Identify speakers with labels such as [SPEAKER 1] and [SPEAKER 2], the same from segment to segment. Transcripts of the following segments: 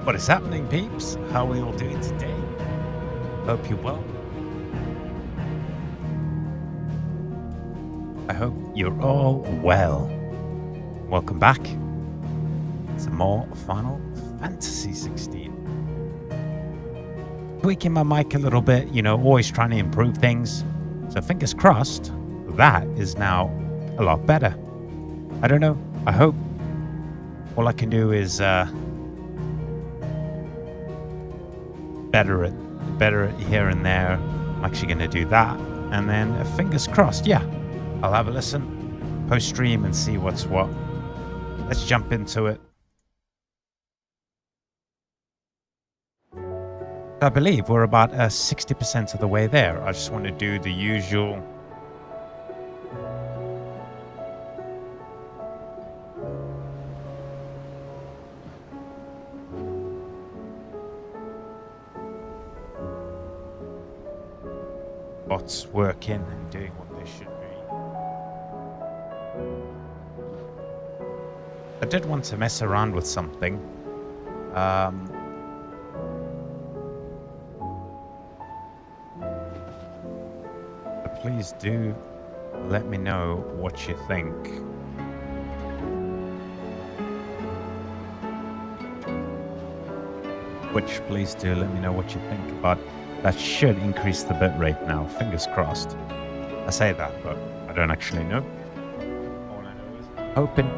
[SPEAKER 1] What is happening, peeps? How are we all doing today? Hope you're well. I hope you're all well. Welcome back to more Final Fantasy 16. Tweaking my mic a little bit, you know, always trying to improve things. So fingers crossed, that is now a lot better. I don't know. I hope all I can do is better it here and there. I'm actually going to do that. And then fingers crossed, yeah, I'll have a listen post-stream and see what's what. Let's jump into it. I believe we're about 60% of the way there. I just want to do the usual. Bots working and doing what they should be. I did want to mess around with something. Please do let me know what you think. Please do let me know what you think. But that should increase the bitrate now. Fingers crossed. I say that, but I don't actually know. All I know is I'm hoping.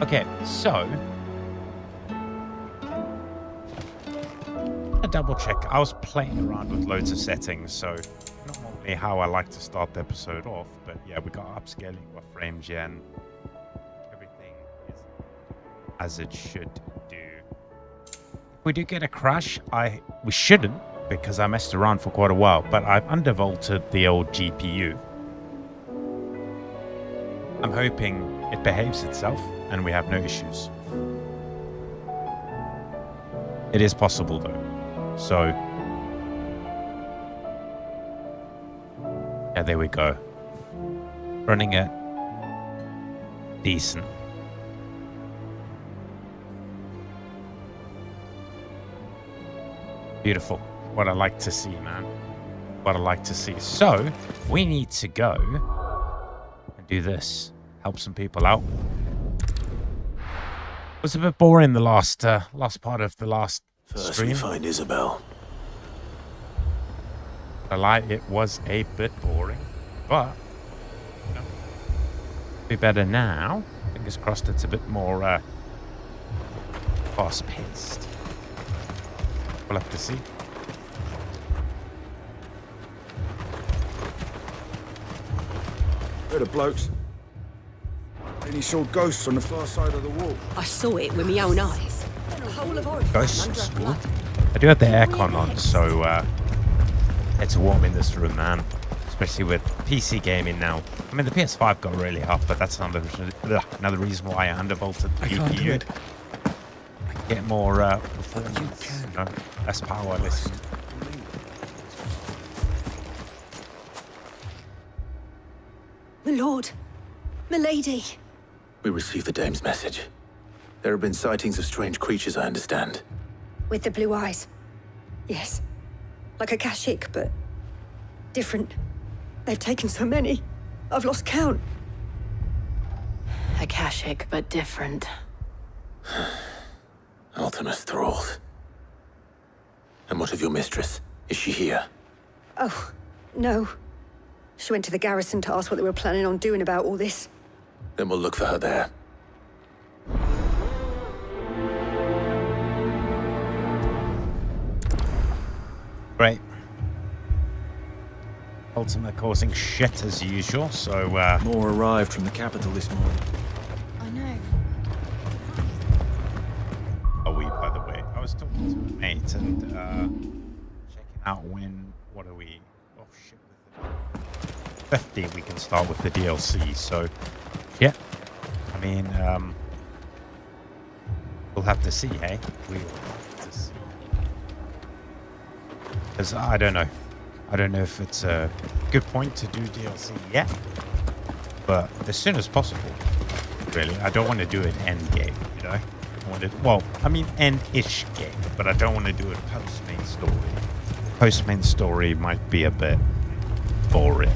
[SPEAKER 1] Okay, so a double check. I was playing around with loads of settings, so not normally how I like to start the episode off, but yeah, we got upscaling, we got frame gen. Everything is as it should do. If we do get a crash, we shouldn't, because I messed around for quite a while, but I've undervolted the old GPU. I'm hoping it behaves itself and we have no issues. It is possible though, so yeah, there we go. Running it decent. Beautiful. What I like to see, man. What I like to see. So we need to go and do this. Help some people out. It was a bit boring the last part of the last
[SPEAKER 2] First
[SPEAKER 1] stream.
[SPEAKER 2] we find Isabel.
[SPEAKER 1] I lie, it was a bit boring, but you know, be better now. Fingers crossed it's a bit more fast-paced. We'll have to see.
[SPEAKER 3] Where the blokes? Any saw ghosts on the far side of the wall.
[SPEAKER 4] I saw it with my own eyes. The whole of Oregon
[SPEAKER 1] Ghosts.
[SPEAKER 4] under flood.
[SPEAKER 1] I do have the aircon on, so it's warm in this room, man. Especially with PC gaming now. I mean, the PS5 got really hot, but that's another reason why I undervolted the GPU. I can get more performance, you know, less power. Listen.
[SPEAKER 4] My lord, my lady.
[SPEAKER 2] We received the dame's message. There have been sightings of strange creatures, I understand.
[SPEAKER 4] With the blue eyes. Yes. Like a Kashik, but different. They've taken so many. I've lost count.
[SPEAKER 5] A Kashik, but different.
[SPEAKER 2] Ultimus thralls. And what of your mistress? Is she here?
[SPEAKER 4] Oh, no. She went to the garrison to ask what they were planning on doing about all this.
[SPEAKER 2] Then we'll look for her there.
[SPEAKER 1] Great. Ultima causing shit as usual, so
[SPEAKER 3] More arrived from the capital this morning.
[SPEAKER 5] I know.
[SPEAKER 1] are we, by the way? I was talking to a mate and checking out what are we? Oh shit! With the 50, we can start with the DLC. So, yeah. I mean, we'll have to see, hey? We will have to see. Because I don't know. I don't know if it's a good point to do DLC yet, but as soon as possible, really. I don't want to do an end game, you know? want to. Well, I mean, end-ish game, but I don't want to do it post-main story. Post-main story might be a bit boring.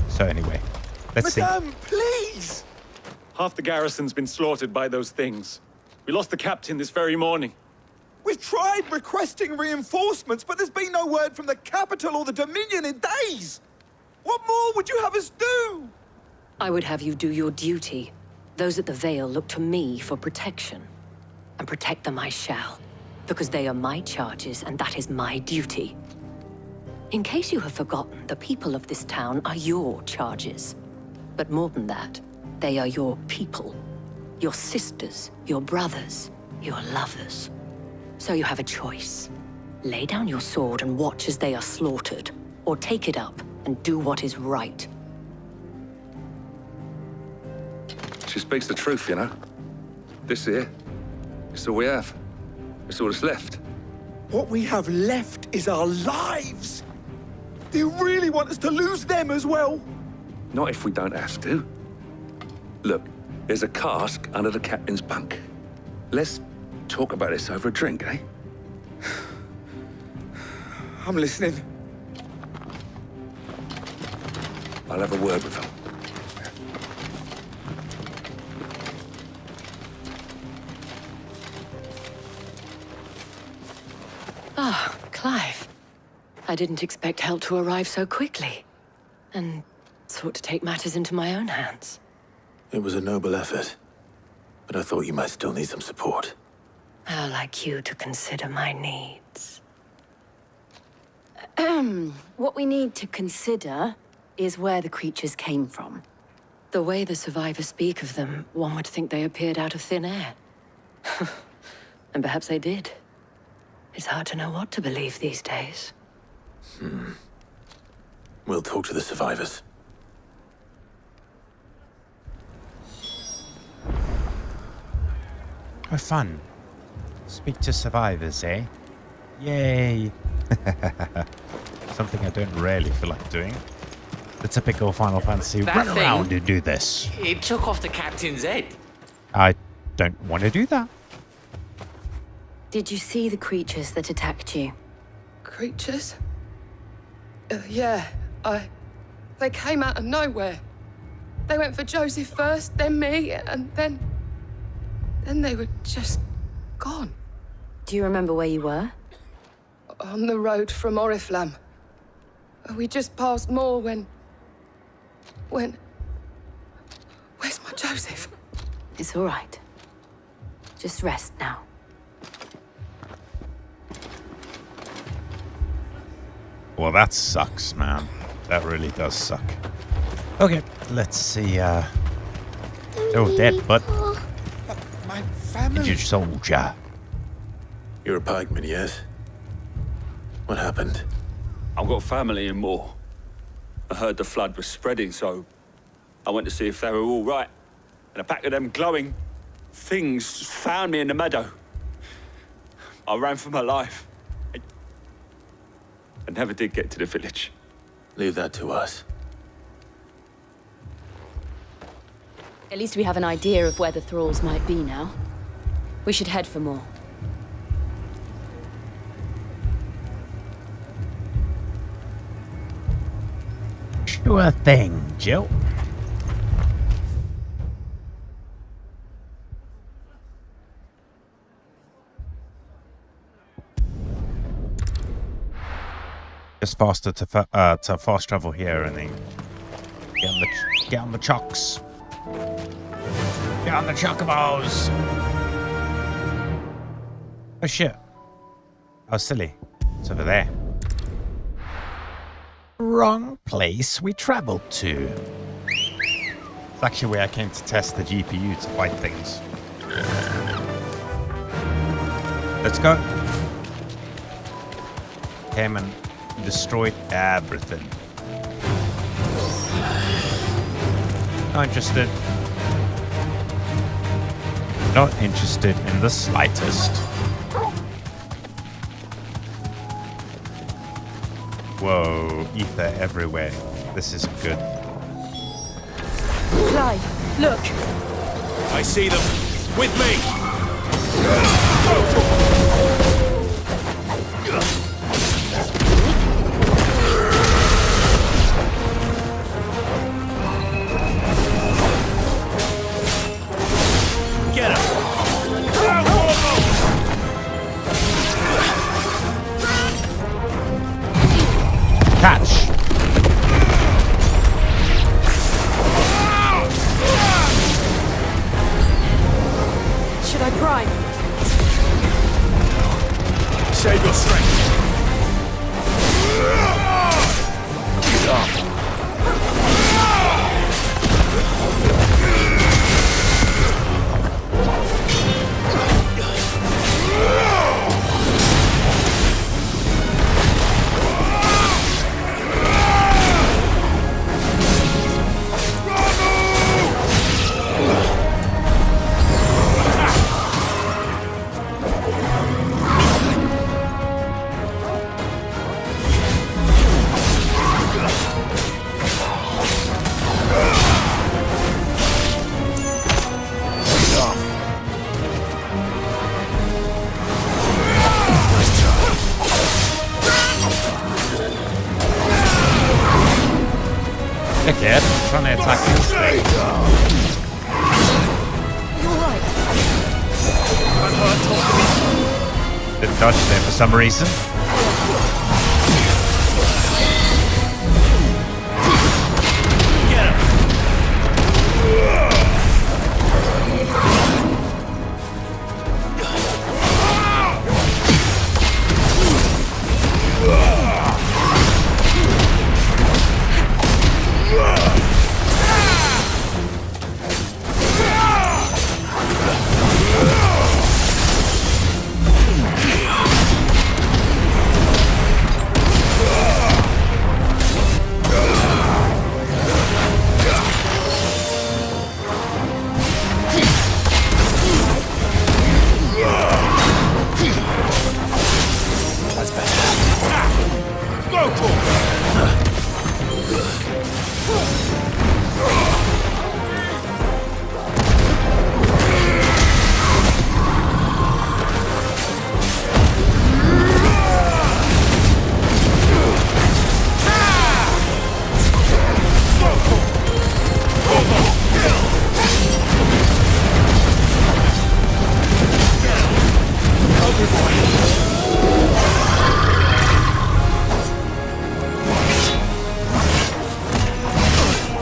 [SPEAKER 1] So anyway, let's see.
[SPEAKER 6] Madame, please! Half the garrison's been slaughtered by those things. We lost the captain this very morning.
[SPEAKER 3] We've tried requesting reinforcements, but there's been no word from the capital or the Dominion in days. What more would you have us do?
[SPEAKER 5] I would have you do your duty. Those at the Vale look to me for protection. And protect them I shall. Because they are my charges, and that is my duty. In case you have forgotten, the people of this town are your charges. But more than that, they are your people. Your sisters, your brothers, your lovers. So you have a choice. Lay down your sword and watch as they are slaughtered, or take it up and do what is right.
[SPEAKER 7] She speaks the truth, you know. This here, it's all we have. It's all that's left.
[SPEAKER 3] What we have left is our lives. Do you really want us to lose them as well?
[SPEAKER 7] Not if we don't have to. Look, there's a cask under the captain's bunk. Let's talk about this over a drink, eh?
[SPEAKER 3] I'm listening.
[SPEAKER 7] I'll have a word with him.
[SPEAKER 5] Ah, Clive. I didn't expect help to arrive so quickly. And sought to take matters into my own hands.
[SPEAKER 2] It was a noble effort, but I thought you might still need some support.
[SPEAKER 5] How like you to consider my needs. What we need to consider is where the creatures came from. The way the survivors speak of them, one would think they appeared out of thin air. And perhaps they did. It's hard to know what to believe these days.
[SPEAKER 2] We'll talk to the survivors.
[SPEAKER 1] Oh, fun. Speak to survivors, eh? Yay! Something I don't really feel like doing. The typical Final Fantasy
[SPEAKER 8] That
[SPEAKER 1] run
[SPEAKER 8] thing-
[SPEAKER 1] around and do this.
[SPEAKER 8] It took off the captain's head.
[SPEAKER 1] I don't want to do that.
[SPEAKER 5] Did you see the creatures that attacked you?
[SPEAKER 9] Creatures? Yeah, They came out of nowhere. They went for Joseph first, then me, and then they were just gone.
[SPEAKER 5] Do you remember where you were?
[SPEAKER 9] On the road from Oriflamme. We just passed Moor when... Where's my Joseph?
[SPEAKER 5] It's all right. Just rest now.
[SPEAKER 1] Well, that sucks, man. That really does suck. Okay, let's see. Oh, dead, but
[SPEAKER 3] My family.
[SPEAKER 1] injured soldier.
[SPEAKER 2] You're a pikeman, yes? What happened?
[SPEAKER 6] I've got family in Moor. I heard the flood was spreading, so I went to see if they were all right. And a pack of them glowing things found me in the meadow. I ran for my life. I never did get to the village.
[SPEAKER 2] Leave that to us.
[SPEAKER 10] At least we have an idea of where the thralls might be now. We should head for more.
[SPEAKER 1] Sure thing, Jill. Just faster to fast travel here and then get on the chocks. Get on the chocobos. Oh shit! Oh silly! It's over there. Wrong place we traveled to. It's actually where I came to test the GPU to fight things. Let's go. Came and destroyed everything. Not interested. Not interested in the slightest. Whoa, ether everywhere. This is good.
[SPEAKER 10] Clive, look!
[SPEAKER 6] I see them. With me.
[SPEAKER 1] Catch!
[SPEAKER 10] Should I prime?
[SPEAKER 3] Save your strength.
[SPEAKER 1] Dickhead, I'm trying to attack this thing. Didn't dodge there for some reason.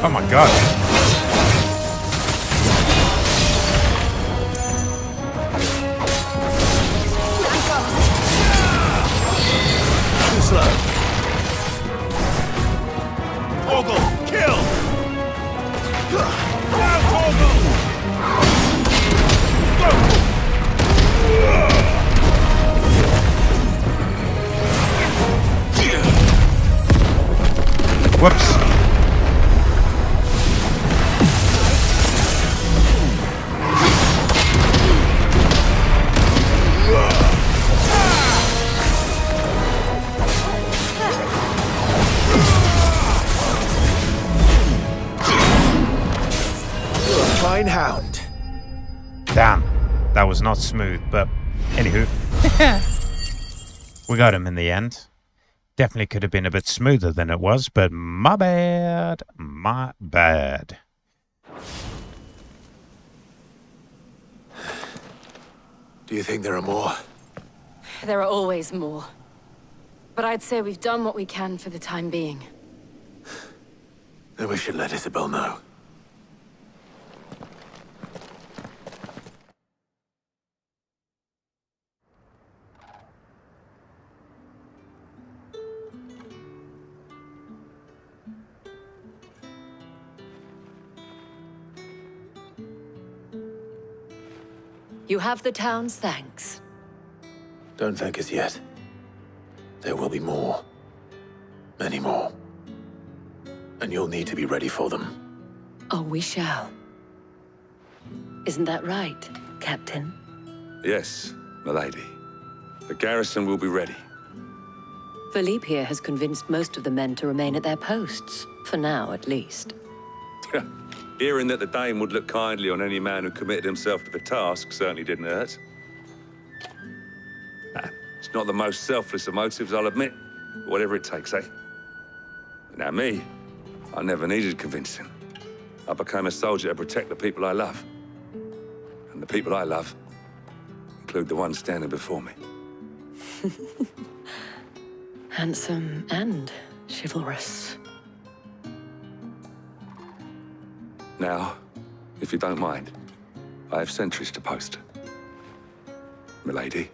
[SPEAKER 1] Oh my god.
[SPEAKER 3] Too slow. Torgal, kill! Down, Torgal!
[SPEAKER 1] Whoops.
[SPEAKER 3] Fine hound.
[SPEAKER 1] Damn, that was not smooth, but anywho. We got him in the end. Definitely could have been a bit smoother than it was, but my bad. My bad.
[SPEAKER 2] Do you think there are more?
[SPEAKER 10] There are always more. But I'd say we've done what we can for the time being.
[SPEAKER 2] Then we should let Isabel know.
[SPEAKER 5] You have the town's thanks.
[SPEAKER 2] Don't thank us yet. There will be more. Many more. And you'll need to be ready for them.
[SPEAKER 5] Oh, we shall. Isn't that right, Captain?
[SPEAKER 7] Yes, milady. The garrison will be ready.
[SPEAKER 5] Philippe here has convinced most of the men to remain at their posts. For now, at least.
[SPEAKER 7] Hearing that the Dane would look kindly on any man who committed himself to the task certainly didn't hurt. It's not the most selfless of motives, I'll admit. But whatever it takes, eh? Now me, I never needed convincing. I became a soldier to protect the people I love. And the people I love include the one standing before me.
[SPEAKER 5] Handsome and chivalrous.
[SPEAKER 7] Now, if you don't mind, I have sentries to post. Milady.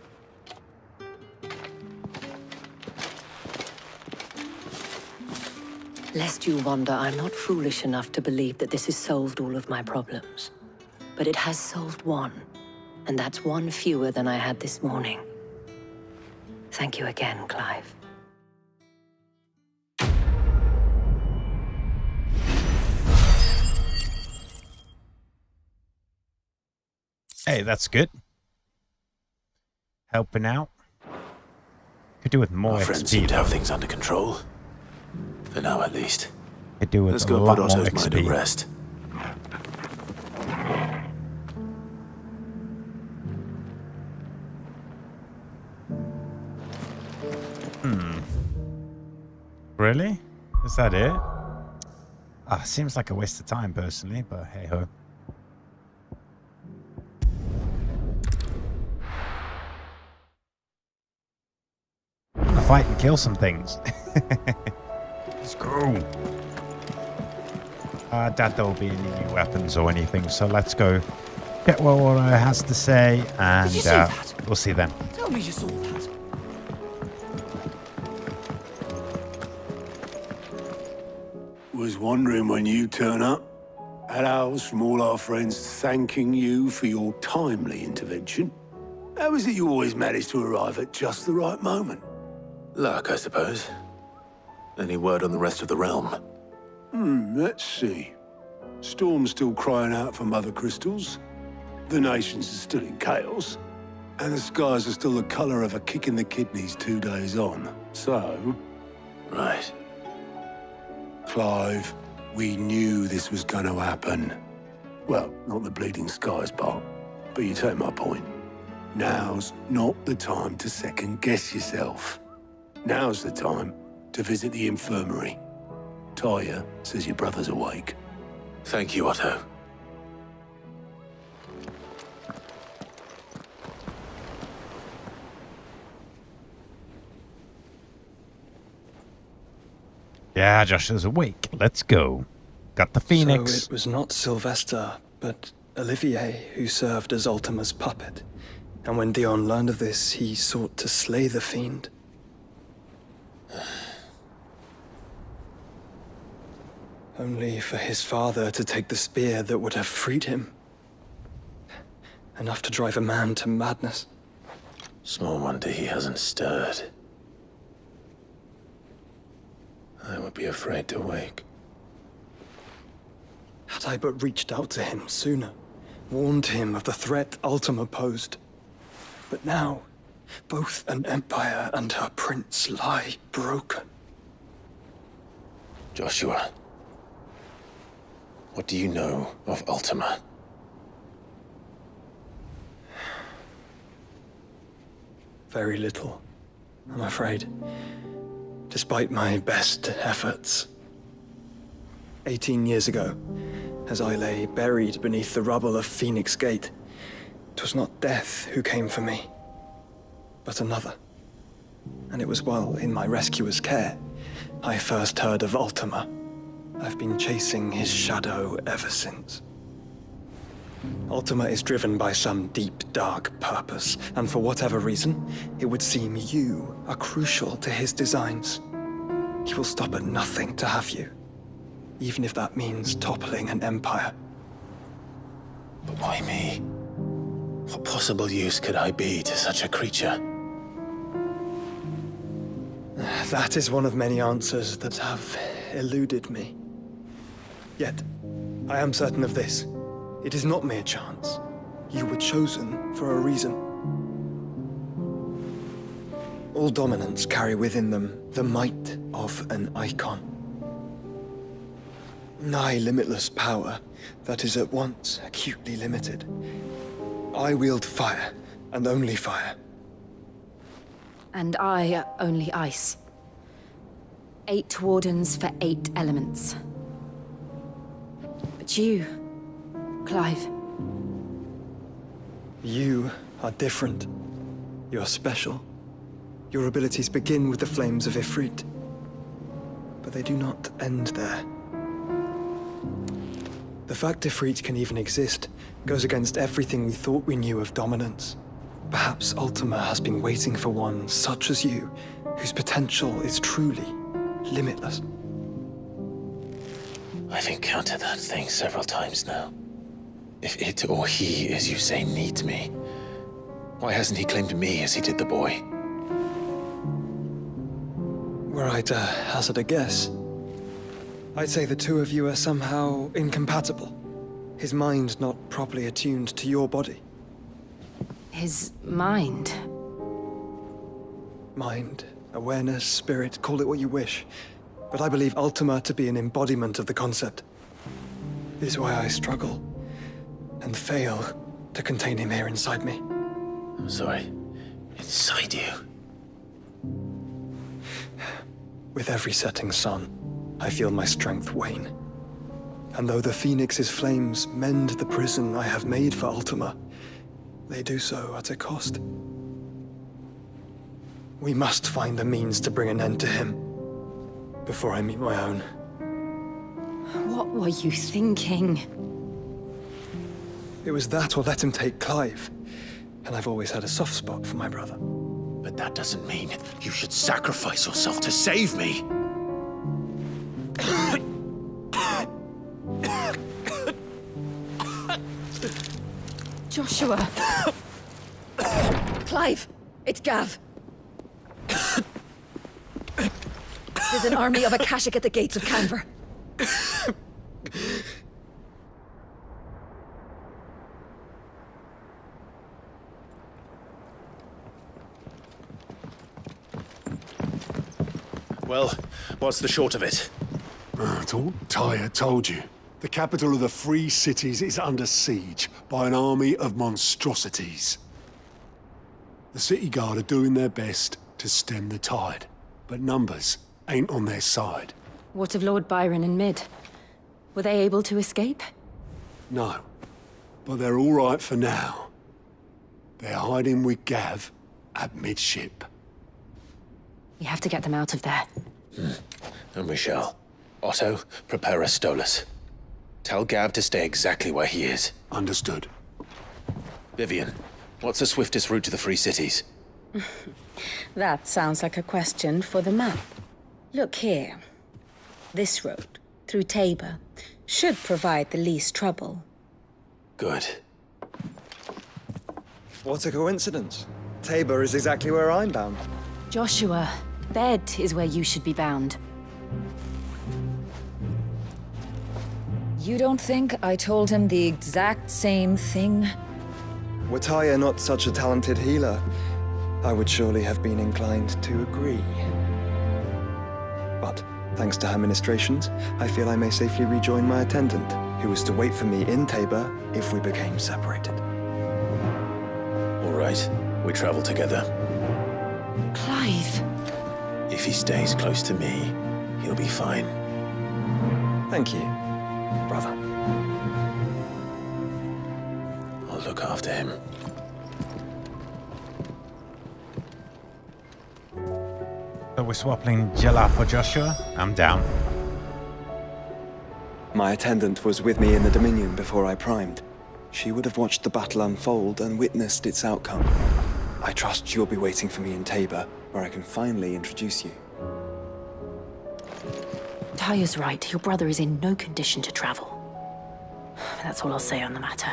[SPEAKER 5] Lest you wonder, I'm not foolish enough to believe that this has solved all of my problems. But it has solved one, and that's one fewer than I had this morning. Thank you again, Clive.
[SPEAKER 1] Hey, that's good. Helping out. Could do with more
[SPEAKER 2] Our friends seem
[SPEAKER 1] XP.
[SPEAKER 2] to have things under control. For now, at least.
[SPEAKER 1] Could do with
[SPEAKER 2] Let's
[SPEAKER 1] a
[SPEAKER 2] go
[SPEAKER 1] lot
[SPEAKER 2] put
[SPEAKER 1] more
[SPEAKER 2] Otto's mind at
[SPEAKER 1] XP.
[SPEAKER 2] rest.
[SPEAKER 1] Really? Is that it? Seems like a waste of time, personally, but hey-ho. Wanna fight and kill some things. Let's go. I doubt there will be any new weapons or anything, so let's go get what Otto has to say, and
[SPEAKER 8] Did you see that?
[SPEAKER 1] we'll see then.
[SPEAKER 8] Tell me you saw that.
[SPEAKER 11] Was wondering when you turn up. Hellos from all our friends thanking you for your timely intervention. How is it you always manage to arrive at just the right moment?
[SPEAKER 2] Luck, I suppose. Any word on the rest of the realm?
[SPEAKER 11] Let's see. Storm's still crying out for mother crystals. The nations are still in chaos. And the skies are still the colour of a kick in the kidneys 2 days on. So,
[SPEAKER 2] Right.
[SPEAKER 11] Clive, we knew this was going to happen. Well, not the bleeding skies part, but you take my point. Now's not the time to second-guess yourself. Now's the time to visit the infirmary. Talia says your brother's awake.
[SPEAKER 2] Thank you, Otto.
[SPEAKER 1] Yeah, Josh is awake. Let's go. Got the Phoenix.
[SPEAKER 12] So it was not Sylvester, but Olivier who served as Ultima's puppet. And when Dion learned of this, he sought to slay the fiend. Only for his father to take the spear that would have freed him. Enough to drive a man to madness.
[SPEAKER 2] Small wonder he hasn't stirred. I would be afraid to wake.
[SPEAKER 12] Had I but reached out to him sooner, warned him of the threat Ultima posed. But now, both an empire and her prince lie broken.
[SPEAKER 2] Joshua, what do you know of Ultima?
[SPEAKER 12] Very little, I'm afraid. Despite my best efforts. 18 years ago, as I lay buried beneath the rubble of Phoenix Gate, 'twas not death who came for me, but another. And it was while in my rescuer's care, I first heard of Ultima. I've been chasing his shadow ever since. Ultima is driven by some deep, dark purpose, and for whatever reason, it would seem you are crucial to his designs. He will stop at nothing to have you, even if that means toppling an empire.
[SPEAKER 2] But why me? What possible use could I be to such a creature?
[SPEAKER 12] That is one of many answers that have eluded me. Yet, I am certain of this. It is not mere chance. You were chosen for a reason. All dominants carry within them the might of an Eikon. Nigh limitless power that is at once acutely limited. I wield fire, and only fire.
[SPEAKER 10] and I only ice. 8 wardens for 8 elements. But you, Clive.
[SPEAKER 12] You are different. You're special. Your abilities begin with the flames of Ifrit. But they do not end there. The fact Ifrit can even exist goes against everything we thought we knew of dominance. Perhaps Ultima has been waiting for one such as you, whose potential is truly limitless.
[SPEAKER 2] I've encountered that thing several times now. If it or he, as you say, needs me, why hasn't he claimed me as he did the boy?
[SPEAKER 12] Were I to hazard a guess, I'd say the two of you are somehow incompatible. His mind not properly attuned to your body.
[SPEAKER 10] His mind.
[SPEAKER 12] Mind, awareness, spirit, call it what you wish. But I believe Ultima to be an embodiment of the concept. This is why I struggle and fail to contain him here inside me.
[SPEAKER 2] I'm sorry. Inside you?
[SPEAKER 12] With every setting sun, I feel my strength wane. And though the Phoenix's flames mend the prison I have made for Ultima, they do so at a cost. We must find a means to bring an end to him before I meet my own.
[SPEAKER 10] What were you thinking?
[SPEAKER 12] It was that or let him take Clive. And I've always had a soft spot for my brother.
[SPEAKER 2] But that doesn't mean you should sacrifice yourself to save me.
[SPEAKER 4] Joshua! Clive! It's Gav! There's an army of Akashic at the gates of Canver.
[SPEAKER 2] Well, what's the short of it?
[SPEAKER 11] It's all Tyre told you. The capital of the Free Cities is under siege by an army of monstrosities. The city guard are doing their best to stem the tide, but numbers ain't on their side.
[SPEAKER 10] What of Lord Byron and Mid? Were they able to escape?
[SPEAKER 11] No, but they're all right for now. They're hiding with Gav at midship.
[SPEAKER 10] We have to get them out of there.
[SPEAKER 2] And we shall. Otto, prepare a Stolas. Tell Gav to stay exactly where he is.
[SPEAKER 11] Understood.
[SPEAKER 2] Vivian, what's the swiftest route to the Free Cities?
[SPEAKER 13] That sounds like a question for the map. Look here. This road, through Tabor, should provide the least trouble.
[SPEAKER 2] Good.
[SPEAKER 12] What a coincidence. Tabor is exactly where I'm bound.
[SPEAKER 10] Joshua, bed is where you should be bound.
[SPEAKER 13] You don't think I told him the exact same thing?
[SPEAKER 12] Were Tyre not such a talented healer, I would surely have been inclined to agree. But, thanks to her ministrations, I feel I may safely rejoin my attendant, who was to wait for me in Tabor if we became separated.
[SPEAKER 2] All right, we travel together.
[SPEAKER 10] Clive!
[SPEAKER 2] If he stays close to me, he'll be fine.
[SPEAKER 12] Thank you, brother.
[SPEAKER 2] I'll look after him.
[SPEAKER 1] So we're swapping Jella for Joshua? I'm down.
[SPEAKER 12] My attendant was with me in the Dominion before I primed. She would have watched the battle unfold and witnessed its outcome. I trust you'll be waiting for me in Tabor, where I can finally introduce you.
[SPEAKER 10] Tyre's right. Your brother is in no condition to travel. That's all I'll say on the matter.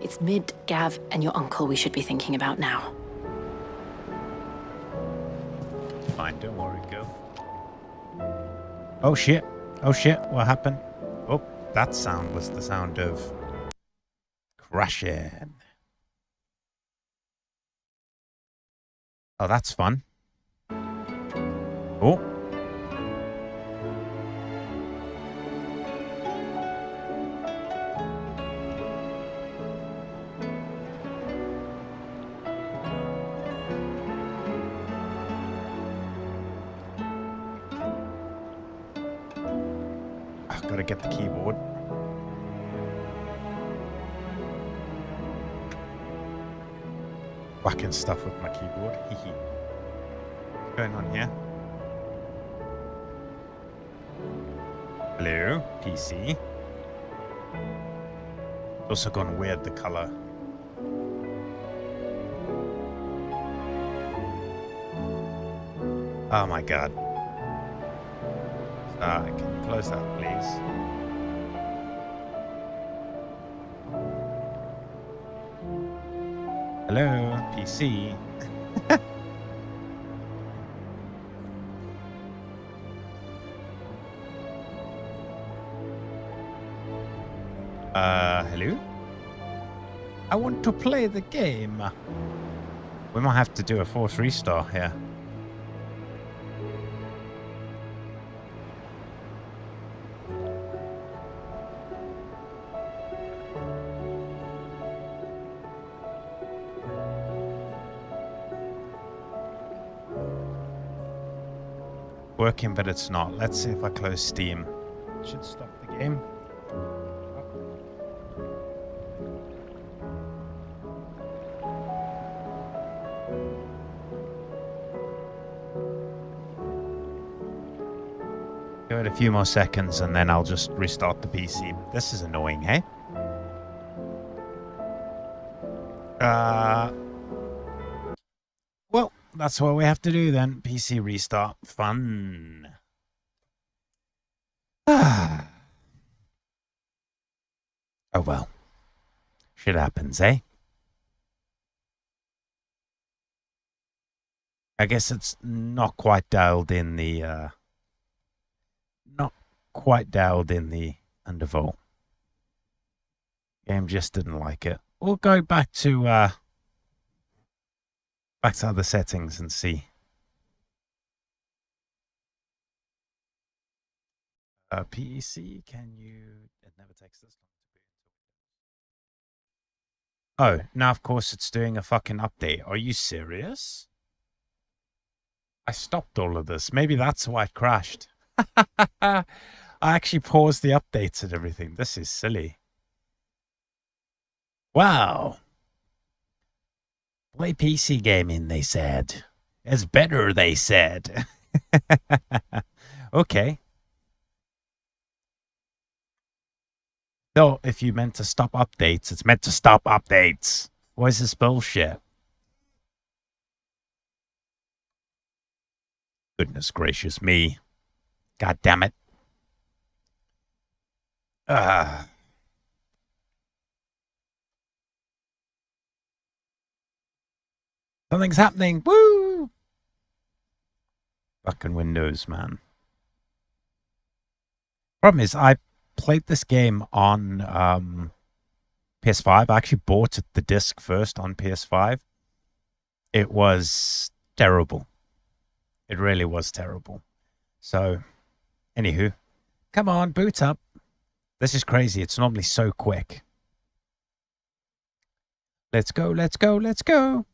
[SPEAKER 10] It's Mid, Gav, and your uncle we should be thinking about now.
[SPEAKER 1] Fine, don't worry, go. Oh shit. Oh shit, what happened? Oh, that sound was the sound of crashing. Oh, that's fun. Oh. Gotta get the keyboard. Whacking stuff with my keyboard. Hee. What's going on here? Hello, PC. Also gone weird, the color. Oh my god. Can you close that, please? Hello, PC. Hello? I want to play the game. We might have to do a force restart here. Working, but it's not. Let's see if I close Steam. It should stop the game. Give it a few more seconds and then I'll just restart the PC. This is annoying, hey? Well, that's what we have to do then. PC restart. Fun. Oh well. Shit happens, eh? I guess it's not quite dialed in the undervolt. Game just didn't like it. We'll go back to other settings and see. PEC, can you... It never takes this long to boot. Oh, now of course it's doing a fucking update. Are you serious? I stopped all of this. Maybe that's why it crashed. I actually paused the updates and everything. This is silly. Wow. Play PC gaming, they said. It's better, they said. Okay. No, if you meant to stop updates, it's meant to stop updates. What is this bullshit? Goodness gracious me. God damn it. Something's happening. Woo! Fucking Windows, man. Problem is, I played this game on PS5. I actually bought the disc first on PS5. It was terrible. It really was terrible. So, anywho, come on, boot up. This is crazy. It's normally so quick. Let's go, let's go, let's go.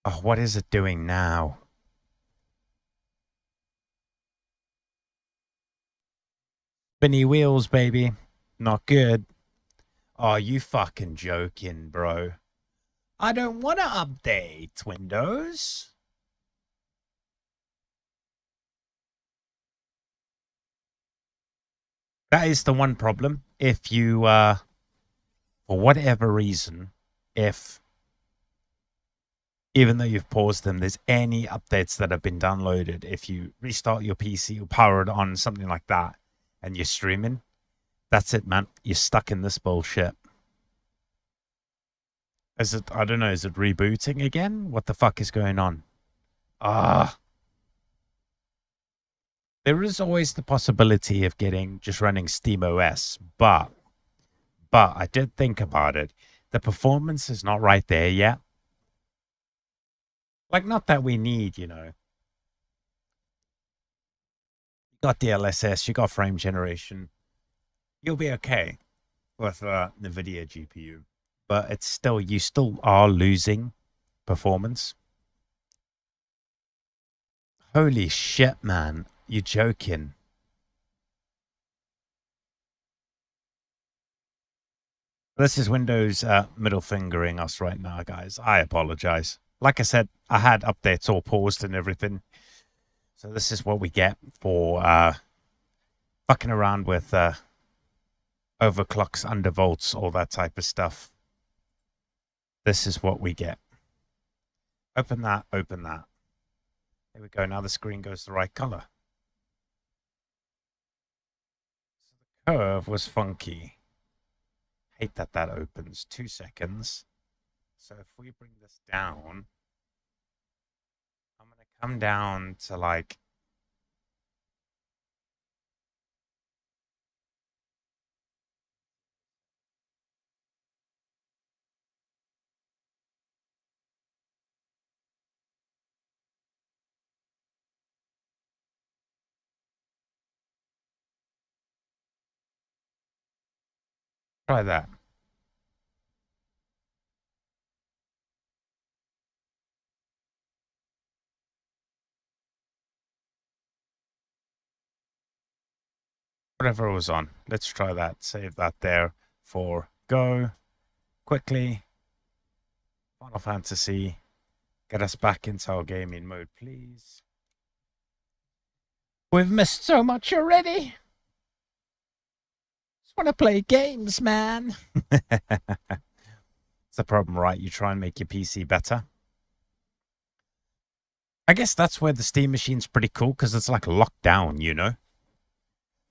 [SPEAKER 1] Oh, what is it doing now? Spinny wheels, baby. Not good. Oh, you fucking joking, bro. I don't want to update Windows. That is the one problem. If you, for whatever reason, even though you've paused them, there's any updates that have been downloaded, if you restart your PC or power it on, something like that, and you're streaming, that's it, man. You're stuck in this bullshit. Is it, I don't know, is it rebooting again? What the fuck is going on? There is always the possibility of just running SteamOS, but I did think about it. The performance is not right there yet. Like, not that we need, you know. You got DLSS, you got frame generation. You'll be okay. with NVIDIA GPU, but it's still, you still are losing performance. Holy shit, man. You're joking. This is Windows middle fingering us right now, guys. I apologize. Like I said, I had updates all paused and everything. So this is what we get for fucking around with overclocks, undervolts, all that type of stuff. This is what we get. Open that, open that. There we go. Now the screen goes the right color. So the curve was funky. Hate that that opens. 2 seconds. So if we bring this down, I'm going to come down to like try that. Whatever was on. Let's try that. Save that there for go. Quickly. Final Fantasy. Get us back into our gaming mode, please. We've missed so much already. Just want to play games, man. It's the problem, right? You try and make your PC better. I guess that's where the Steam machine's pretty cool, because it's like locked down, you know?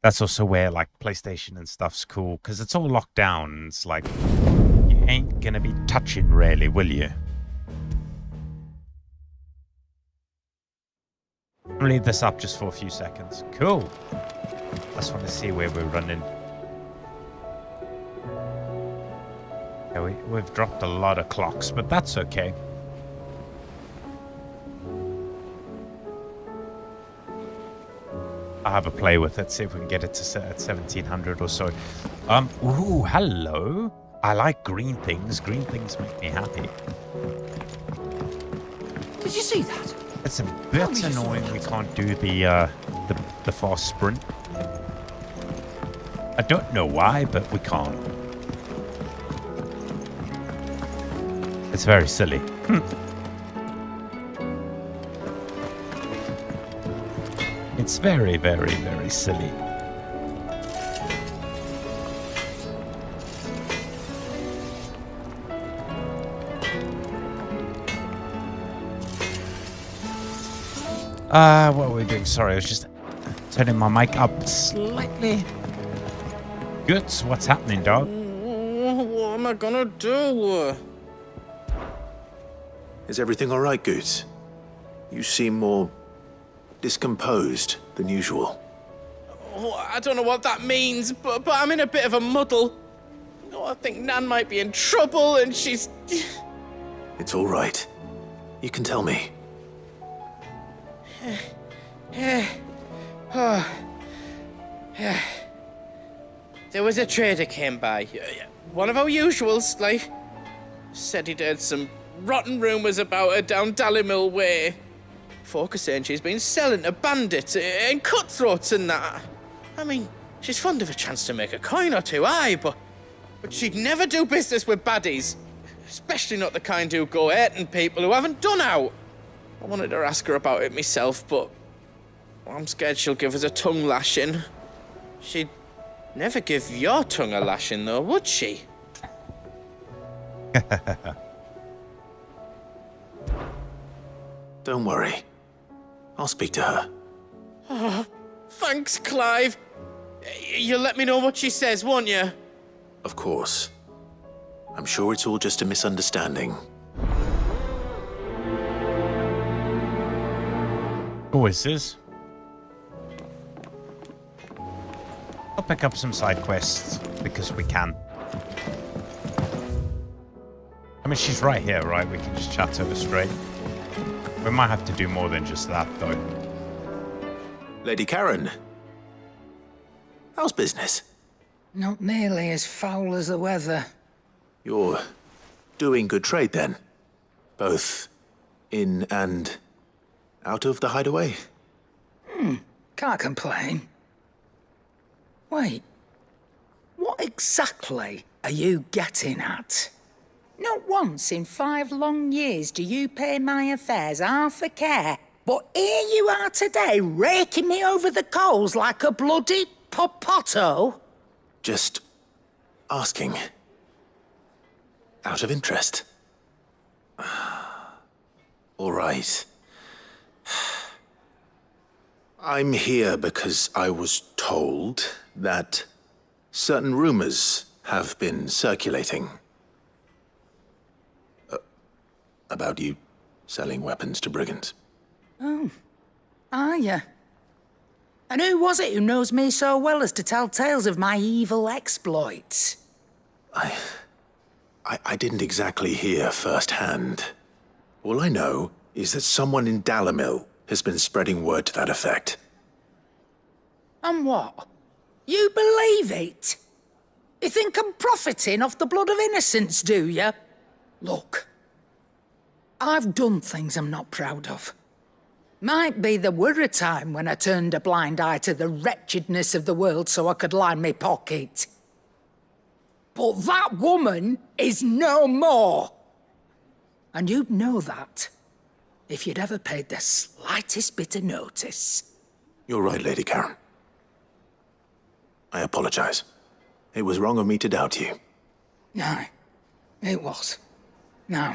[SPEAKER 1] That's also where like PlayStation and stuff's cool, because it's all locked down. And it's like, you ain't gonna be touching really, will you? I'll leave this up just for a few seconds. Cool. I just want to see where we're running. Yeah, we've dropped a lot of clocks, but that's okay. I'll have a play with it, see if we can get it to at 1700 or so. Ooh, hello. I like green things. Green things make me happy.
[SPEAKER 8] Did you see that?
[SPEAKER 1] It's a bit annoying we can't do the fast sprint. I don't know why, but we can't. It's very silly. It's very, very, very silly. What were we doing? Sorry, I was just turning my mic up slightly. Goods, what's happening, dog?
[SPEAKER 8] What am I gonna do?
[SPEAKER 2] Is everything all right, Goots? You seem more discomposed than usual.
[SPEAKER 8] Oh, I don't know what that means, but I'm in a bit of a muddle. Oh, I think Nan might be in trouble, and she's...
[SPEAKER 2] It's all right. You can tell me.
[SPEAKER 8] There was a trader came by. One of our usuals, like. Said he'd heard some rotten rumours about her down Dallymill Way. Folk are saying she's been selling to bandits and cutthroats and that. I mean, she's fond of a chance to make a coin or two, aye, but she'd never do business with baddies. Especially not the kind who go hurting people who haven't done out. I wanted to ask her about it myself, but I'm scared she'll give us a tongue lashing. She'd never give your tongue a lashing, though, would she?
[SPEAKER 2] Don't worry. I'll speak to her.
[SPEAKER 8] Oh, thanks, Clive. You'll let me know what she says, won't you?
[SPEAKER 2] Of course. I'm sure it's all just a misunderstanding.
[SPEAKER 1] Always is. I'll pick up some side quests because we can. I mean, she's right here, right? We can just chat to her straight. We might have to do more than just that, though.
[SPEAKER 2] Lady Karen. How's business?
[SPEAKER 14] Not nearly as foul as the weather.
[SPEAKER 2] You're doing good trade then? Both in and out of the hideaway?
[SPEAKER 14] Can't complain. Wait. What exactly are you getting at? Not once in 5 long years do you pay my affairs half a care. But here you are today, raking me over the coals like a bloody popoto?
[SPEAKER 2] Just asking. Out of interest. All right. I'm here because I was told that certain rumors have been circulating. About you selling weapons to brigands.
[SPEAKER 14] Oh, are ya? And who was it who knows me so well as to tell tales of my evil exploits?
[SPEAKER 2] I didn't exactly hear firsthand. All I know is that someone in Dalimil has been spreading word to that effect.
[SPEAKER 14] And what? You believe it? You think I'm profiting off the blood of innocents, do you? Look, I've done things I'm not proud of. Might be there were a time when I turned a blind eye to the wretchedness of the world so I could line my pocket. But that woman is no more. And you'd know that if you'd ever paid the slightest bit of notice.
[SPEAKER 2] You're right, Lady Karen. I apologize. It was wrong of me to doubt you.
[SPEAKER 14] No, it was. No.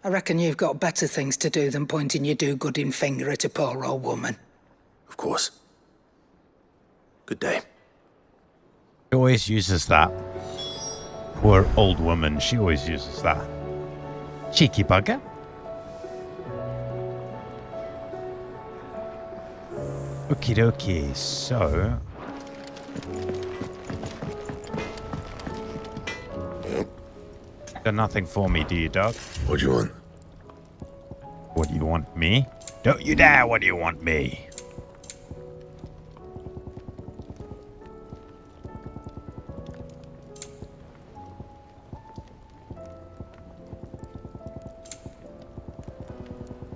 [SPEAKER 14] I reckon you've got better things to do than pointing your do-gooding finger at a poor old woman.
[SPEAKER 2] Of course. Good day.
[SPEAKER 1] She always uses that. Poor old woman, she always uses that. Cheeky bugger. Okie dokie, so... Got nothing for me, do you, Doug?
[SPEAKER 2] What do you want?
[SPEAKER 1] What do you want me? Don't you dare, what do you want me?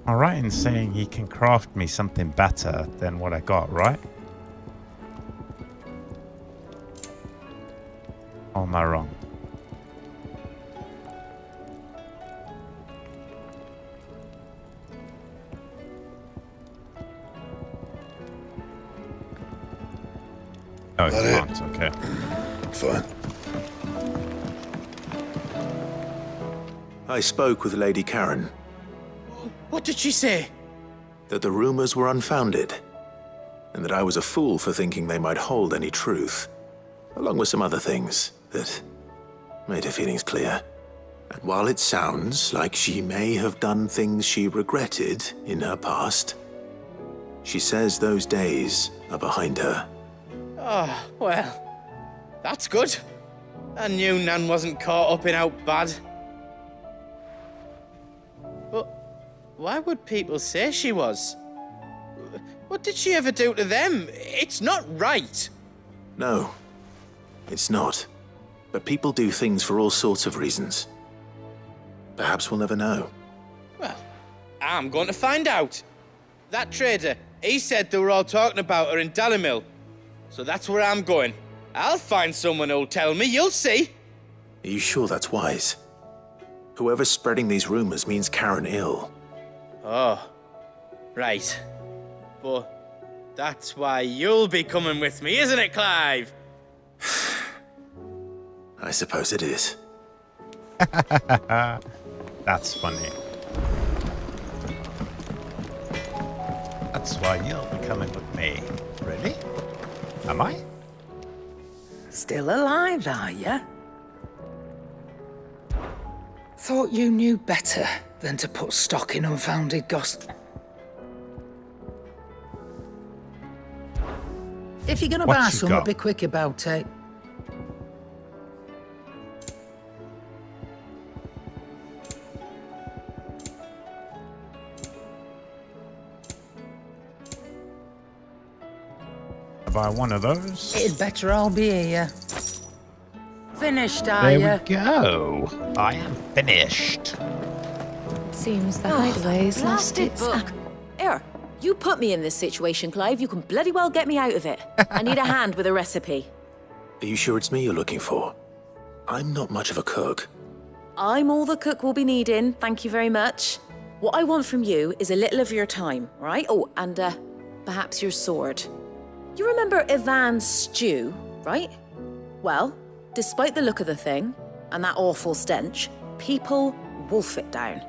[SPEAKER 1] All right, in saying he can craft me something better than what I got, right? Or am I wrong? Oh, you can't, okay.
[SPEAKER 2] Fine. I spoke with Lady Karen.
[SPEAKER 8] What did she say?
[SPEAKER 2] That the rumors were unfounded, and that I was a fool for thinking they might hold any truth, along with some other things that made her feelings clear. And while it sounds like she may have done things she regretted in her past, she says those days are behind her.
[SPEAKER 8] Oh, well, that's good. I knew Nan wasn't caught up in out bad. But why would people say she was? What did she ever do to them? It's not right.
[SPEAKER 2] No, it's not. But people do things for all sorts of reasons. Perhaps we'll never know.
[SPEAKER 8] Well, I'm going to find out. That trader, he said they were all talking about her in Dalimil. So that's where I'm going. I'll find someone who'll tell me, you'll see.
[SPEAKER 2] Are you sure that's wise? Whoever's spreading these rumors means Karen ill.
[SPEAKER 8] Oh, right. But that's why you'll be coming with me, isn't it, Clive?
[SPEAKER 2] I suppose it is.
[SPEAKER 1] That's funny. That's why you'll be coming with me. Really? Am I?
[SPEAKER 14] Still alive, are you? Thought you knew better than to put stock in unfounded gossip. If you're gonna buy some, be quick about it.
[SPEAKER 1] buy one of those.
[SPEAKER 14] It'd better all be here. Finished, are
[SPEAKER 1] There
[SPEAKER 14] ya?
[SPEAKER 1] we go. I am finished.
[SPEAKER 10] Seems the hideaway's lost its...
[SPEAKER 5] Here, you put me in this situation, Clive. You can bloody well get me out of it. I need a hand with a recipe.
[SPEAKER 2] Are you sure it's me you're looking for? I'm not much of a cook.
[SPEAKER 5] I'm all the cook will be needing, thank you very much. What I want from you is a little of your time, right? Oh, and perhaps your sword. You remember Ivan's stew, right? Well, despite the look of the thing, and that awful stench, people wolf it down.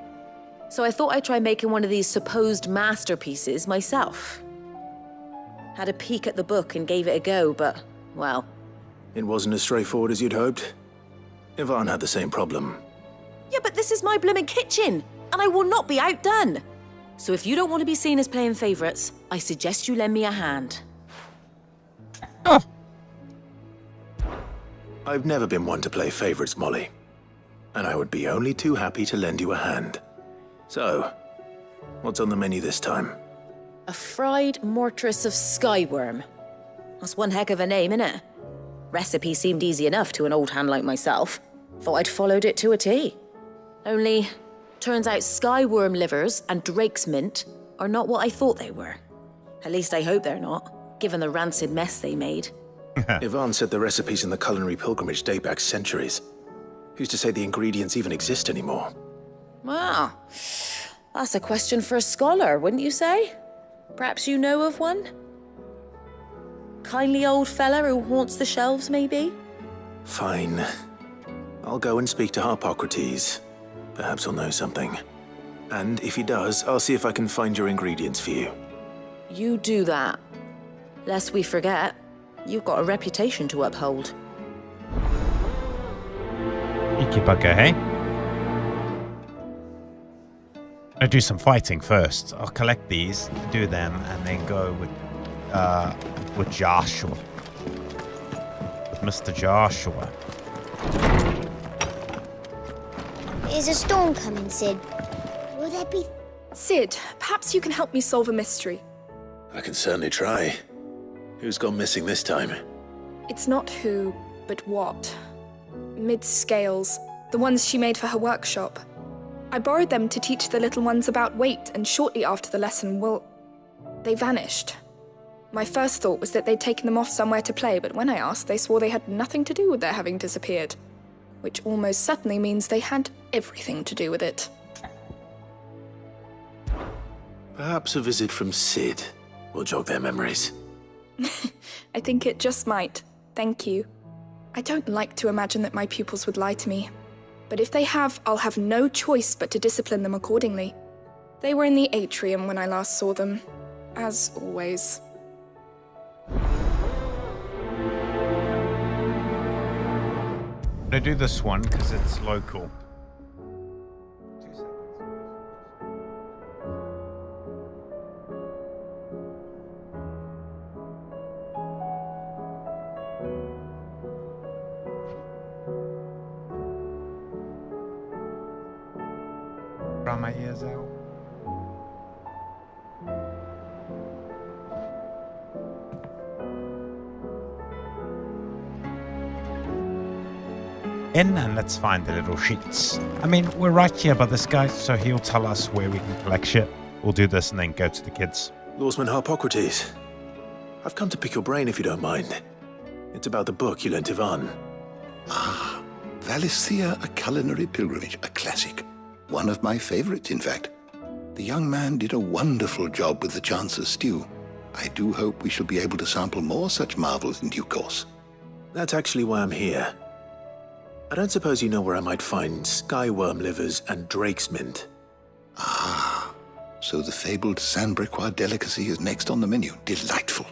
[SPEAKER 5] So I thought I'd try making one of these supposed masterpieces myself. Had a peek at the book and gave it a go, but, well...
[SPEAKER 2] It wasn't as straightforward as you'd hoped. Ivan had the same problem.
[SPEAKER 5] Yeah, but this is my blimmin' kitchen, and I will not be outdone. So if you don't want to be seen as playing favourites, I suggest you lend me a hand.
[SPEAKER 1] Oh.
[SPEAKER 2] I've never been one to play favorites, Molly. And I would be only too happy to lend you a hand. So, what's on the menu this time?
[SPEAKER 5] A fried mortress of skyworm. That's one heck of a name, innit? Recipe seemed easy enough to an old hand like myself. Thought I'd followed it to a T. Only, turns out skyworm livers and drake's mint are not what I thought they were. At least I hope they're not, given the rancid mess they made.
[SPEAKER 2] Ivan said the recipes in the culinary pilgrimage date back centuries. Who's to say the ingredients even exist anymore?
[SPEAKER 5] Wow, that's a question for a scholar, wouldn't you say? Perhaps you know of one? Kindly old fella who haunts the shelves, maybe?
[SPEAKER 2] Fine. I'll go and speak to Harpocrates. Perhaps he'll know something. And if he does, I'll see if I can find your ingredients for you.
[SPEAKER 5] You do that. Lest we forget, you've got a reputation to uphold.
[SPEAKER 1] Icky bugger, hey? I'll do some fighting first. I'll collect these, do them, and then go with Joshua. With Mr. Joshua.
[SPEAKER 15] Is a storm coming, Sid? Will there be...
[SPEAKER 16] Sid, perhaps you can help me solve a mystery.
[SPEAKER 2] I can certainly try. Who's gone missing this time?
[SPEAKER 16] It's not who, but what. Mid's scales, the ones she made for her workshop. I borrowed them to teach the little ones about weight, and shortly after the lesson, well, they vanished. My first thought was that they'd taken them off somewhere to play, but when I asked, they swore they had nothing to do with their having disappeared. Which almost certainly means they had everything to do with it.
[SPEAKER 2] Perhaps a visit from Sid will jog their memories.
[SPEAKER 16] I think it just might. Thank you. I don't like to imagine that my pupils would lie to me. But if they have, I'll have no choice but to discipline them accordingly. They were in the atrium when I last saw them, as always.
[SPEAKER 1] I do this one because it's local. Dry my ears out. In and let's find the little sheets. I mean, we're right here by this guy, so he'll tell us where we can collect shit. We'll do this and then go to the kids.
[SPEAKER 2] Lawsman Harpocrates, I've come to pick your brain if you don't mind. It's about the book you lent Ivan.
[SPEAKER 17] Ah, Valisthea, a culinary pilgrimage, a classic. One of my favorites, in fact. The young man did a wonderful job with the Chance's stew. I do hope we shall be able to sample more such marvels in due course.
[SPEAKER 2] That's actually why I'm here. I don't suppose you know where I might find skyworm livers and drake's mint.
[SPEAKER 17] Ah, so the fabled Sandbrequois delicacy is next on the menu. Delightful.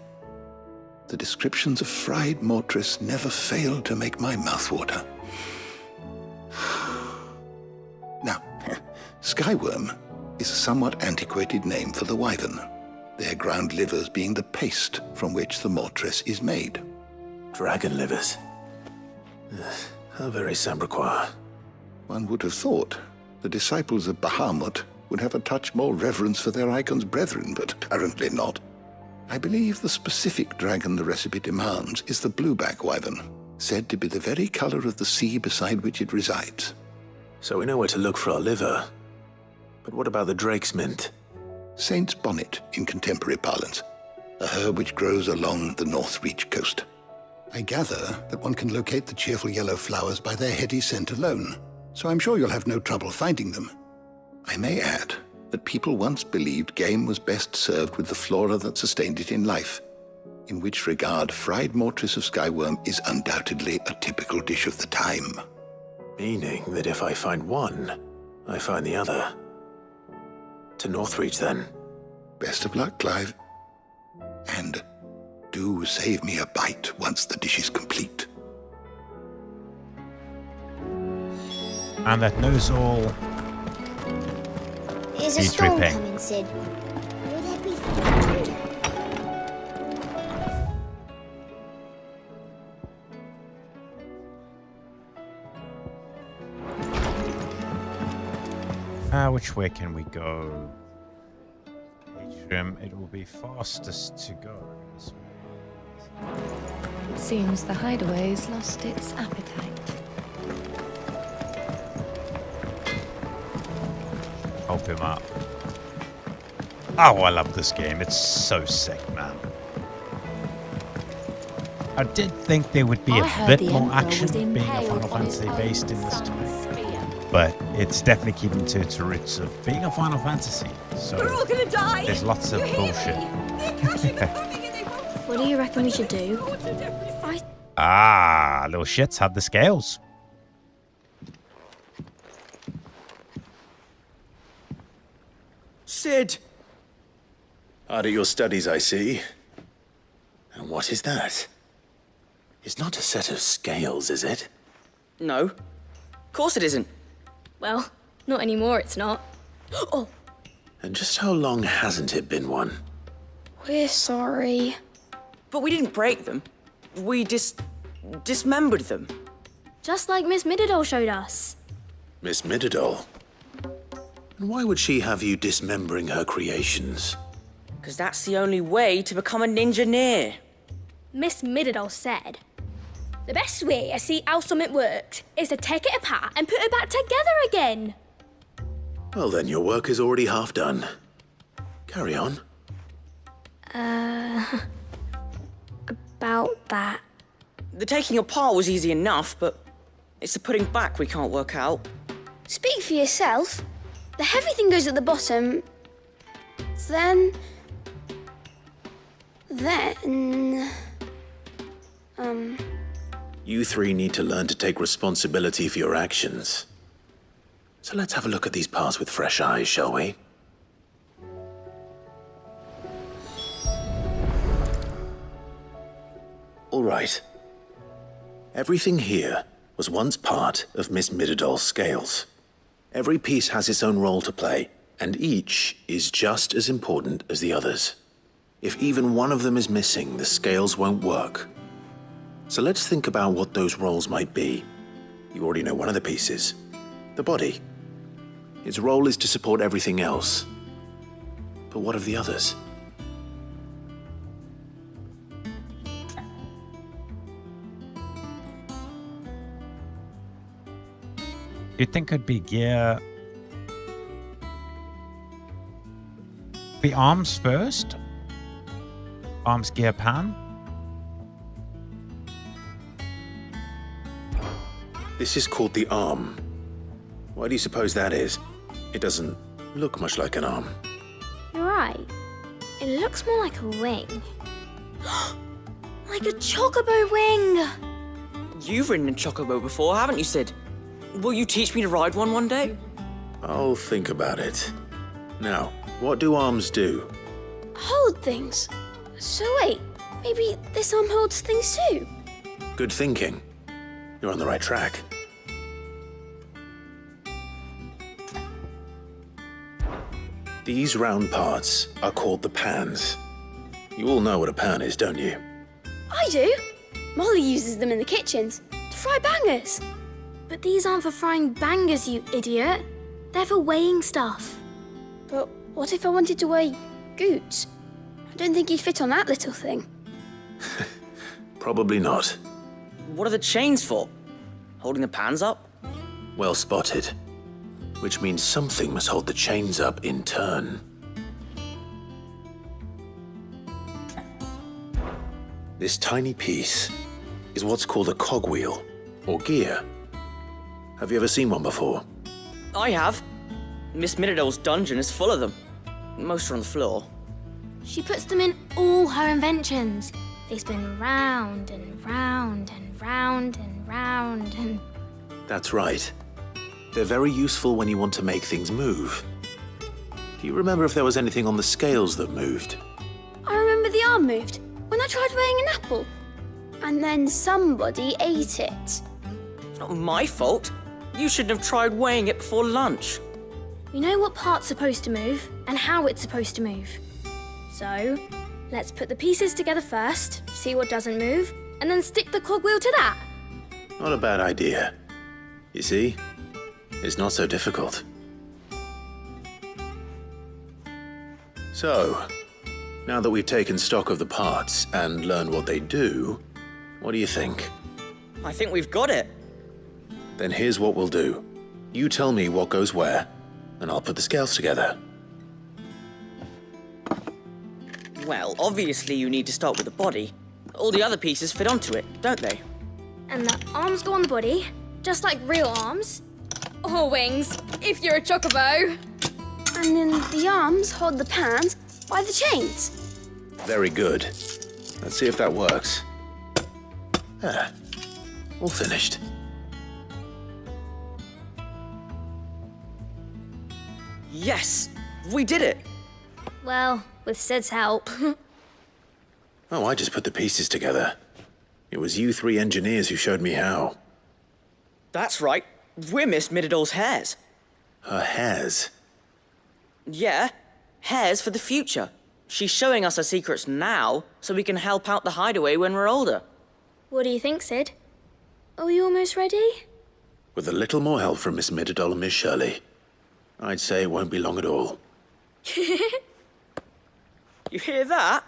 [SPEAKER 17] The descriptions of fried mortress never failed to make my mouth water. Now, skyworm is a somewhat antiquated name for the wyvern, their ground livers being the paste from which the mortress is made.
[SPEAKER 2] Dragon livers. How very Sandbrequois.
[SPEAKER 17] One would have thought the disciples of Bahamut would have a touch more reverence for their Eikons brethren, but apparently not. I believe the specific dragon the recipe demands is the blueback wyvern, said to be the very color of the sea beside which it resides.
[SPEAKER 2] So we know where to look for our liver. But what about the drake's mint?
[SPEAKER 17] Saint's bonnet in contemporary parlance, a herb which grows along the North Reach coast. I gather that one can locate the cheerful yellow flowers by their heady scent alone, so I'm sure you'll have no trouble finding them. I may add that people once believed game was best served with the flora that sustained it in life, in which regard fried mortress of skyworm is undoubtedly a typical dish of the time.
[SPEAKER 2] Meaning that if I find one, I find the other. To Northreach, then.
[SPEAKER 17] Best of luck, Clive. And do save me a bite once the dish is complete.
[SPEAKER 1] And that knows all.
[SPEAKER 15] Is a storm coming, Sid? Will there be thunder?
[SPEAKER 1] Which way can we go? Atrium, it will be fastest to go this way.
[SPEAKER 18] It seems the hideaway's lost its appetite.
[SPEAKER 1] Help him up. Oh, I love this game. It's so sick, man. I did think there would be a bit more action being a Final Fantasy based in this time. But it's definitely keeping to its roots of being a Final Fantasy. So
[SPEAKER 4] we're all gonna die.
[SPEAKER 1] There's lots of bullshit.
[SPEAKER 15] What do you reckon we should do?
[SPEAKER 1] Little shits had the scales.
[SPEAKER 2] Sid! Hard at your studies, I see. And what is that? It's not a set of scales, is it?
[SPEAKER 19] No. Of course it isn't.
[SPEAKER 15] Well, not anymore, it's not. Oh!
[SPEAKER 2] And just how long hasn't it been one?
[SPEAKER 15] We're sorry.
[SPEAKER 19] But we didn't break them. We dismembered them.
[SPEAKER 15] Just like Miss Mididol showed us.
[SPEAKER 2] Miss Mididol? And why would she have you dismembering her creations?
[SPEAKER 19] Because that's the only way to become a ninja-neer.
[SPEAKER 15] Miss Mididol said, the best way to see how something works is to take it apart and put it back together again.
[SPEAKER 2] Well then, your work is already half done. Carry on.
[SPEAKER 15] About that.
[SPEAKER 19] The taking apart was easy enough, but it's the putting back we can't work out.
[SPEAKER 15] Speak for yourself. The heavy thing goes at the bottom. Then...
[SPEAKER 2] You three need to learn to take responsibility for your actions. So let's have a look at these parts with fresh eyes, shall we? All right. Everything here was once part of Miss Mididol's scales. Every piece has its own role to play, and each is just as important as the others. If even one of them is missing, the scales won't work. So let's think about what those roles might be. You already know one of the pieces. The body. Its role is to support everything else. But what of the others?
[SPEAKER 1] You'd think it'd be gear... The arms first? Arms, gear, pan?
[SPEAKER 2] This is called the arm. Why do you suppose that is? It doesn't look much like an arm.
[SPEAKER 15] You're right. It looks more like a wing. Like a chocobo wing!
[SPEAKER 19] You've ridden a chocobo before, haven't you, Sid? Will you teach me to ride one day?
[SPEAKER 2] I'll think about it. Now, what do arms do?
[SPEAKER 15] Hold things. So wait, maybe this arm holds things too?
[SPEAKER 2] Good thinking. You're on the right track. These round parts are called the pans. You all know what a pan is, don't you?
[SPEAKER 15] I do. Molly uses them in the kitchens to fry bangers. But these aren't for frying bangers, you idiot. They're for weighing stuff. But what if I wanted to weigh goots? I Don't think he'd fit on that little thing.
[SPEAKER 2] Probably not.
[SPEAKER 19] What are the chains for? Holding the pans up?
[SPEAKER 2] Well spotted. Which means something must hold the chains up in turn. This tiny piece is what's called a cogwheel, or gear. Have you ever seen one before?
[SPEAKER 19] I have. Miss Minidole's dungeon is full of them. Most are on the floor.
[SPEAKER 15] She puts them in all her inventions. They spin round and round and round and round and...
[SPEAKER 2] That's right. They're very useful when you want to make things move. Do you remember if there was anything on the scales that moved?
[SPEAKER 15] I remember the arm moved when I tried weighing an apple. And then somebody ate it.
[SPEAKER 19] It's not my fault. You shouldn't have tried weighing it before lunch.
[SPEAKER 15] We know what part's supposed to move and how it's supposed to move. So, let's put the pieces together first, see what doesn't move, and then stick the cogwheel to that.
[SPEAKER 2] Not a bad idea. You see? It's not so difficult. So, now that we've taken stock of the parts and learned what they do, what do you think?
[SPEAKER 19] I think we've got it.
[SPEAKER 2] Then here's what we'll do. You tell me what goes where, and I'll put the scales together.
[SPEAKER 19] Well, obviously you need to start with the body. All the other pieces fit onto it, don't they?
[SPEAKER 15] And the arms go on the body, just like real arms. Or wings, if you're a chocobo. And then the arms hold the pans by the chains.
[SPEAKER 2] Very good. Let's see if that works. Ah, all finished.
[SPEAKER 19] Yes! We did it!
[SPEAKER 15] Well, with Sid's help.
[SPEAKER 2] Oh, I just put the pieces together. It was you three engineers who showed me how.
[SPEAKER 19] That's right. We're Miss Minidole's hairs.
[SPEAKER 2] Her hairs?
[SPEAKER 19] Yeah, hairs for the future. She's showing us her secrets now, so we can help out the hideaway when we're older.
[SPEAKER 15] What do you think, Sid? Are we almost ready?
[SPEAKER 2] With a little more help from Miss Mididole and Miss Shirley, I'd say it won't be long at all.
[SPEAKER 19] You hear that?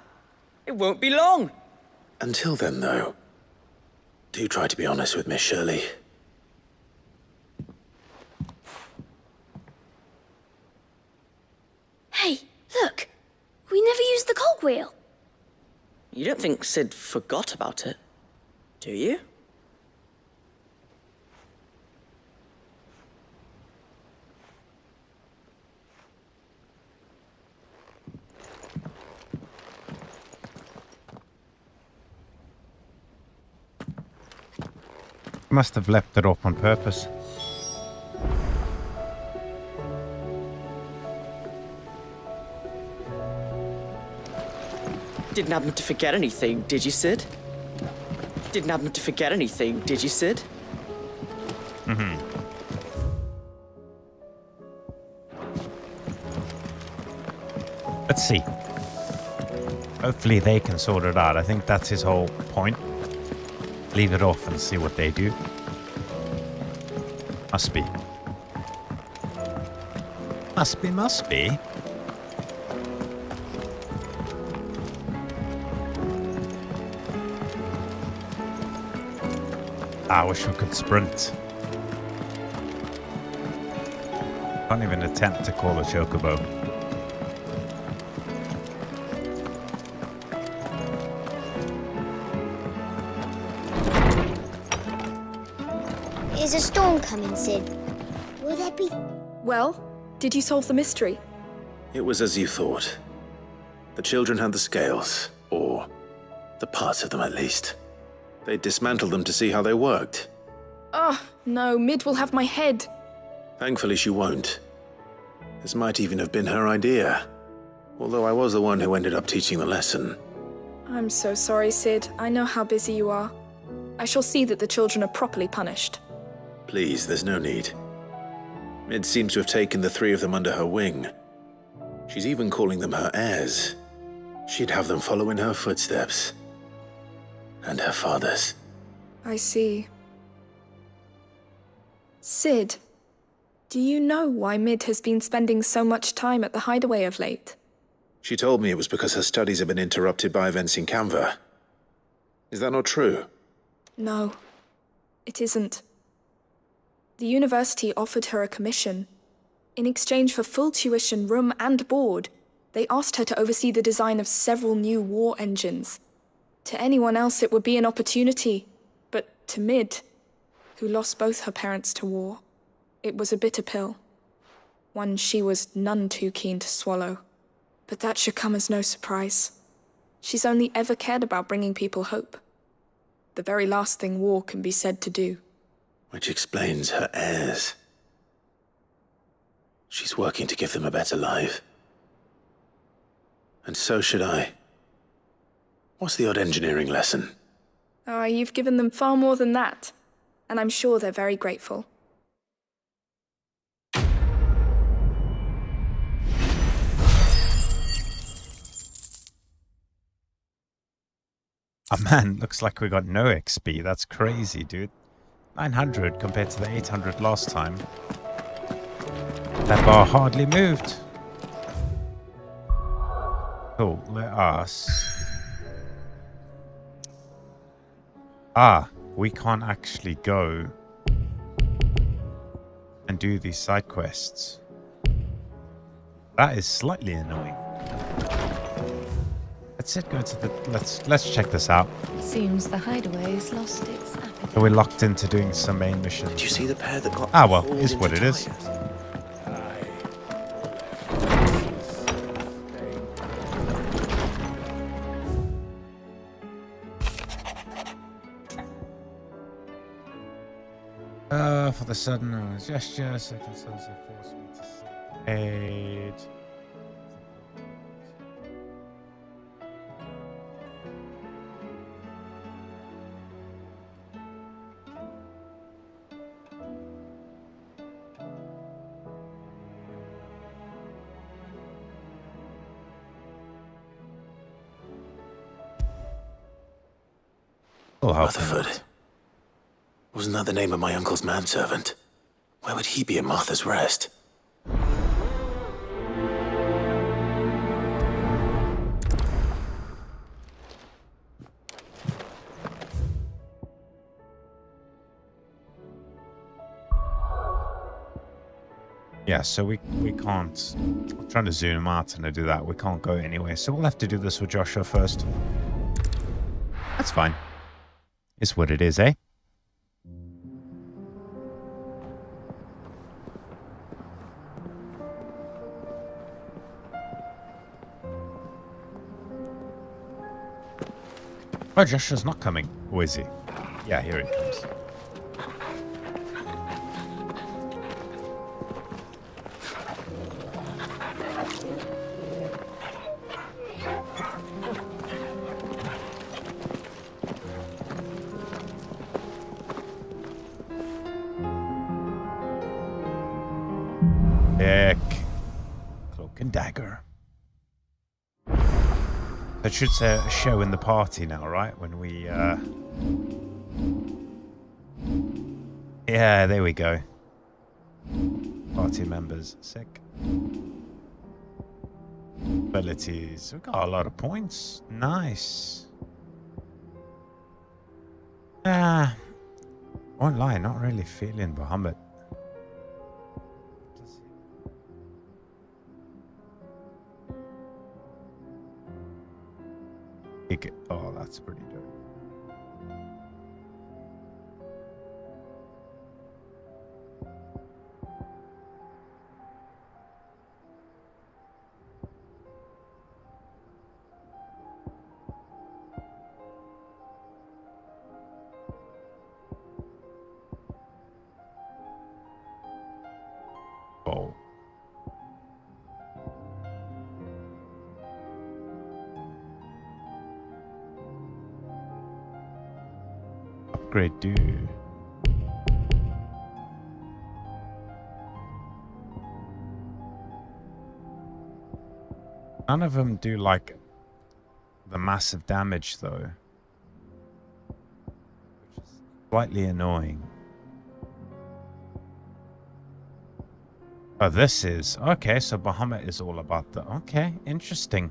[SPEAKER 19] It won't be long.
[SPEAKER 2] Until then, though, do try to be honest with Miss Shirley.
[SPEAKER 15] Hey, look! We never used the cogwheel.
[SPEAKER 19] You don't think Sid forgot about it, do you?
[SPEAKER 1] Must have left it off on purpose.
[SPEAKER 19] Didn't happen to forget anything, did you, Sid? Didn't happen to forget anything, did you, Sid?
[SPEAKER 1] Mm-hmm. Let's see. Hopefully they can sort it out. I think that's his whole point. Leave it off and see what they do. Must be. Must be. I wish we could sprint. Can't even attempt to call a chocobo.
[SPEAKER 20] Is a storm coming, Sid? Will there be...
[SPEAKER 16] Well, did you solve the mystery?
[SPEAKER 2] It was as you thought. The children had the scales, or the parts of them at least. They dismantled them to see how they worked.
[SPEAKER 16] Oh, no, Mid will have my head.
[SPEAKER 2] Thankfully she won't. This might even have been her idea. Although I was the one who ended up teaching the lesson.
[SPEAKER 16] I'm so sorry, Sid. I know how busy you are. I shall see that the children are properly punished.
[SPEAKER 2] Please, there's no need. Mid seems to have taken the three of them under her wing. She's even calling them her heirs. She'd have them follow in her footsteps. And her father's.
[SPEAKER 16] I see. Sid, do you know why Mid has been spending so much time at the hideaway of late?
[SPEAKER 2] She told me it was because her studies had been interrupted by events in Canva. Is that not true?
[SPEAKER 16] No, it isn't. The university offered her a commission. In exchange for full tuition, room and board, they asked her to oversee the design of several new war engines. To anyone else it would be an opportunity, but to Mid, who lost both her parents to war, it was a bitter pill. One she was none too keen to swallow. But that should come as no surprise. She's only ever cared about bringing people hope. The very last thing war can be said to do.
[SPEAKER 2] Which explains her heirs. She's working to give them a better life. And so should I. What's the odd engineering lesson?
[SPEAKER 16] Oh, you've given them far more than that. And I'm sure they're very grateful.
[SPEAKER 1] Oh man, looks like we got no XP. That's crazy, dude. 900 compared to the 800 last time. That bar hardly moved. Cool, let us... we can't actually go and do these side quests. That is slightly annoying. Let's go to the... Let's check this out.
[SPEAKER 18] Seems the hideaway's lost its appetite.
[SPEAKER 1] So we're locked into doing some main missions.
[SPEAKER 2] Did you see the pair that got...
[SPEAKER 1] well, is what it is. For the sudden gesture, circumstances force me to seek aid.
[SPEAKER 2] Rutherford. Wasn't that the name of my uncle's manservant? Where would he be at Martha's Rest?
[SPEAKER 1] Yeah, so we can't... I'm trying to zoom out and to do that. We can't go anywhere. So we'll have to do this with Joshua first. That's fine. It's what it is, eh? Oh, Joshua's not coming. Or is he? Yeah, here he comes. Heck. Cloak and dagger. That should say a show in the party now, right? When we, yeah, there we go. Party members. Sick. Abilities. We've got a lot of points. Nice. Won't lie, not really feeling Bahamut. Oh, that's pretty dope. Oh. Upgrade dude. None of them do like the massive damage though, which is slightly annoying. Oh, this is... Okay, so Bahamut is all about the... Okay, interesting.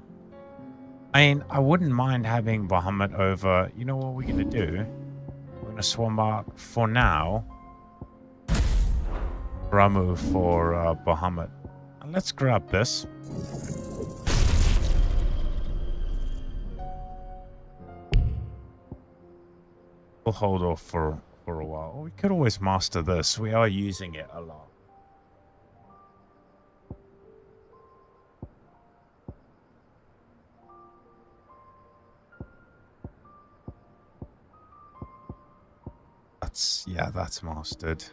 [SPEAKER 1] I mean, I wouldn't mind having Bahamut over... You know what we're going to do? We're going to swap out, for now, Ramu for Bahamut. And let's grab this. We'll hold off for a while. We could always master this. We are using it a lot. That's mastered.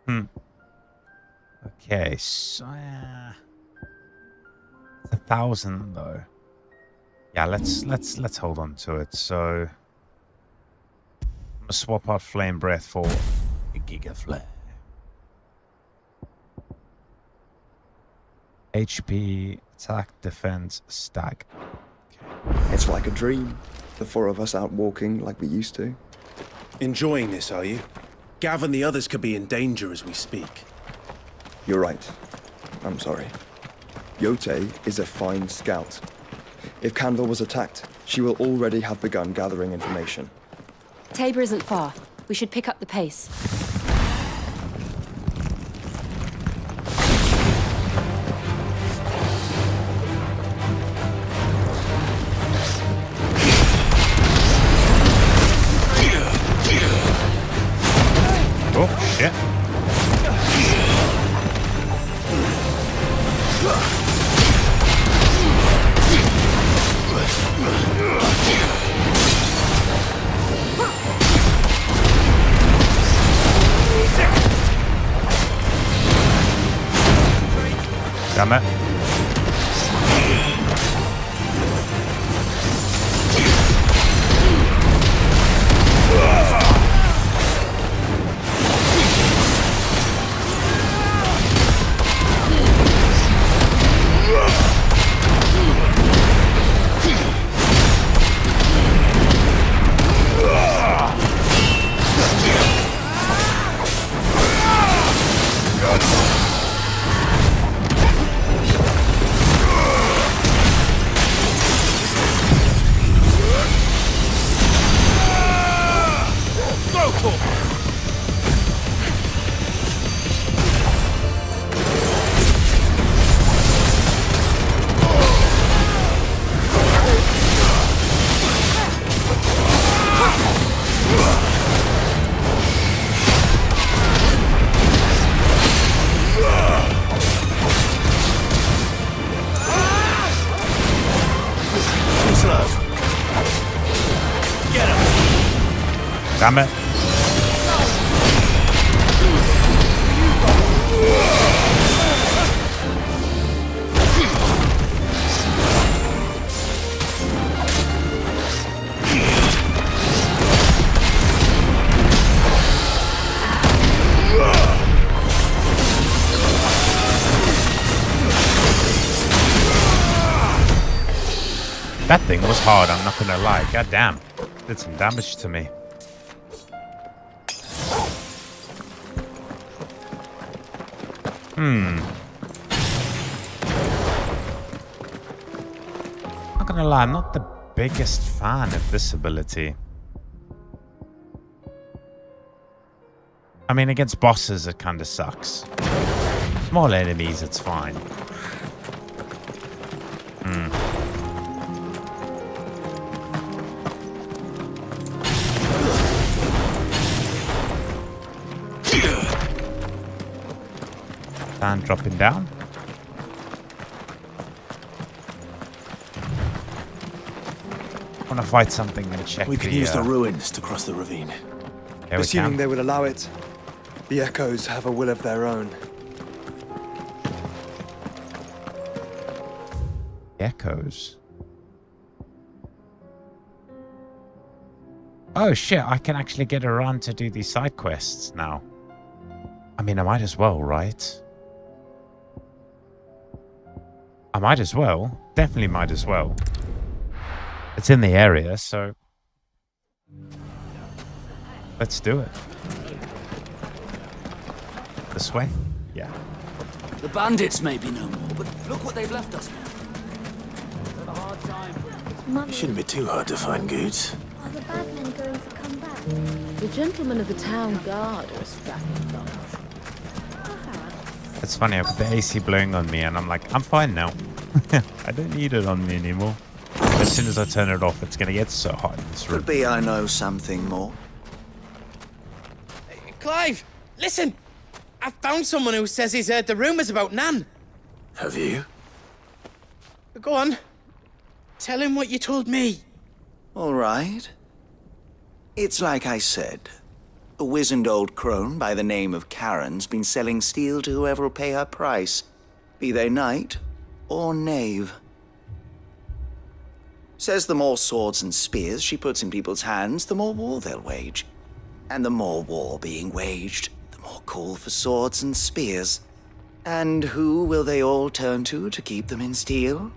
[SPEAKER 1] Okay, so it's 1,000 though. Yeah, let's hold on to it. So I'm gonna swap out Flame Breath for a Giga Flare. HP, attack, defense, stag.
[SPEAKER 12] It's like a dream. The four of us out walking like we used to.
[SPEAKER 21] Enjoying this, are you? Gav and the others could be in danger as we speak.
[SPEAKER 12] You're right. I'm sorry. Yote is a fine scout. If Candle was attacked, she will already have begun gathering information.
[SPEAKER 5] Tabor isn't far. We should pick up the pace.
[SPEAKER 1] Oh, shit. Damn it. Damn it. That thing was hard, I'm not gonna lie. God damn. Did some damage to me. Not gonna lie, I'm not the biggest fan of this ability. I mean, against bosses, it kind of sucks. Small enemies, it's fine. And dropping down. I want to fight something and check.
[SPEAKER 2] We can use the ruins to cross the ravine.
[SPEAKER 1] Yeah,
[SPEAKER 12] assuming they will allow it. The Echoes have a will of their own.
[SPEAKER 1] Echoes. Oh shit! I can actually get around to do these side quests now. I mean, I might as well, right? I might as well. Definitely might as well. It's in the area, so let's do it. This way? Yeah.
[SPEAKER 9] The bandits may be no more, but look what they've left us now.
[SPEAKER 2] It shouldn't be too hard to find goods.
[SPEAKER 20] Are the bad men going to come back?
[SPEAKER 22] The gentlemen of the town guard are a strapping bunch.
[SPEAKER 1] It's funny, I've got the AC blowing on me and I'm like, I'm fine now. I don't need it on me anymore. As soon as I turn it off, it's gonna get so hot in this room.
[SPEAKER 23] Could be I know something more.
[SPEAKER 8] Clive, listen! I found someone who says he's heard the rumours about Nan.
[SPEAKER 2] Have you?
[SPEAKER 8] Go on. Tell him what you told me.
[SPEAKER 23] All right. It's like I said. A wizened old crone by the name of Karen's been selling steel to whoever'll pay her price, be they knight or knave. Says the more swords and spears she puts in people's hands, the more war they'll wage. And the more war being waged, the more call for swords and spears. And who will they all turn to keep them in steel?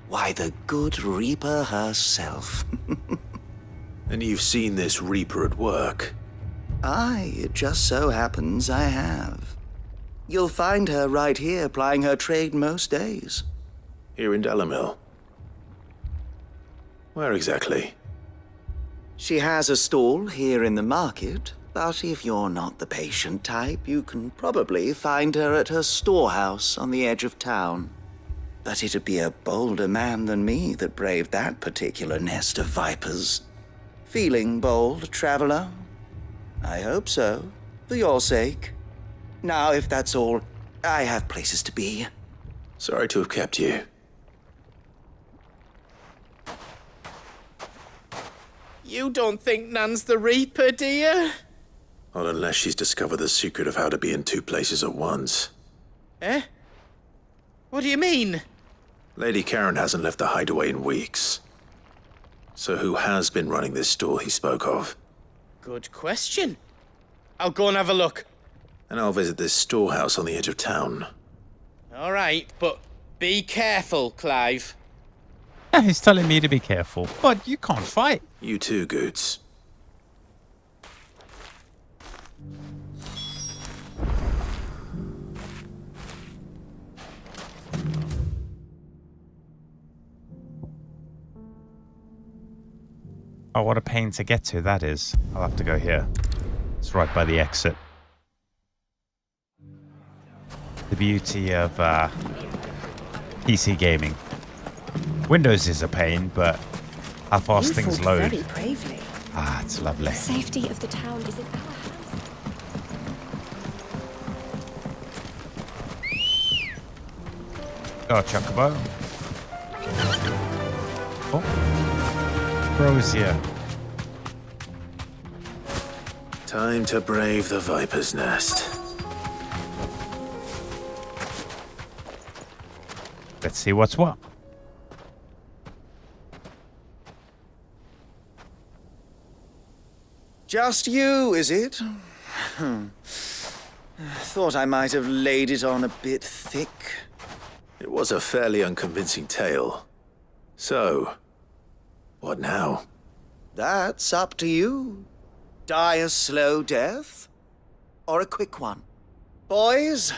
[SPEAKER 23] Why, the good Reaper herself.
[SPEAKER 2] And you've seen this Reaper at work?
[SPEAKER 23] Aye, it just so happens I have. You'll find her right here plying her trade most days.
[SPEAKER 2] Here in Dalimil? Where exactly?
[SPEAKER 23] She has a stall here in the market, but if you're not the patient type, you can probably find her at her storehouse on the edge of town. But it'd be a bolder man than me that braved that particular nest of vipers. Feeling bold, traveler? I hope so, for your sake. Now, if that's all, I have places to be.
[SPEAKER 2] Sorry to have kept you.
[SPEAKER 8] You don't think Nan's the Reaper, do you?
[SPEAKER 2] Not unless she's discovered the secret of how to be in two places at once.
[SPEAKER 8] Eh? What do you mean?
[SPEAKER 2] Lady Karen hasn't left the hideaway in weeks. So who has been running this stall he spoke of?
[SPEAKER 8] Good question. I'll go and have a look.
[SPEAKER 2] And I'll visit this storehouse on the edge of town.
[SPEAKER 8] All right, but be careful, Clive.
[SPEAKER 1] Yeah, he's telling me to be careful, but you can't fight.
[SPEAKER 2] You too, Goods.
[SPEAKER 1] Oh, what a pain to get to, that is. I'll have to go here. It's right by the exit. The beauty of PC gaming. Windows is a pain, but how fast things load.
[SPEAKER 4] Very bravely.
[SPEAKER 1] Ah, it's lovely.
[SPEAKER 4] The safety of the town is in our hands.
[SPEAKER 1] Oh, Chocobo. Oh. Rosia.
[SPEAKER 2] Time to brave the Viper's Nest.
[SPEAKER 1] Let's see what's what.
[SPEAKER 23] Just you, is it? Thought I might have laid it on a bit thick.
[SPEAKER 2] It was a fairly unconvincing tale. So, what now?
[SPEAKER 23] That's up to you. Die a slow death, or a quick one. Boys,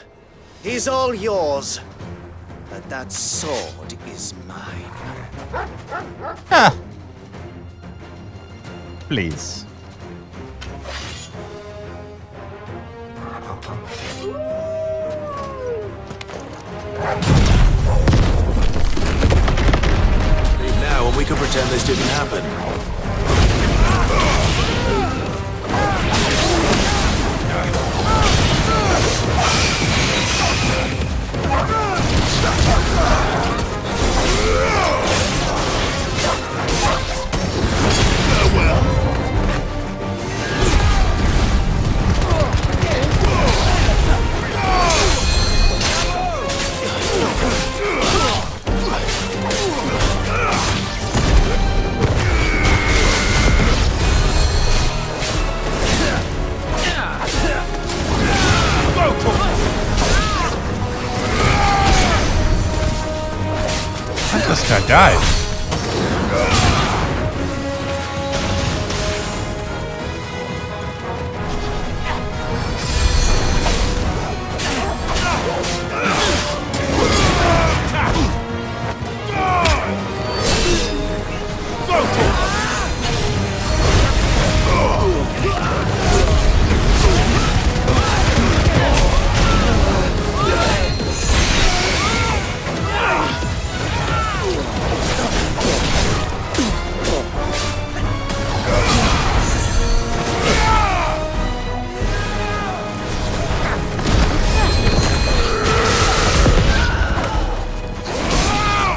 [SPEAKER 23] he's all yours. But that sword is mine.
[SPEAKER 1] Ah. Please.
[SPEAKER 2] Leave now and we can pretend this didn't happen.
[SPEAKER 1] This guy died.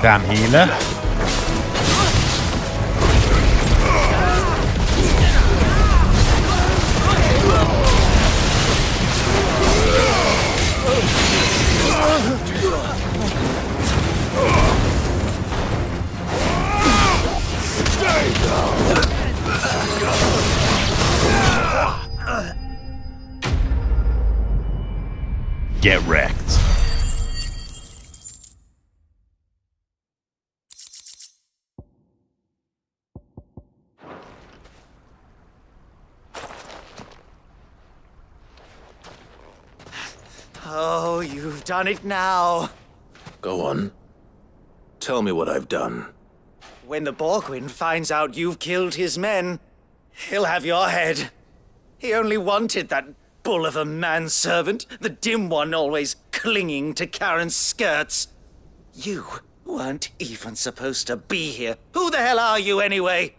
[SPEAKER 1] Damn healer. Get wrecked.
[SPEAKER 23] Oh, you've done it now.
[SPEAKER 2] Go on. Tell me what I've done.
[SPEAKER 23] When the Borgwyn finds out you've killed his men, he'll have your head. He only wanted that bull of a manservant, the dim one always clinging to Karen's skirts. You weren't even supposed to be here. Who the hell are you anyway?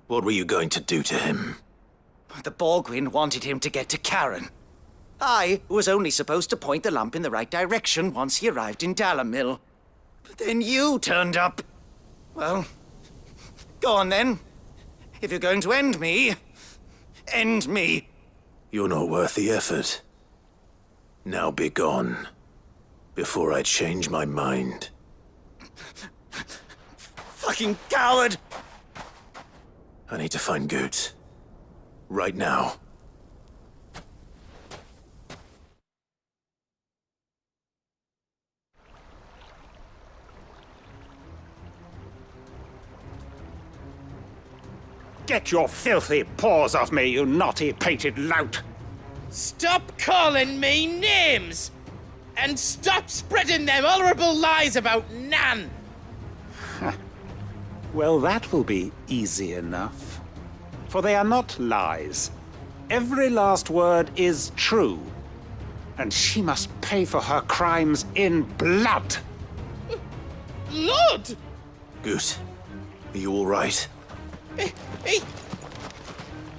[SPEAKER 2] What were you going to do to him?
[SPEAKER 23] The Borgwyn wanted him to get to Karen. I was only supposed to point the lamp in the right direction once he arrived in Dalamil. But then you turned up. Well, go on then. If you're going to end me, end me.
[SPEAKER 2] You're not worth the effort. Now be gone, before I change my mind.
[SPEAKER 23] Fucking coward!
[SPEAKER 2] I need to find Goots. Right now.
[SPEAKER 3] Get your filthy paws off me, you naughty-pated lout!
[SPEAKER 8] Stop calling me names! And stop spreading them horrible lies about Nan!
[SPEAKER 3] Well, that will be easy enough. For they are not lies. Every last word is true. And she must pay for her crimes in blood!
[SPEAKER 8] Lord!
[SPEAKER 2] Goot, are you all right?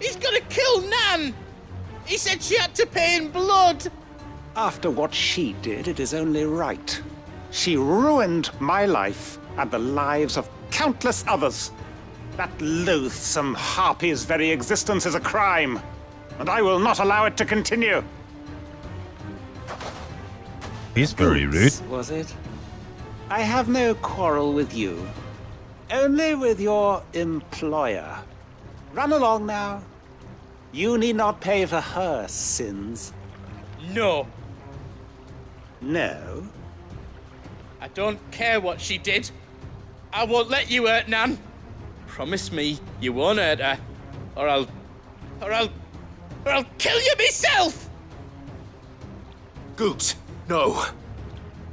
[SPEAKER 8] He's gonna kill Nan! He said she had to pay in blood!
[SPEAKER 3] After what she did, it is only right. She ruined my life and the lives of countless others. That loathsome harpy's very existence is a crime, and I will not allow it to continue.
[SPEAKER 1] He's very rude.
[SPEAKER 3] Was it? I have no quarrel with you. Only with your employer. Run along now. You need not pay for her sins.
[SPEAKER 8] No.
[SPEAKER 3] No?
[SPEAKER 8] I don't care what she did. I won't let you hurt Nan. Promise me you won't hurt her, or I'll kill you myself!
[SPEAKER 2] Goot, no.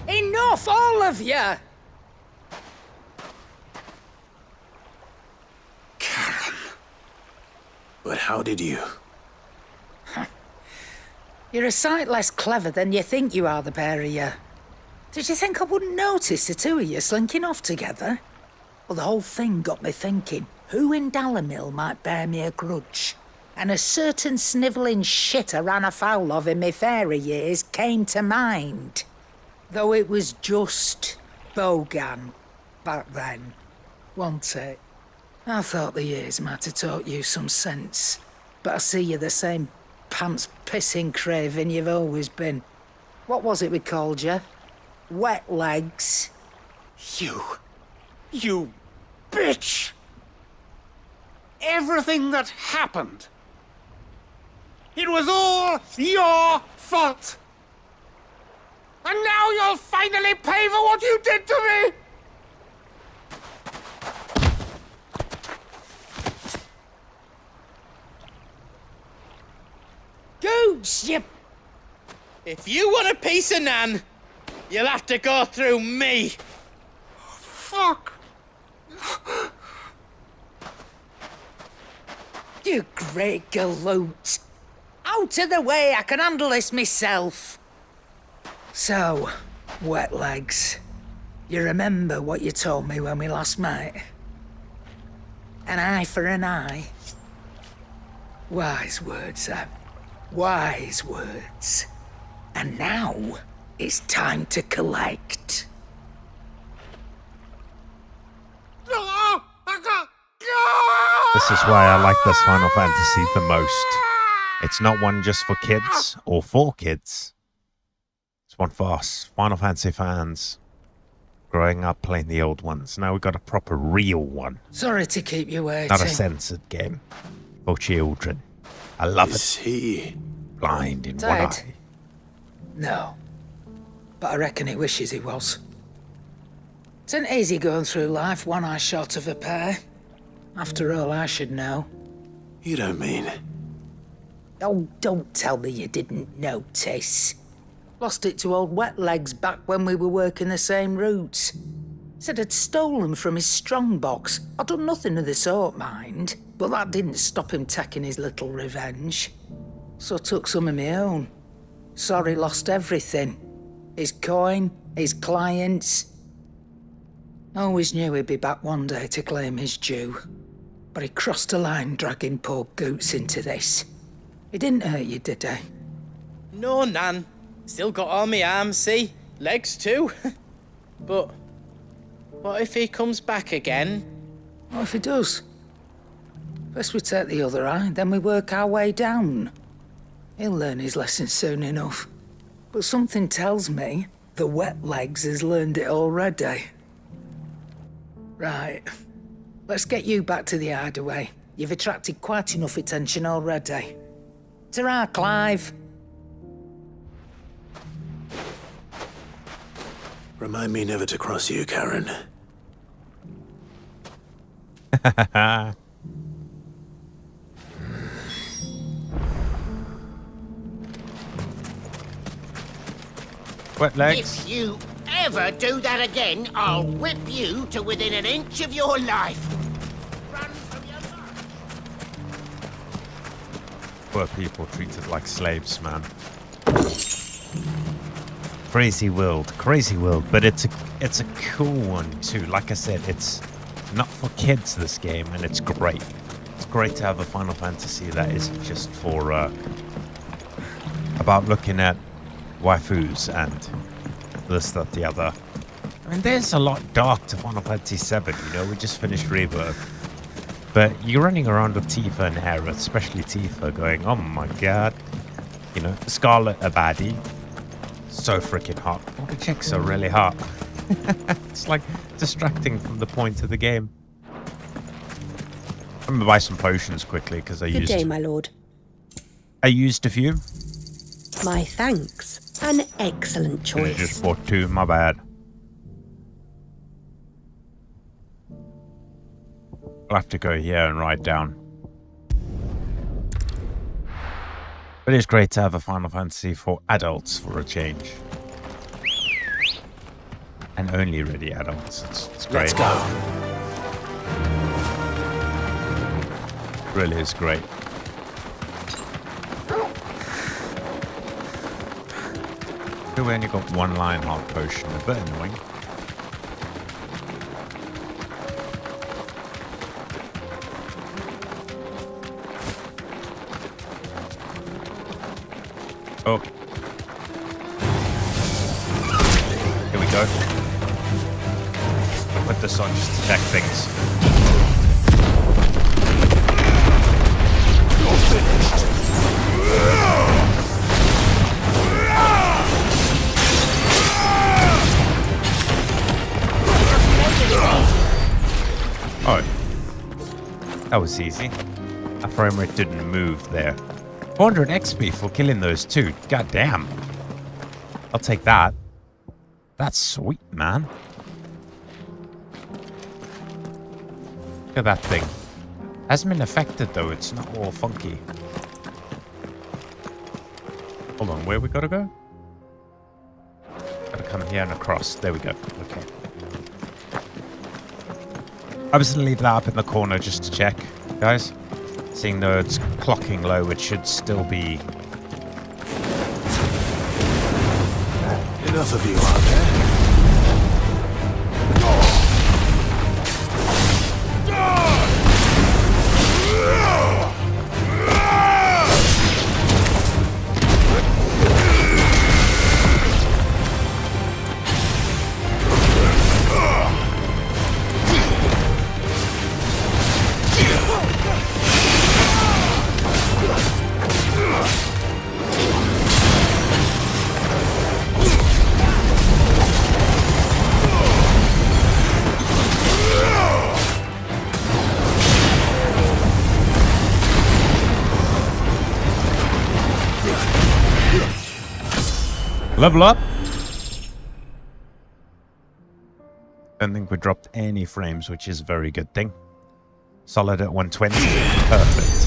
[SPEAKER 14] Enough, all of you!
[SPEAKER 2] But how did you?
[SPEAKER 14] You're a sight less clever than you think you are, the pair of you. Did you think I wouldn't notice the two of you slinking off together? Well, the whole thing got me thinking, who in Dalamil might bear me a grudge? And a certain snivelling shit I ran afoul of in my fairy years came to mind. Though it was just Bogan back then, wasn't it? I thought the years might have taught you some sense, but I see you're the same pants-pissing craven you've always been. What was it we called you? Wet legs?
[SPEAKER 3] You bitch! Everything that happened, it was all your fault! And now you'll finally pay for what you did to me!
[SPEAKER 14] Goots, you...
[SPEAKER 8] If you want a piece of Nan, you'll have to go through me.
[SPEAKER 3] Fuck!
[SPEAKER 14] You great galoot. Out of the way, I can handle this myself. So, wet legs, you remember what you told me when we last met? An eye for an eye. Wise words, Sam. Wise words. And now, it's time to collect.
[SPEAKER 1] This is why I like this Final Fantasy the most. It's not one just for kids or for kids. It's one for us, Final Fantasy fans. Growing up playing the old ones. Now we've got a proper real one.
[SPEAKER 14] Sorry to keep you waiting.
[SPEAKER 1] Not a censored game. For children. I love it.
[SPEAKER 2] Is he
[SPEAKER 1] blind in
[SPEAKER 14] Dead?
[SPEAKER 1] one eye?
[SPEAKER 14] No. But I reckon he wishes he was. It isn't easy going through life one eye short of a pair. After all, I should know.
[SPEAKER 2] You don't mean...
[SPEAKER 14] Oh, don't tell me you didn't notice. Lost it to old Wet Legs back when we were working the same routes. Said I'd stolen from his strongbox. I'd done nothing of the sort, mind. But that didn't stop him taking his little revenge. So I took some of my own. Sorry, lost everything. His coin, his clients. Always knew he'd be back one day to claim his due. But he crossed a line dragging poor Goots into this. He didn't hurt you, did he?
[SPEAKER 8] No, Nan. Still got all my arms, see? Legs too. But what if he comes back again?
[SPEAKER 14] What if he does? First we take the other eye, then we work our way down. He'll learn his lesson soon enough. But something tells me the Wet Legs has learned it already. Right. Let's get you back to the hideaway. You've attracted quite enough attention already. Ta-ra, Clive.
[SPEAKER 2] Remind me never to cross you, Karen.
[SPEAKER 1] Wet Legs.
[SPEAKER 6] If you ever do that again, I'll whip you to within an inch of your life.
[SPEAKER 1] Poor people treated like slaves, man. Crazy world, but it's a cool one too. Like I said, it's not for kids, this game, and it's great. It's great to have a Final Fantasy that isn't just for about looking at waifus and this, that, the other. I mean, there's a lot dark to Final Fantasy VII. You know, we just finished Rebirth. But you're running around with Tifa and Aerith, especially Tifa, going, oh my god. You know, Scarlet a baddie. So freaking hot. All the chicks are really hot. It's like distracting from the point of the game. I'm gonna buy some potions quickly because
[SPEAKER 4] Good day, my lord.
[SPEAKER 1] I used a few.
[SPEAKER 4] My thanks. An excellent
[SPEAKER 1] I
[SPEAKER 4] choice.
[SPEAKER 1] just bought 2, my bad. I'll have to go here and write down. But it's great to have a Final Fantasy for adults for a change. And only really adults. It's great.
[SPEAKER 2] Let's go.
[SPEAKER 1] Really is great. We only got 1 line heart potion, a bit annoying. Oh. Here we go. Put this on just to check things. Oh. That was easy. Our frame rate didn't move there. 400 XP for killing those 2. God damn. I'll take that. That's sweet, man. Look at that thing. Hasn't been affected though, it's not all funky. Hold on, where we gotta go? Gotta come here and across. There we go. Okay. I was gonna leave that up in the corner just to check, guys. Seeing though it's clocking low, it should still be...
[SPEAKER 2] Enough of you out there.
[SPEAKER 1] Level up. Don't think we dropped any frames, which is a very good thing. Solid at 120. Perfect.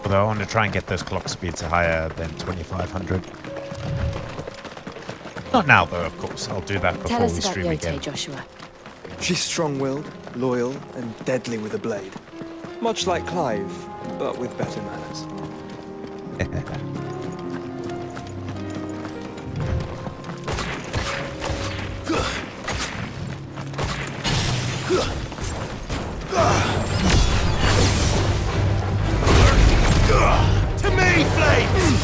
[SPEAKER 1] Although I want to try and get those clock speeds higher than 2500. Not now, though, of course. I'll do that before we stream again.
[SPEAKER 5] Joshua.
[SPEAKER 12] She's strong-willed, loyal, and deadly with a blade. Much like Clive, but with better manners.
[SPEAKER 6] To me, Flames!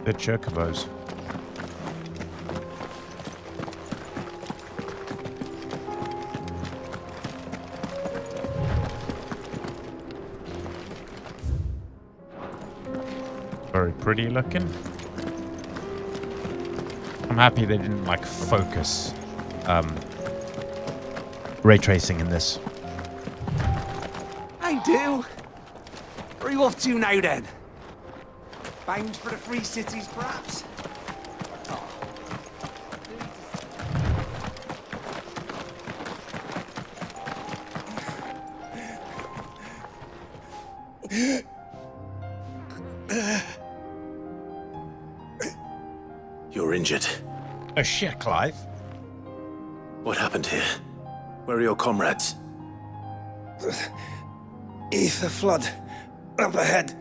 [SPEAKER 1] The chocobos. Very pretty looking. I'm happy they didn't like focus ray tracing in this.
[SPEAKER 7] I do. Where are you off to now then? Bound for the Free Cities, perhaps?
[SPEAKER 2] You're injured.
[SPEAKER 1] Oh shit, Clive.
[SPEAKER 2] What happened here? Where are your comrades?
[SPEAKER 12] Ether flood. Up ahead.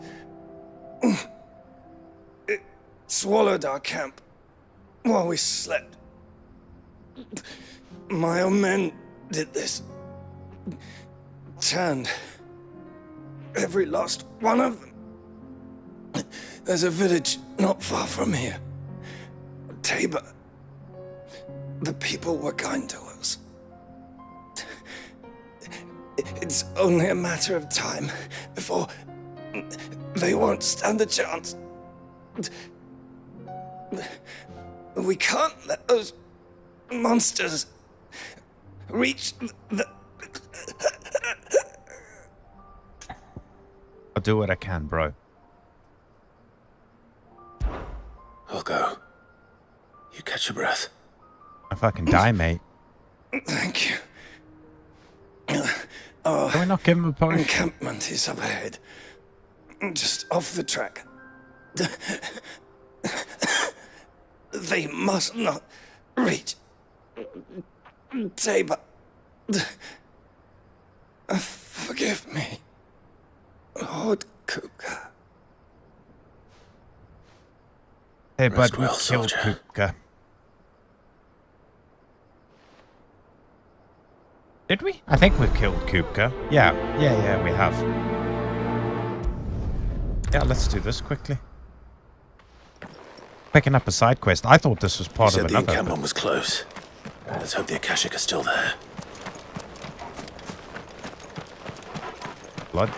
[SPEAKER 12] It swallowed our camp while we slept. My own men did this. Turned every last one of them. There's a village not far from here. Tabor. The people were kind to us. It's only a matter of time before they won't stand a chance. We can't let those monsters reach the...
[SPEAKER 1] I'll do what I can, bro.
[SPEAKER 2] I'll go. You catch your breath.
[SPEAKER 1] If I can die, mate.
[SPEAKER 12] Thank you.
[SPEAKER 1] Can we not give him a potion?
[SPEAKER 12] Encampment is up ahead. Just off the track. They must not reach Tabor. Forgive me, Lord Kupka.
[SPEAKER 1] Hey,
[SPEAKER 2] Rest
[SPEAKER 1] bud, we
[SPEAKER 2] well,
[SPEAKER 1] killed
[SPEAKER 2] soldier.
[SPEAKER 1] Kupka. Did we? I think we've killed Kupka. Yeah, we have. Yeah, let's do this quickly. Picking up a side quest. I thought this was part
[SPEAKER 2] You
[SPEAKER 1] of
[SPEAKER 2] said the
[SPEAKER 1] another.
[SPEAKER 2] encampment was close. Let's hope the Akashic are still there.
[SPEAKER 1] Blood?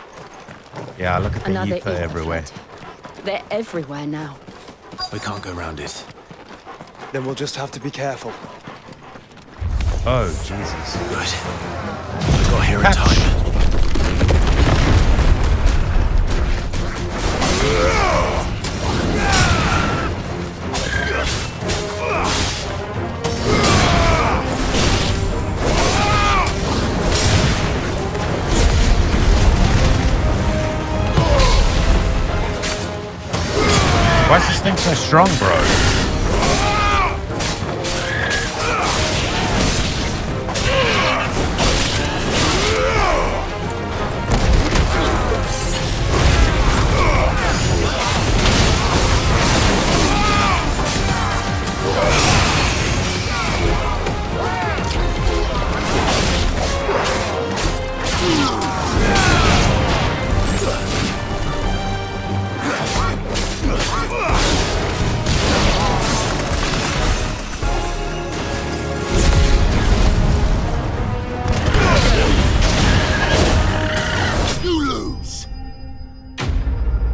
[SPEAKER 1] Yeah, look at the
[SPEAKER 10] Another
[SPEAKER 1] ether everywhere.
[SPEAKER 10] They're everywhere now.
[SPEAKER 2] We can't go around it.
[SPEAKER 12] Then we'll just have to be careful.
[SPEAKER 1] Oh, Jesus.
[SPEAKER 2] Good. We got here in time.
[SPEAKER 1] Why is this thing so strong, bro?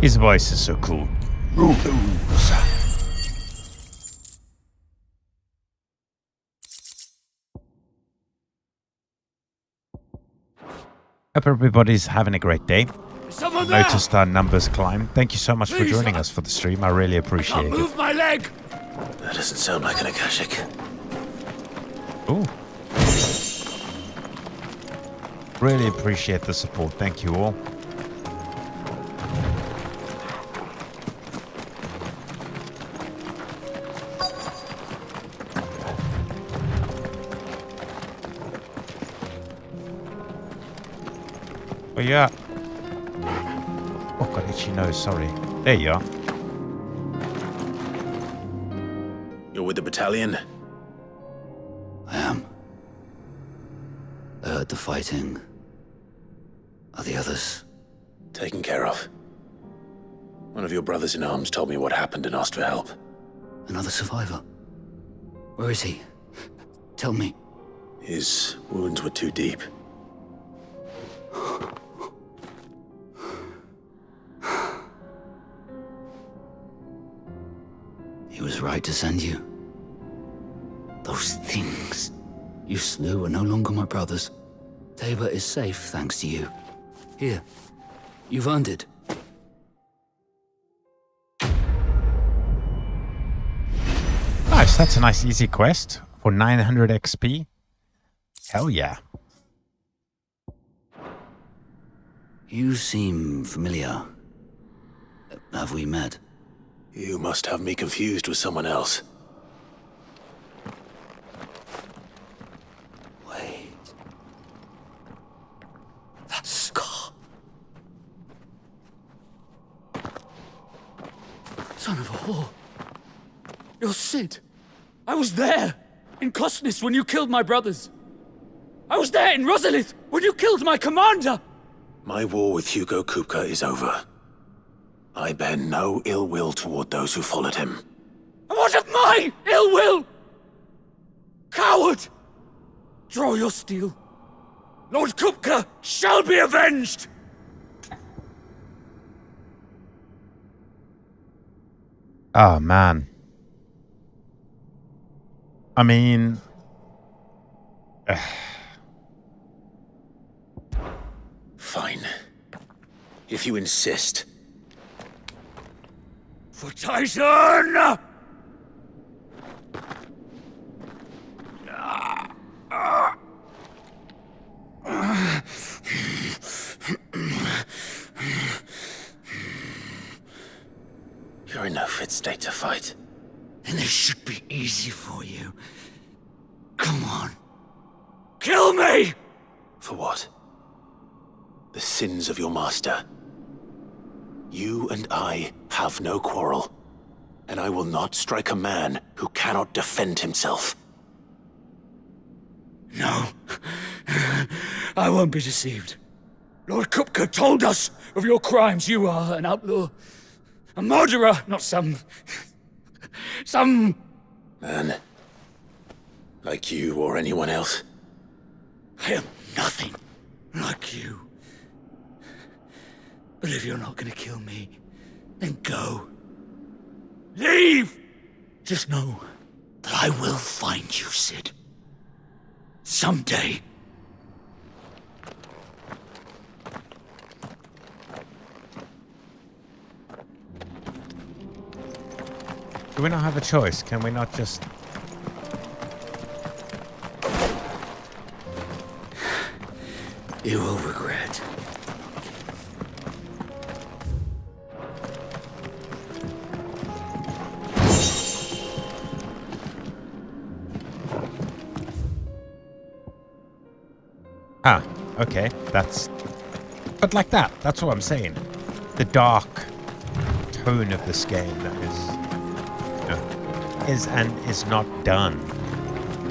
[SPEAKER 1] His voice is so cool. Hope everybody's having a great day. Noticed our numbers climb. Thank you so much for joining us for the stream. I really appreciate it.
[SPEAKER 7] Move my leg!
[SPEAKER 2] That doesn't sound like an Akashic.
[SPEAKER 1] Ooh. Really appreciate the support. Thank you all. Where you at? Oh, got itchy nose, sorry. There you are.
[SPEAKER 2] You're with the battalion?
[SPEAKER 9] I am. I heard the fighting. Are the others?
[SPEAKER 2] Taken care of. One of your brothers in arms told me what happened and asked for help.
[SPEAKER 9] Another survivor? Where is he? Tell me.
[SPEAKER 2] His wounds were too deep.
[SPEAKER 9] He was right to send you. Those things you slew are no longer my brothers. Tabor is safe thanks to you. Here, you've earned it.
[SPEAKER 1] Nice, that's a nice easy quest for 900 XP. Hell yeah.
[SPEAKER 9] You seem familiar. Have we met?
[SPEAKER 2] You must have me confused with someone else.
[SPEAKER 9] Wait. That scar.
[SPEAKER 11] Son of a whore. You're Sid. I was there in Cosnis when you killed my brothers. I was there in Rosalith when you killed my commander.
[SPEAKER 2] My war with Hugo Kupka is over. I bear no ill will toward those who followed him.
[SPEAKER 11] And what of my ill will? Coward! Draw your steel. Lord Kupka shall be avenged!
[SPEAKER 1] Oh, man. I mean...
[SPEAKER 2] Fine. If you insist.
[SPEAKER 11] For Titan!
[SPEAKER 2] You're in no fit state to fight.
[SPEAKER 11] And this should be easy for you. Come on. Kill me!
[SPEAKER 2] For what? The sins of your master. You and I have no quarrel, and I will not strike a man who cannot defend himself.
[SPEAKER 11] No. I won't be deceived. Lord Kupka told us of your crimes. You are an outlaw. A murderer, not some...
[SPEAKER 2] Man. Like you or anyone else.
[SPEAKER 11] I am nothing like you. But if you're not gonna kill me, then go. Leave! Just know that I will find you, Sid. Someday.
[SPEAKER 1] Do we not have a choice? Can we not just...
[SPEAKER 11] You will regret.
[SPEAKER 1] Ah, okay, that's... But like that, that's what I'm saying. The dark tone of this game that is not done.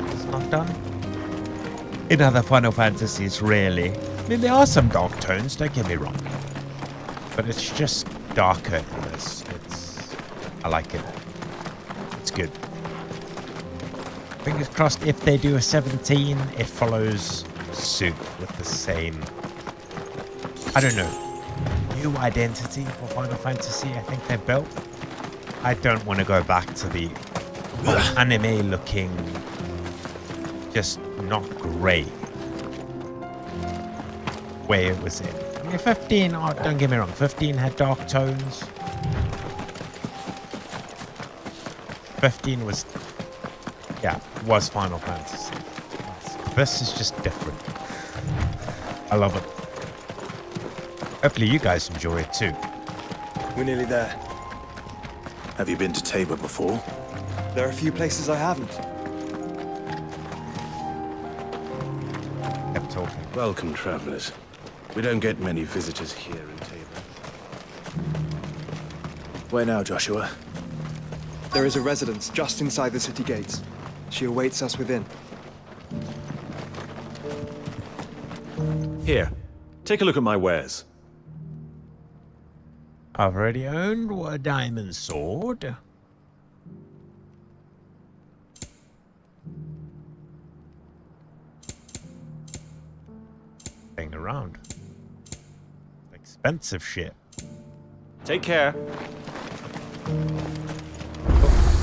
[SPEAKER 1] It's not done. In other Final Fantasies, really. I mean, there are some dark tones, don't get me wrong. But it's just darker in this. I like it. It's good. Fingers crossed if they do a 17, it follows suit with the same... I don't know. new identity for Final Fantasy I think they built. I don't want to go back to the anime looking, just not great way it was in. I mean, 15, oh, don't get me wrong, 15 had dark tones. 15 was, yeah, was Final Fantasy. This is just different. I love it. Hopefully you guys enjoy it too.
[SPEAKER 12] We're nearly there.
[SPEAKER 2] Have you been to Tabor before?
[SPEAKER 12] There are a few places I haven't.
[SPEAKER 1] Kept talking.
[SPEAKER 21] Welcome, travelers. We don't get many visitors here in Tabor.
[SPEAKER 2] Where now, Joshua?
[SPEAKER 12] There is a residence just inside the city gates. She awaits us within.
[SPEAKER 13] Here, take a look at my wares.
[SPEAKER 1] I've already owned a diamond sword. Hang around. Expensive shit.
[SPEAKER 13] Take care.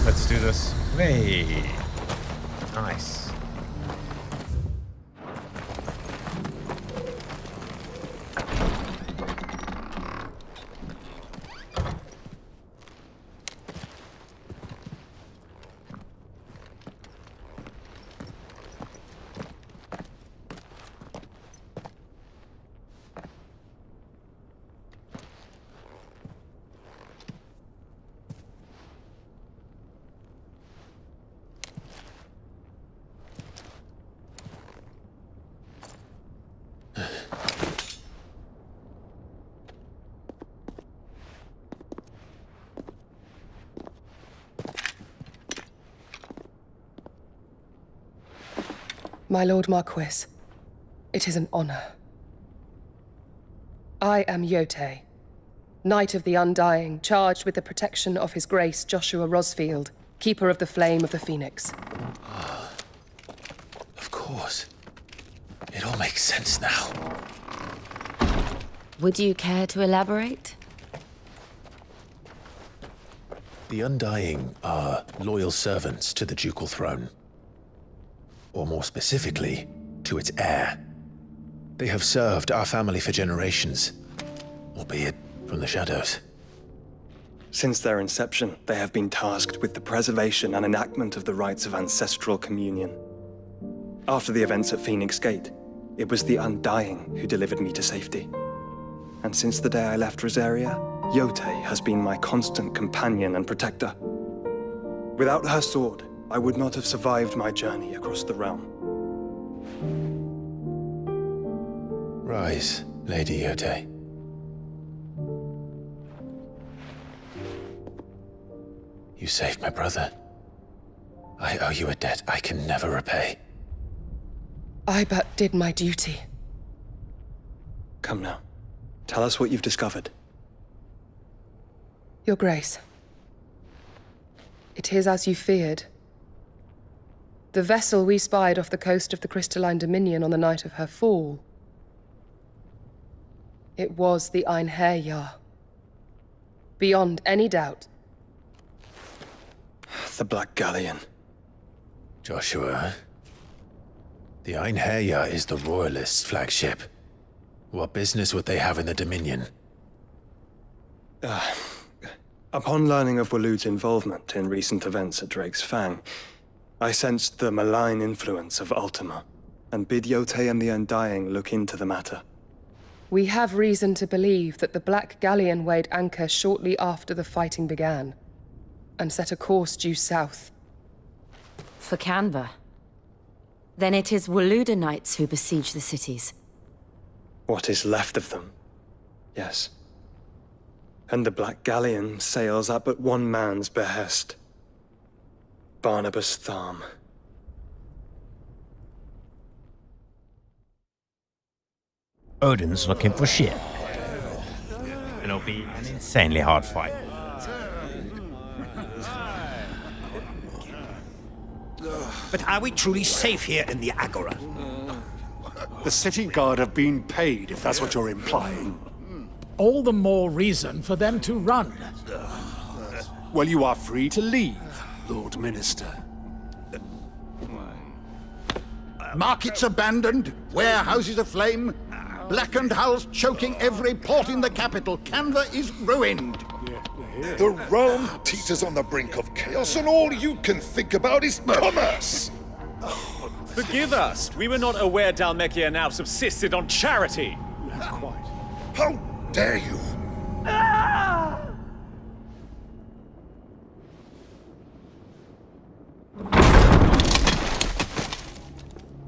[SPEAKER 1] Let's do this. Hey, nice.
[SPEAKER 15] My Lord Marquis, it is an honor. I am Yotei, Knight of the Undying, charged with the protection of His Grace Joshua Rosfield, Keeper of the Flame of the Phoenix.
[SPEAKER 2] Of course. It all makes sense now.
[SPEAKER 18] Would you care to elaborate?
[SPEAKER 2] The Undying are loyal servants to the ducal throne. Or more specifically, to its heir. They have served our family for generations, albeit from the shadows.
[SPEAKER 12] Since their inception, they have been tasked with the preservation and enactment of the rites of ancestral communion. After the events at Phoenix Gate, it was the Undying who delivered me to safety. And since the day I left Rosaria, Yotei has been my constant companion and protector. Without her sword, I would not have survived my journey across the realm.
[SPEAKER 2] Rise, Lady Yotei. You saved my brother. I owe you a debt I can never repay.
[SPEAKER 15] I but did my duty.
[SPEAKER 12] Come now. Tell us what you've discovered.
[SPEAKER 15] Your Grace. It is as you feared. The vessel we spied off the coast of the Crystalline Dominion on the night of her fall. It was the Einherjar. Beyond any doubt.
[SPEAKER 12] The Black Galleon.
[SPEAKER 2] Joshua. The Einherjar is the Royalists' flagship. What business would they have in the Dominion?
[SPEAKER 12] Upon learning of Waloed's involvement in recent events at Drake's Fang, I sensed the malign influence of Ultima, and bid Yotei and the Undying look into the matter.
[SPEAKER 15] We have reason to believe that the Black Galleon weighed anchor shortly after the fighting began, and set a course due south.
[SPEAKER 18] For Canva. Then it is Waloed Knights who besiege the cities.
[SPEAKER 12] What is left of them? Yes. And the Black Galleon sails at but one man's behest. Barnabas Tharm.
[SPEAKER 1] Odin's looking for shit. It'll be an insanely hard fight.
[SPEAKER 3] But are we truly safe here in the Agora? The city guard have been paid, if that's what you're implying.
[SPEAKER 16] all the more reason for them to run.
[SPEAKER 17] Well, you are free to leave, Lord Minister.
[SPEAKER 19] Markets abandoned, warehouses aflame, blackened hulls choking every port in the capital. Canva is ruined.
[SPEAKER 24] The realm teeters on the brink of chaos, and all you can think about is commerce!
[SPEAKER 13] Forgive us! We were not aware Dhalmekia now subsisted on charity!
[SPEAKER 24] Quite. How dare you!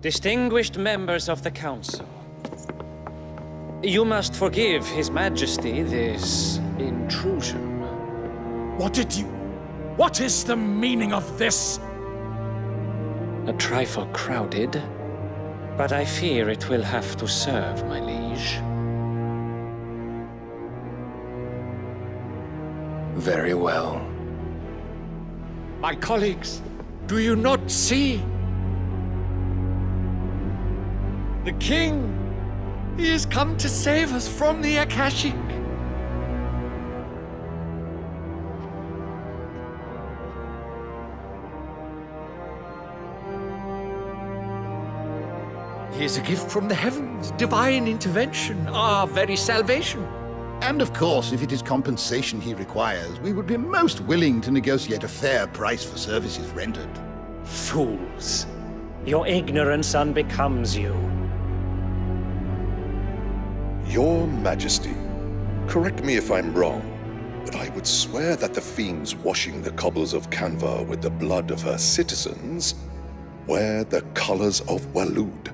[SPEAKER 25] Distinguished members of the Council, you must forgive His Majesty this intrusion.
[SPEAKER 16] What is the meaning of this?
[SPEAKER 25] A trifle crowded, but I fear it will have to serve, my liege.
[SPEAKER 26] Very well.
[SPEAKER 27] My colleagues, do you not see? The King! He has come to save us from the Akashic! He is a gift from the heavens, divine intervention, our very salvation.
[SPEAKER 24] And of course, if it is compensation he requires, we would be most willing to negotiate a fair price for services rendered.
[SPEAKER 25] Fools! Your ignorance unbecomes you.
[SPEAKER 24] Your Majesty, correct me if I'm wrong, but I would swear that the fiends washing the cobbles of Canva with the blood of her citizens wear the colors of Waloed.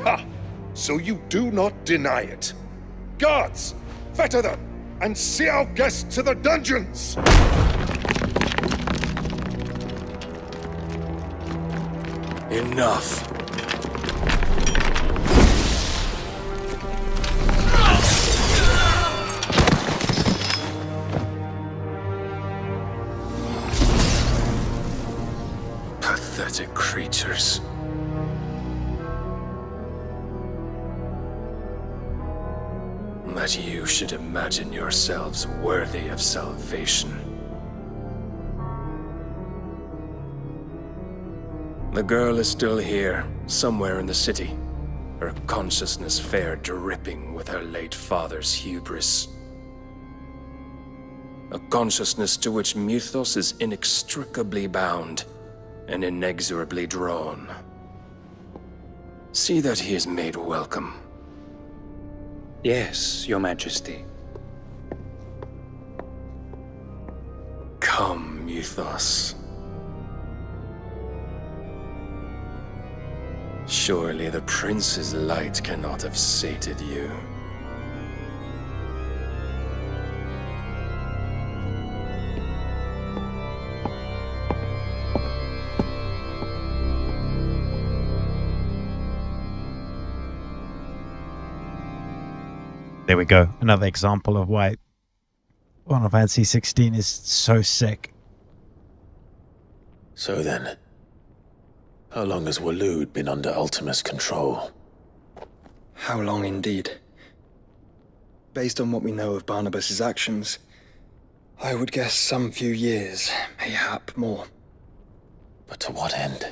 [SPEAKER 24] Ha! So you do not deny it. Guards, fetter them, and see our guests to the dungeons!
[SPEAKER 26] Enough. Pathetic creatures. That you should imagine yourselves worthy of salvation. The girl is still here, somewhere in the city, her consciousness fair dripping with her late father's hubris. A consciousness to which Mythos is inextricably bound and inexorably drawn. See that he is made welcome.
[SPEAKER 25] Yes, Your Majesty.
[SPEAKER 26] Come, Mythos. Surely the prince's light cannot have sated you.
[SPEAKER 1] There we go. Another example of why Final Fantasy 16 is so sick.
[SPEAKER 2] So then, how long has Waloed been under Ultima's control?
[SPEAKER 12] How long indeed? Based on what we know of Barnabas's actions, I would guess some few years, mayhap more.
[SPEAKER 2] But to what end?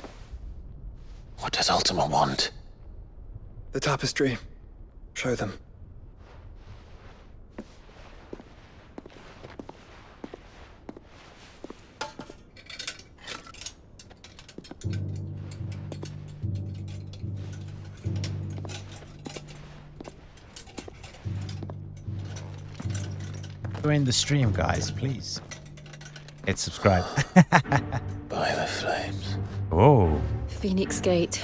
[SPEAKER 2] What does Ultima want?
[SPEAKER 12] The tapestry. Show them.
[SPEAKER 1] Join the stream, guys, please. Hit subscribe.
[SPEAKER 2] By the flames.
[SPEAKER 1] Oh.
[SPEAKER 10] Phoenix Gate,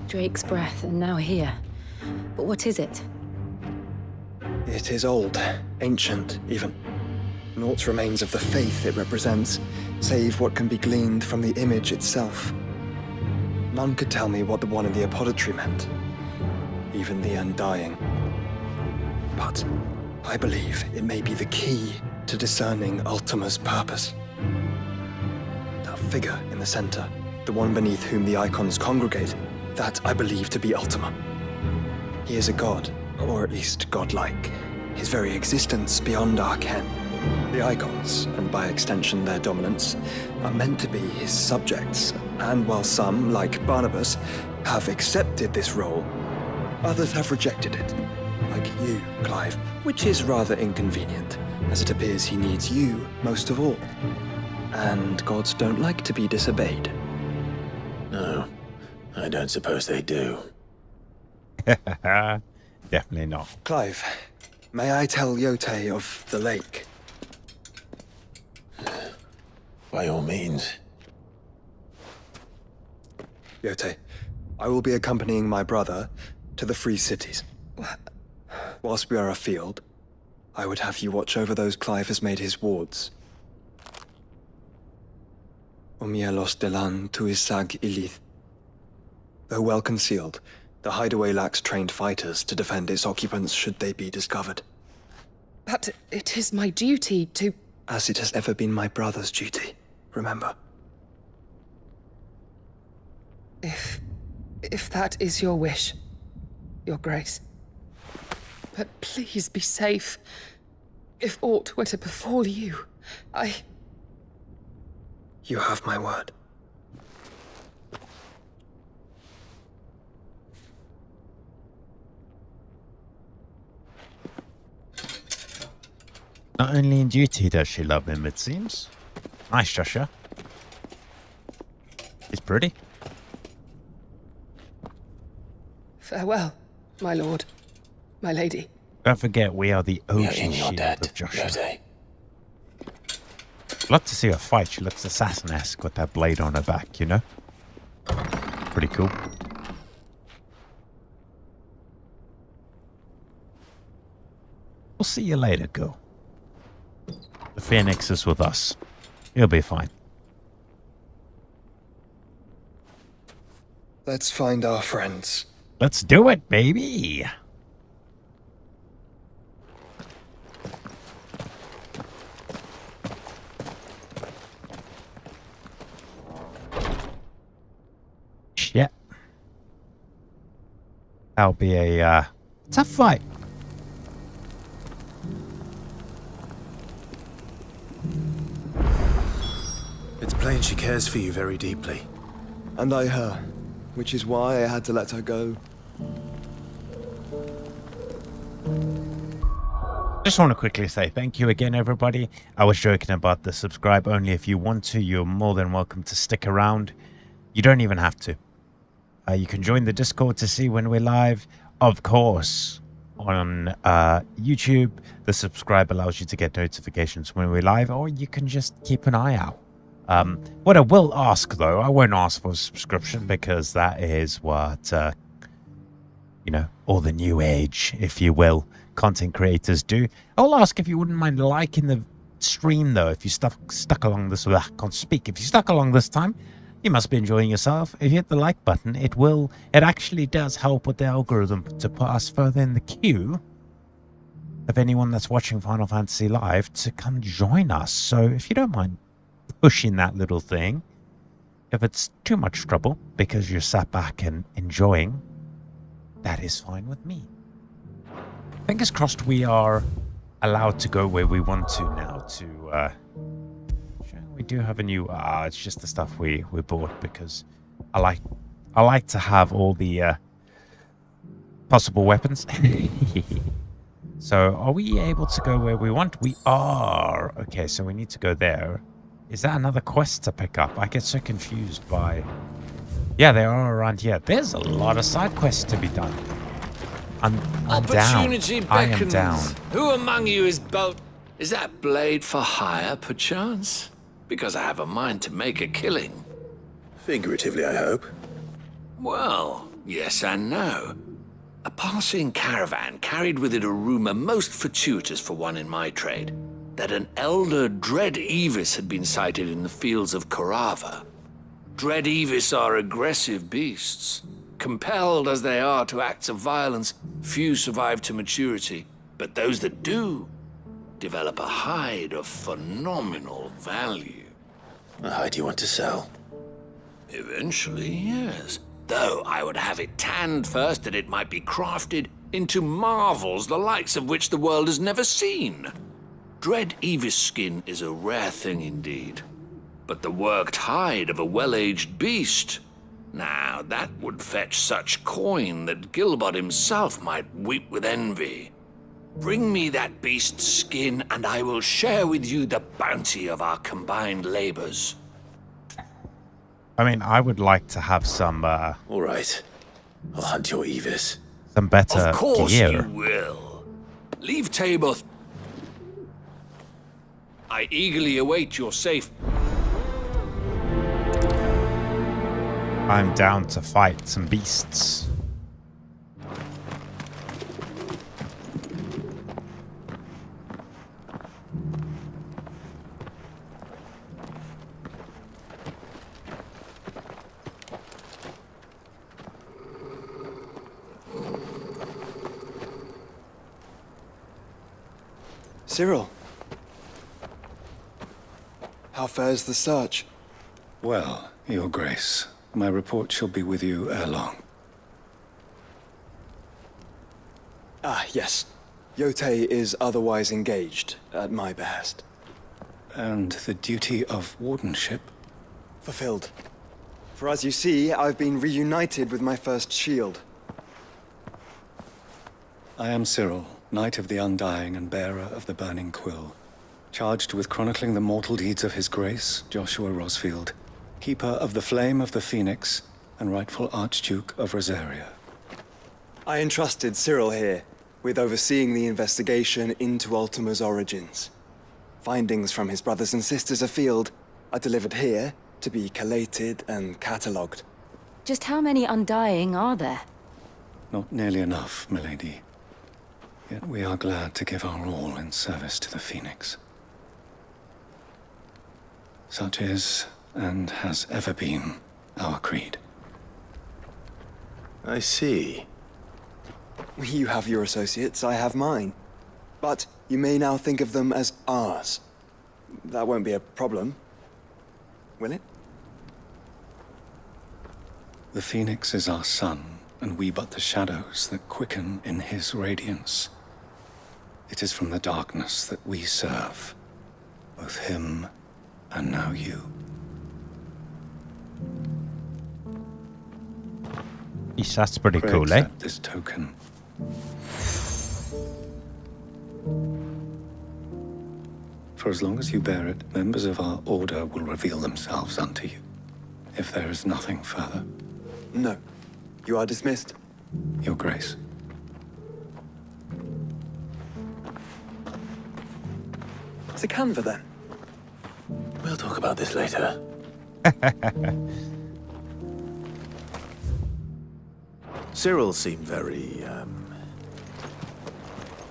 [SPEAKER 10] Drake's Breath, and now here. But what is it?
[SPEAKER 12] It is old, ancient, even. Naught remains of the faith it represents, save what can be gleaned from the image itself. None could tell me what the one in the apothecary meant, even the Undying. But I believe it may be the key to discerning Ultima's purpose. That figure in the center, the one beneath whom the Eikons congregate, that I believe to be Ultima. He is a god, or at least godlike. His very existence beyond our ken. The Eikons, and by extension their dominance, are meant to be his subjects, and while some, like Barnabas, have accepted this role, others have rejected it. Like you, Clive, which is rather inconvenient, as it appears he needs you most of all. And gods don't like to be disobeyed.
[SPEAKER 2] No, I don't suppose they do.
[SPEAKER 1] Definitely not.
[SPEAKER 12] Clive, may I tell Yote of the lake?
[SPEAKER 2] By all means.
[SPEAKER 12] Yote, I will be accompanying my brother to the Free Cities. Whilst we are afield, I would have you watch over those Clive has made his wards. Omielos delan tuisag ilith. Though well concealed, the hideaway lacks trained fighters to defend its occupants should they be discovered.
[SPEAKER 15] But it is my duty to...
[SPEAKER 12] As it has ever been my brother's duty, remember.
[SPEAKER 15] If that is your wish, Your Grace. But please be safe. If aught were to befall you,
[SPEAKER 12] You have my word.
[SPEAKER 1] Not only in duty does she love him, it seems. Nice, Joshua. He's pretty.
[SPEAKER 15] Farewell, my lord, my lady.
[SPEAKER 1] Don't forget, we are the OG
[SPEAKER 2] in your
[SPEAKER 1] Shield
[SPEAKER 2] debt,
[SPEAKER 1] of Joshua.
[SPEAKER 2] Jose.
[SPEAKER 1] Love to see her fight. She looks assassin-esque with that blade on her back, you know? Pretty cool. We'll see you later, girl. The Phoenix is with us. You'll be fine.
[SPEAKER 12] Let's find our friends.
[SPEAKER 1] Let's do it, baby! Shit. That'll be a tough fight.
[SPEAKER 21] It's plain she cares for you very deeply.
[SPEAKER 12] And I her, which is why I had to let her go.
[SPEAKER 1] Just want to quickly say thank you again, everybody. I was joking about the subscribe only. If you want to, you're more than welcome to stick around. You don't even have to. You can join the Discord to see when we're live. Of course, on YouTube, the subscribe allows you to get notifications when we're live, or you can just keep an eye out. What I will ask, though, I won't ask for a subscription because that is what, you know, all the new age, if you will, content creators do. I'll ask if you wouldn't mind liking the stream, though, if you stuck along this, I can't speak. If you stuck along this time, you must be enjoying yourself. If you hit the like button, it actually does help with the algorithm to put us further in the queue of anyone that's watching Final Fantasy Live to come join us. So if you don't mind pushing that little thing, if it's too much trouble because you're sat back and enjoying, that is fine with me. Fingers crossed we are allowed to go where we want to now to we do have a new it's just the stuff we bought because I like to have all the possible weapons. So are we able to go where we want? We are. Okay, so we need to go there. Is that another quest to pick up? I get so confused by... Yeah, they are around here. There's a lot of side quests to be done. I'm
[SPEAKER 4] Opportunity
[SPEAKER 1] down. I am
[SPEAKER 4] beckons.
[SPEAKER 1] down.
[SPEAKER 4] Who among you is Is that blade for hire, perchance? Because I have a mind to make a killing.
[SPEAKER 2] Figuratively, I hope.
[SPEAKER 4] Well, yes and no. A passing caravan carried with it a rumor most fortuitous for one in my trade, that an elder Dread Evis had been sighted in the fields of Korava. Dread Evis are aggressive beasts. Compelled as they are to acts of violence, few survive to maturity, but those that do develop a hide of phenomenal value.
[SPEAKER 2] A hide you want to sell?
[SPEAKER 4] Eventually, yes. Though I would have it tanned first that it might be crafted into marvels the likes of which the world has never seen. Dread Evis skin is a rare thing indeed. But the worked hide of a well-aged beast, now that would fetch such coin that Gilbert himself might weep with envy. Bring me that beast's skin, and I will share with you the bounty of our combined labors.
[SPEAKER 1] I mean, I would like to have some,
[SPEAKER 2] All right. I'll hunt your Evis.
[SPEAKER 1] some better
[SPEAKER 4] Of course
[SPEAKER 1] gear.
[SPEAKER 4] you will. Leave Tabor. I eagerly await your safe.
[SPEAKER 1] I'm down to fight some beasts.
[SPEAKER 12] Cyril. How fares the search?
[SPEAKER 5] Well, Your Grace, my report shall be with you ere long.
[SPEAKER 12] Ah, yes. Yotei is otherwise engaged, at my behest.
[SPEAKER 5] And the duty of wardenship?
[SPEAKER 12] Fulfilled. For as you see, I've been reunited with my first shield.
[SPEAKER 5] I am Cyril, Knight of the Undying and bearer of the Burning Quill, charged with chronicling the mortal deeds of His Grace, Joshua Rosfield, Keeper of the Flame of the Phoenix, and rightful Archduke of Rosaria.
[SPEAKER 12] I entrusted Cyril here with overseeing the investigation into Ultima's origins. Findings from his brothers and sisters afield are delivered here to be collated and catalogued.
[SPEAKER 18] Just how many Undying are there?
[SPEAKER 5] Not nearly enough, milady. Yet we are glad to give our all in service to the Phoenix. Such is, and has ever been, our creed.
[SPEAKER 2] I see.
[SPEAKER 12] You have your associates, I have mine. But you may now think of them as ours. That won't be a problem, will it?
[SPEAKER 5] The Phoenix is our sun, and we but the shadows that quicken in his radiance. It is from the darkness that we serve, both him and now you.
[SPEAKER 1] Yeesh, that's pretty
[SPEAKER 5] Pray
[SPEAKER 1] cool, eh?
[SPEAKER 5] accept this token. For as long as you bear it, members of our order will reveal themselves unto you. If there is nothing further.
[SPEAKER 12] No. You are dismissed.
[SPEAKER 5] Your Grace.
[SPEAKER 12] To Canva, then.
[SPEAKER 2] We'll talk about this later. Cyril seemed very,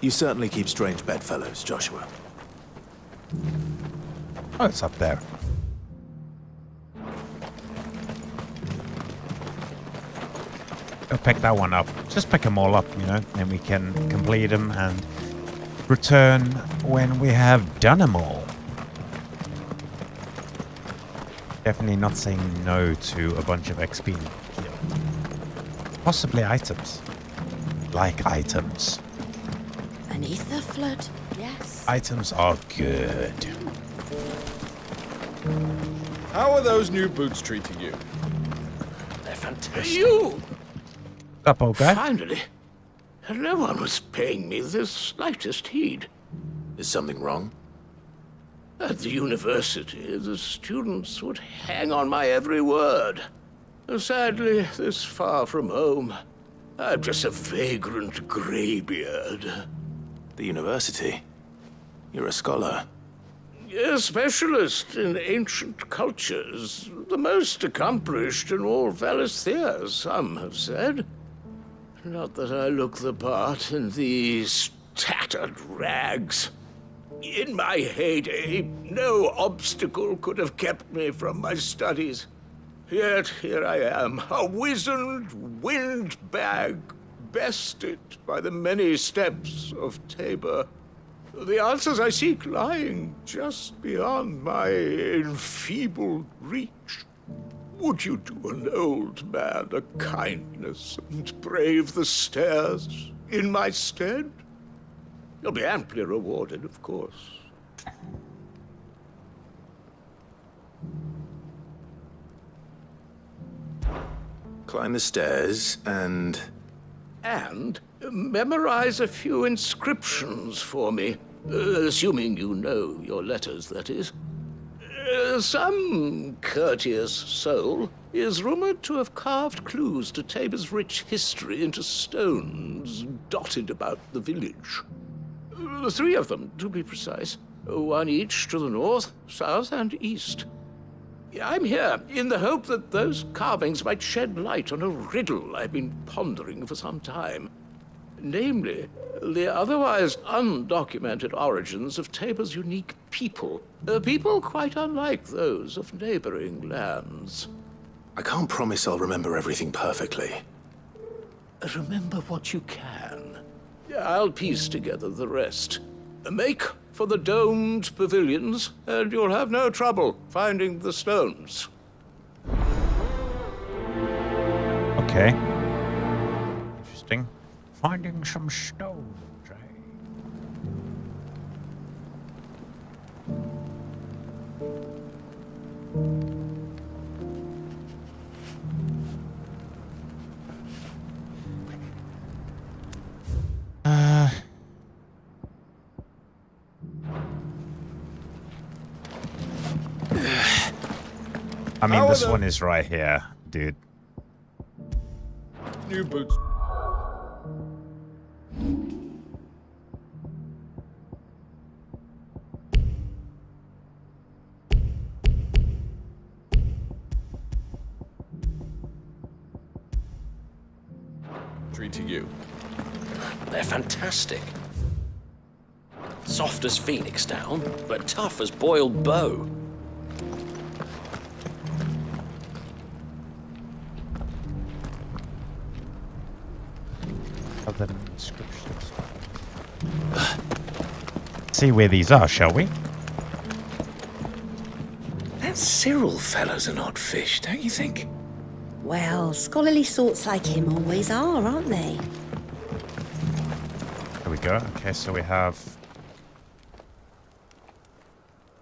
[SPEAKER 2] You certainly keep strange bedfellows, Joshua.
[SPEAKER 1] Oh, it's up there. Go pick that one up. Just pick them all up, you know, and we can complete them and return when we have done them all. Definitely not saying no to a bunch of XP. Possibly items. Like items.
[SPEAKER 6] An ether flood, yes.
[SPEAKER 1] Items are good.
[SPEAKER 13] How are those new boots treating you?
[SPEAKER 24] They're fantastic.
[SPEAKER 8] You!
[SPEAKER 1] Up, old guy?
[SPEAKER 24] Finally. No one was paying me the slightest heed.
[SPEAKER 2] Is something wrong?
[SPEAKER 24] At the university, the students would hang on my every word. Sadly, this far from home, I'm just a vagrant greybeard.
[SPEAKER 2] The university? You're a scholar.
[SPEAKER 24] A specialist in ancient cultures. The most accomplished in all Valisthea, some have said. Not that I look the part in these tattered rags. In my heyday, no obstacle could have kept me from my studies. Yet here I am, a wizened windbag, bested by the many steps of Tabor. The answers I seek lying just beyond my enfeebled reach.
[SPEAKER 19] Would you do an old man a kindness and brave the stairs in my stead? You'll be amply rewarded, of course.
[SPEAKER 2] Climb the stairs and...
[SPEAKER 19] And memorize a few inscriptions for me. Assuming you know your letters, that is. Some courteous soul is rumored to have carved clues to Tabor's rich history into stones dotted about the village. 3 of them, to be precise. 1 each to the north, south, and east. I'm here in the hope that those carvings might shed light on a riddle I've been pondering for some time. Namely, the otherwise undocumented origins of Tabor's unique people. A people quite unlike those of neighboring lands.
[SPEAKER 2] I can't promise I'll remember everything perfectly.
[SPEAKER 19] Remember what you can. I'll piece together the rest. Make for the domed pavilions, and you'll have no trouble finding the stones.
[SPEAKER 1] Okay. Interesting. Finding some stones, eh? I mean, this one is right here, dude.
[SPEAKER 17] New boots.
[SPEAKER 4] To you. They're fantastic. Soft as phoenix down, but tough as boiled bow.
[SPEAKER 1] Other inscriptions. See where these are, shall we?
[SPEAKER 4] That Cyril fellow's an odd fish, don't you think?
[SPEAKER 6] Well, scholarly sorts like him always are, aren't they?
[SPEAKER 1] There we go. Okay, so we have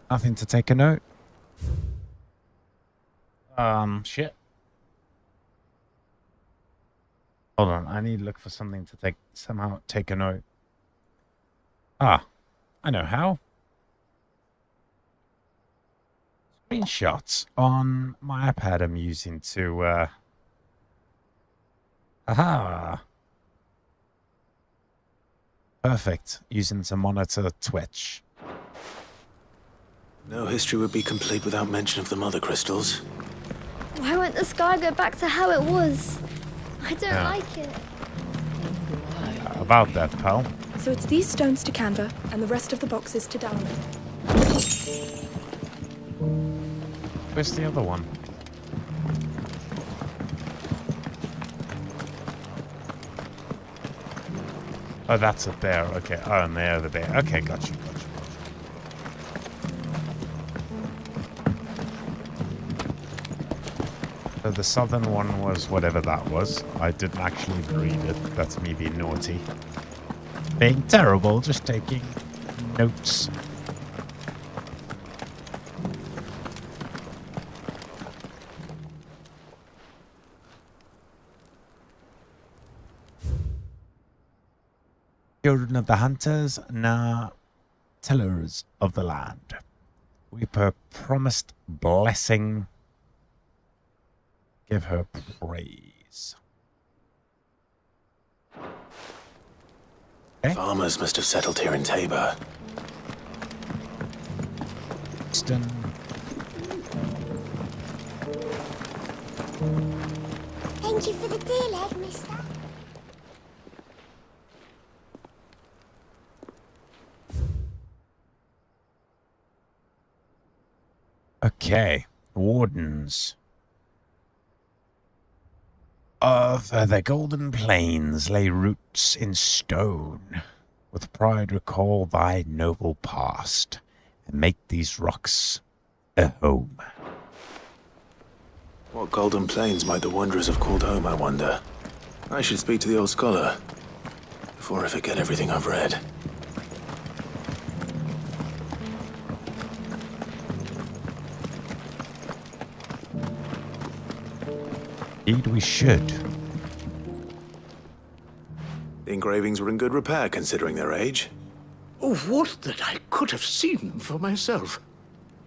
[SPEAKER 1] nothing to take a note. Shit. Hold on, I need to look for something to somehow take a note. Ah, I know how. Screenshots on my iPad I'm using to, aha! Perfect, using to monitor Twitch.
[SPEAKER 2] No history would be complete without mention of the mother crystals.
[SPEAKER 7] Why won't the sky go back to how it was? I don't
[SPEAKER 1] Yeah.
[SPEAKER 7] like it.
[SPEAKER 1] About that, pal.
[SPEAKER 8] So it's these stones to Canva, and the rest of the boxes to Dalman.
[SPEAKER 1] Where's the other one? Oh, that's a bear. Okay. Oh, and they're the bear. Okay, got you. So the southern one was whatever that was. I didn't actually read it. That's me being naughty. Being terrible, just taking notes. Children of the hunters, now tillers of the land. We promised blessing. Give her praise. Okay.
[SPEAKER 2] Farmers must have settled here in Tabor.
[SPEAKER 1] Easton.
[SPEAKER 7] Thank you for the deal, leg, mister.
[SPEAKER 1] Okay. Wardens. Of the golden plains lay roots in stone. With pride recall thy noble past, and make these rocks a home.
[SPEAKER 2] What golden plains might the wanderers have called home, I wonder? I should speak to the old scholar before I forget everything I've read.
[SPEAKER 1] Indeed we should.
[SPEAKER 2] The engravings were in good repair considering their age.
[SPEAKER 19] Oh, what that I could have seen for myself.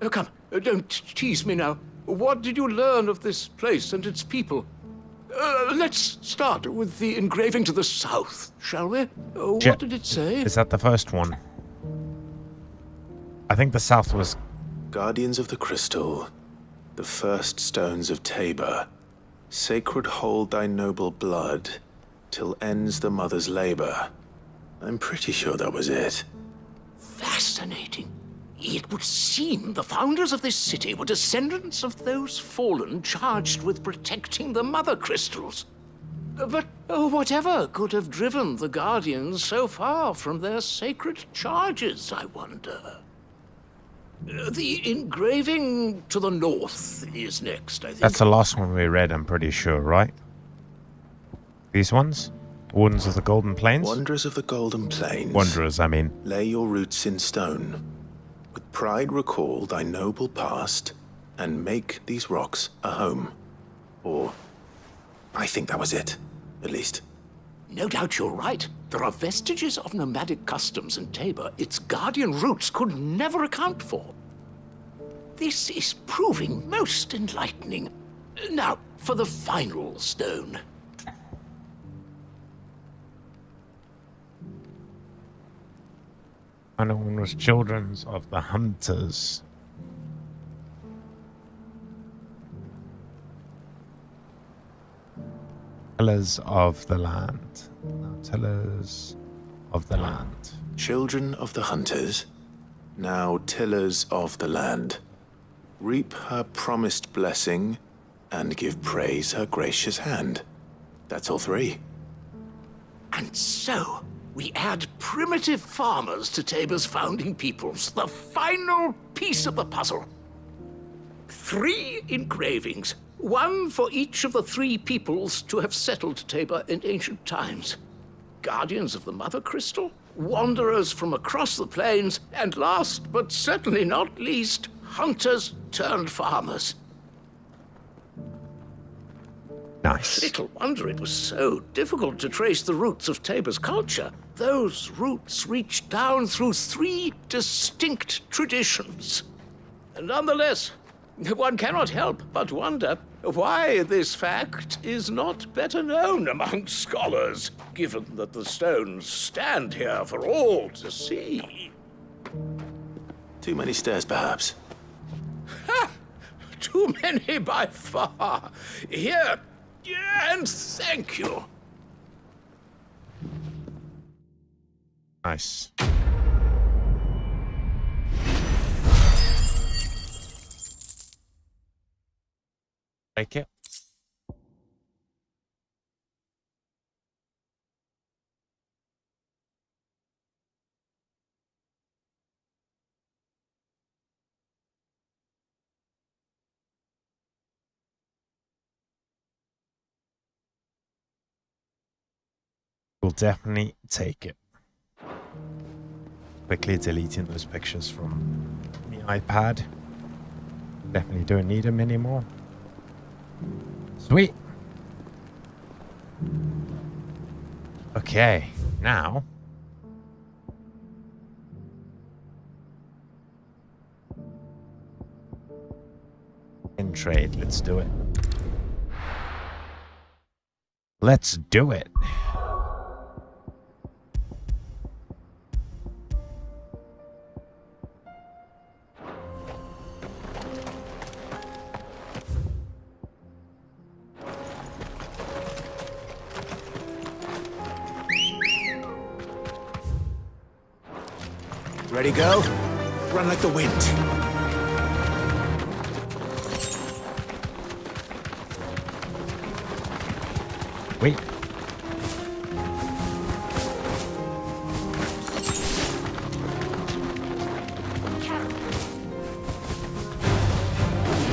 [SPEAKER 19] Come, don't tease me now. What did you learn of this place and its people? Let's start with the engraving to the south, shall we? What did it say?
[SPEAKER 1] Is that the first one? I think the south was...
[SPEAKER 2] Guardians of the Crystal, the first stones of Tabor. Sacred hold thy noble blood, till ends the mother's labor. I'm pretty sure that was it.
[SPEAKER 19] Fascinating. It would seem the founders of this city were descendants of those fallen charged with protecting the mother crystals. But whatever could have driven the Guardians so far from their sacred charges, I wonder? The engraving to the north is next, I think.
[SPEAKER 1] That's the last one we read, I'm pretty sure, right? These ones? Wardens of the Golden Plains?
[SPEAKER 2] Wanderers of the Golden Plains.
[SPEAKER 1] Wanderers, I mean.
[SPEAKER 2] Lay your roots in stone. With pride recall thy noble past, and make these rocks a home. Or, I think that was it, at least.
[SPEAKER 19] No doubt you're right. There are vestiges of nomadic customs in Tabor its guardian roots could never account for. This is proving most enlightening. Now, for the final stone.
[SPEAKER 1] Final one was Children of the Hunters. Tellers of the land. No, tellers of the land.
[SPEAKER 2] Children of the Hunters, now tillers of the land. Reap her promised blessing, and give praise her gracious hand. That's all three.
[SPEAKER 19] And so, we add primitive farmers to Tabor's founding peoples, the final piece of the puzzle. 3 engravings, one for each of the 3 peoples to have settled Tabor in ancient times. Guardians of the Mother Crystal, wanderers from across the plains, and last but certainly not least, hunters turned farmers.
[SPEAKER 1] Nice.
[SPEAKER 19] Little wonder it was so difficult to trace the roots of Tabor's culture. Those roots reach down through 3 distinct traditions. Nonetheless, one cannot help but wonder why this fact is not better known among scholars, given that the stones stand here for all to see.
[SPEAKER 2] Too many stairs, perhaps.
[SPEAKER 19] Ha! Too many by far. Here, and thank you.
[SPEAKER 1] Nice. Take it. We'll definitely take it. Quickly deleting those pictures from the iPad. Definitely don't need them anymore. Sweet. Okay, now in trade, let's do it. Let's do it.
[SPEAKER 2] Ready, go? Run like the wind.
[SPEAKER 1] Wait.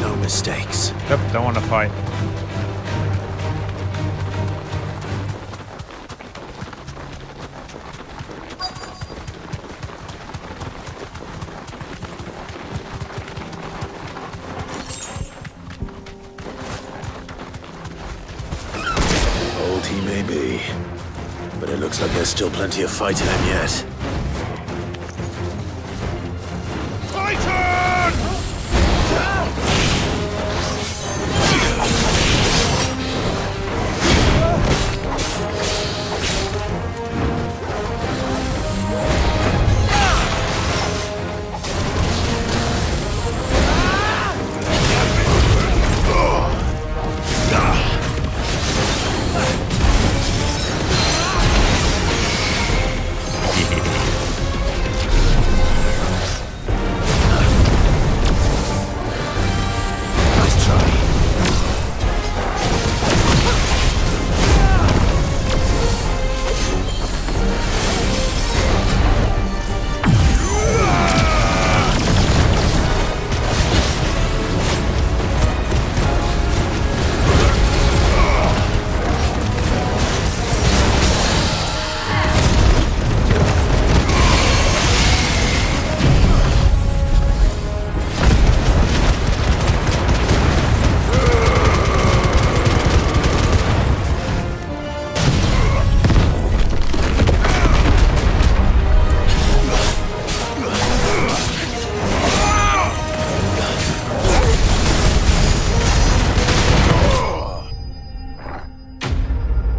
[SPEAKER 2] No mistakes.
[SPEAKER 1] Yep, don't want to fight.
[SPEAKER 2] Old he may be, but it looks like there's still plenty of fight in him yet.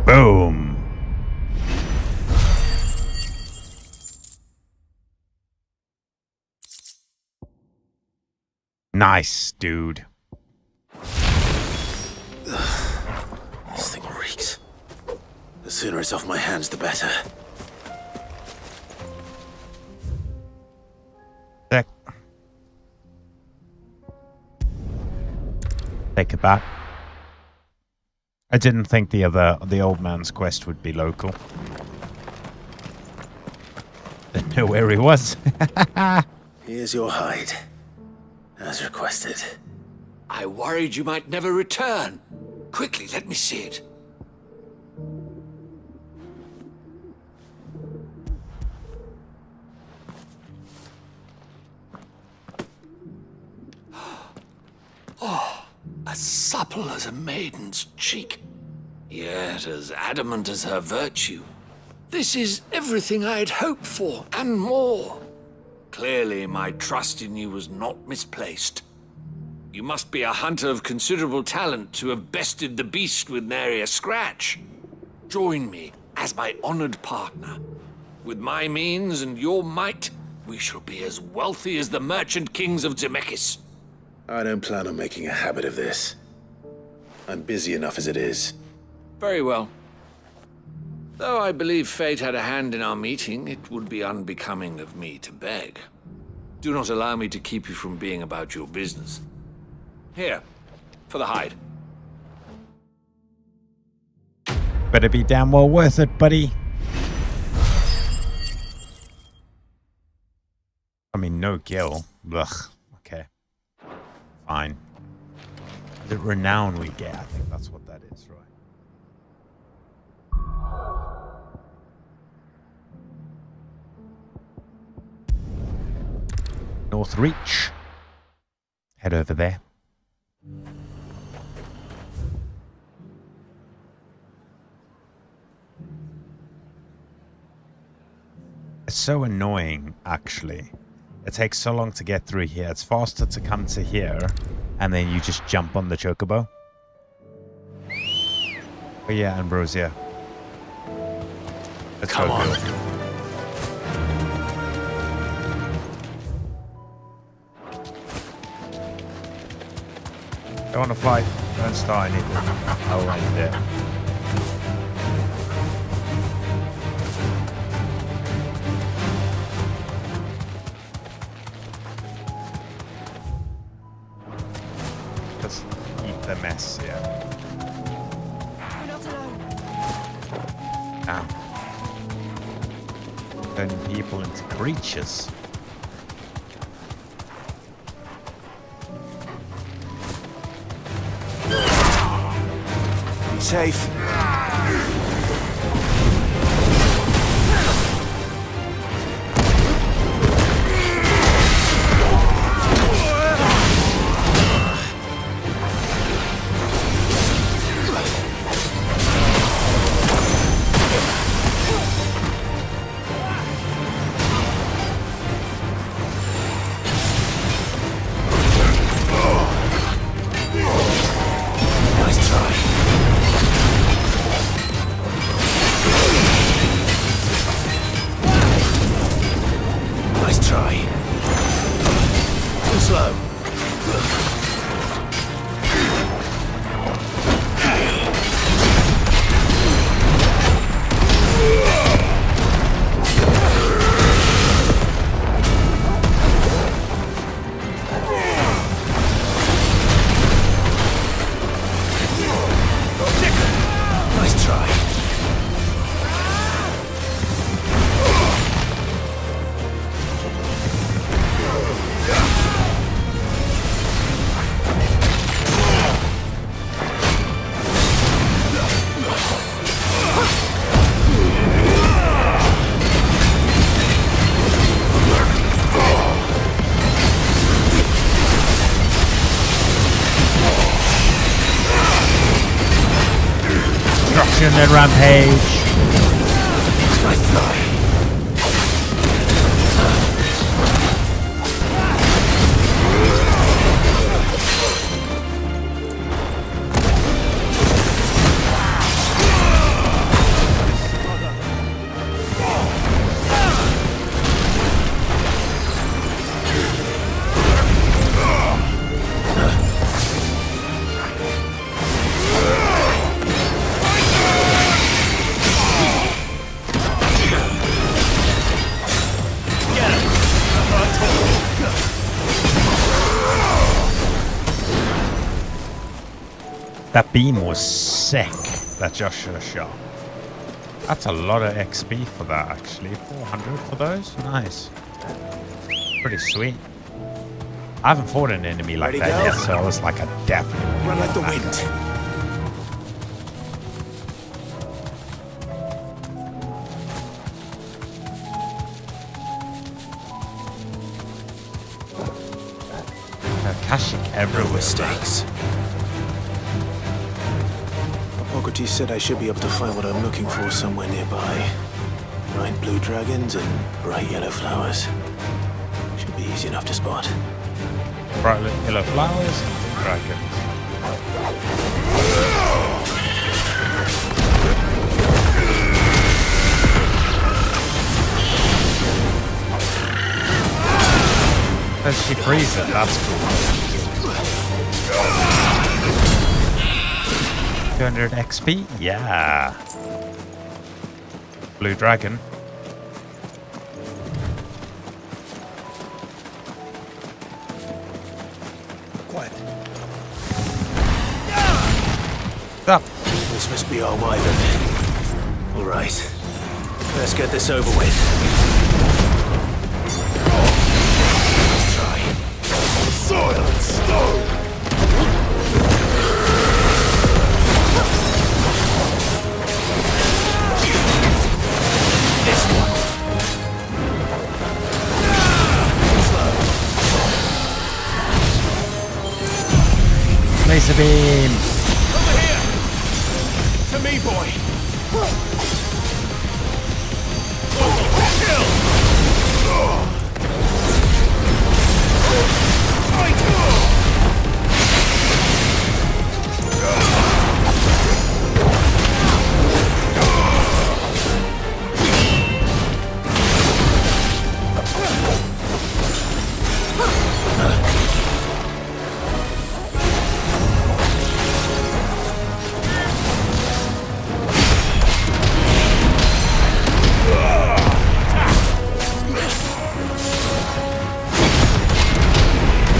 [SPEAKER 1] Boom. Nice, dude.
[SPEAKER 2] This thing reeks. The sooner it's off my hands, the better.
[SPEAKER 1] Take it back. I didn't think the old man's quest would be local. Didn't know where he was.
[SPEAKER 2] Here's your hide, as requested.
[SPEAKER 4] I worried you might never return. Quickly, let me see it. Oh, as supple as a maiden's cheek, yet as adamant as her virtue. This is everything I had hoped for, and more. Clearly, my trust in you was not misplaced. You must be a hunter of considerable talent to have bested the beast with nary a scratch. Join me as my honored partner. With my means and your might, we shall be as wealthy as the merchant kings of Zemeckis.
[SPEAKER 2] I don't plan on making a habit of this. I'm busy enough as it is.
[SPEAKER 4] Very well. Though I believe fate had a hand in our meeting, it would be unbecoming of me to beg. Do not allow me to keep you from being about your business. Here, for the hide.
[SPEAKER 1] Better be damn well worth it, buddy. I mean, no gil. Ugh. Okay. Fine. The renown we get, I think that's what that is, right? North Reach. Head over there. It's so annoying, actually. It takes so long to get through here. It's faster to come to here, and then you just jump on the chocobo. Oh yeah, Ambrosia. Let's
[SPEAKER 2] Come
[SPEAKER 1] go,
[SPEAKER 2] on.
[SPEAKER 1] Bill. Don't want to fight. Don't start anything. I'll end it. Just eat the mess, yeah.
[SPEAKER 8] We're not alone.
[SPEAKER 1] Ow. Turning people into creatures.
[SPEAKER 2] safe.
[SPEAKER 1] And rampage. That beam was sick, that Joshua shot. That's a lot of XP for that, actually. 400 for those? Nice. Pretty sweet. I haven't fought an enemy like that yet, so I was like, I definitely
[SPEAKER 2] run like the wind.
[SPEAKER 1] Caching everywhere.
[SPEAKER 2] Mistakes. Hippocrates said I should be able to find what I'm looking for somewhere nearby. Bright blue dragons and bright yellow flowers. Should be easy enough to spot.
[SPEAKER 1] Bright yellow flowers and dragons. As she freezes, that's cool. 200 XP? Yeah. Blue dragon.
[SPEAKER 2] Quiet.
[SPEAKER 1] Up.
[SPEAKER 2] This must be our wyvern. All right. Let's get this over with. Let's try. Soil and stone.
[SPEAKER 1] Laser beam!
[SPEAKER 17] Over here! To me, boy! Kill!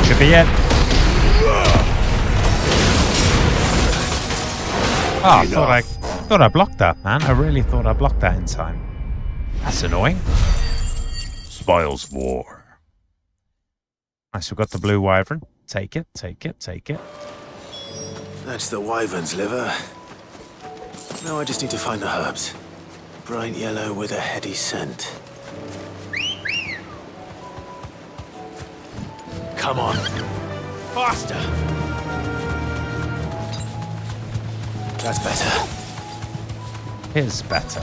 [SPEAKER 1] Should be it. Oh, I thought I blocked that, man. I really thought I blocked that in time. That's annoying. Spoils war. Nice, we've got the blue wyvern. Take it, take it, take it.
[SPEAKER 2] That's the wyvern's liver. Now I just need to find the herbs. Bright yellow with a heady scent. Come on. Faster! That's better.
[SPEAKER 1] Is better.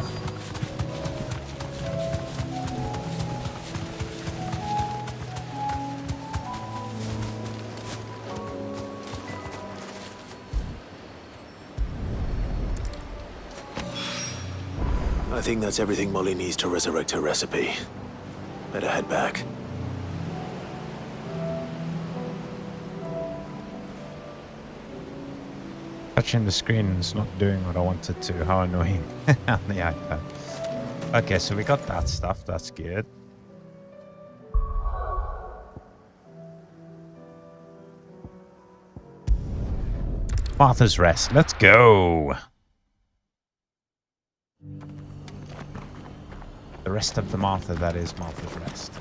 [SPEAKER 2] I think that's everything Molly needs to resurrect her recipe. Better head back.
[SPEAKER 1] Touching the screen is not doing what I wanted to. How annoying on the iPad. Okay, so we got that stuff. That's good. Martha's Rest. Let's go. The rest of the Martha, that is Martha's Rest.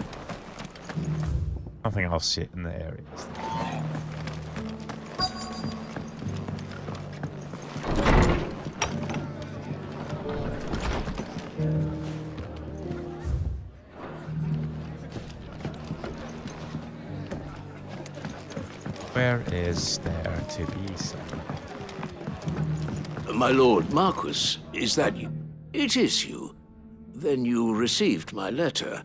[SPEAKER 1] Nothing else yet in the area. Where is there to be some?
[SPEAKER 19] My lord Marquis, is that you? It is you. Then you received my letter.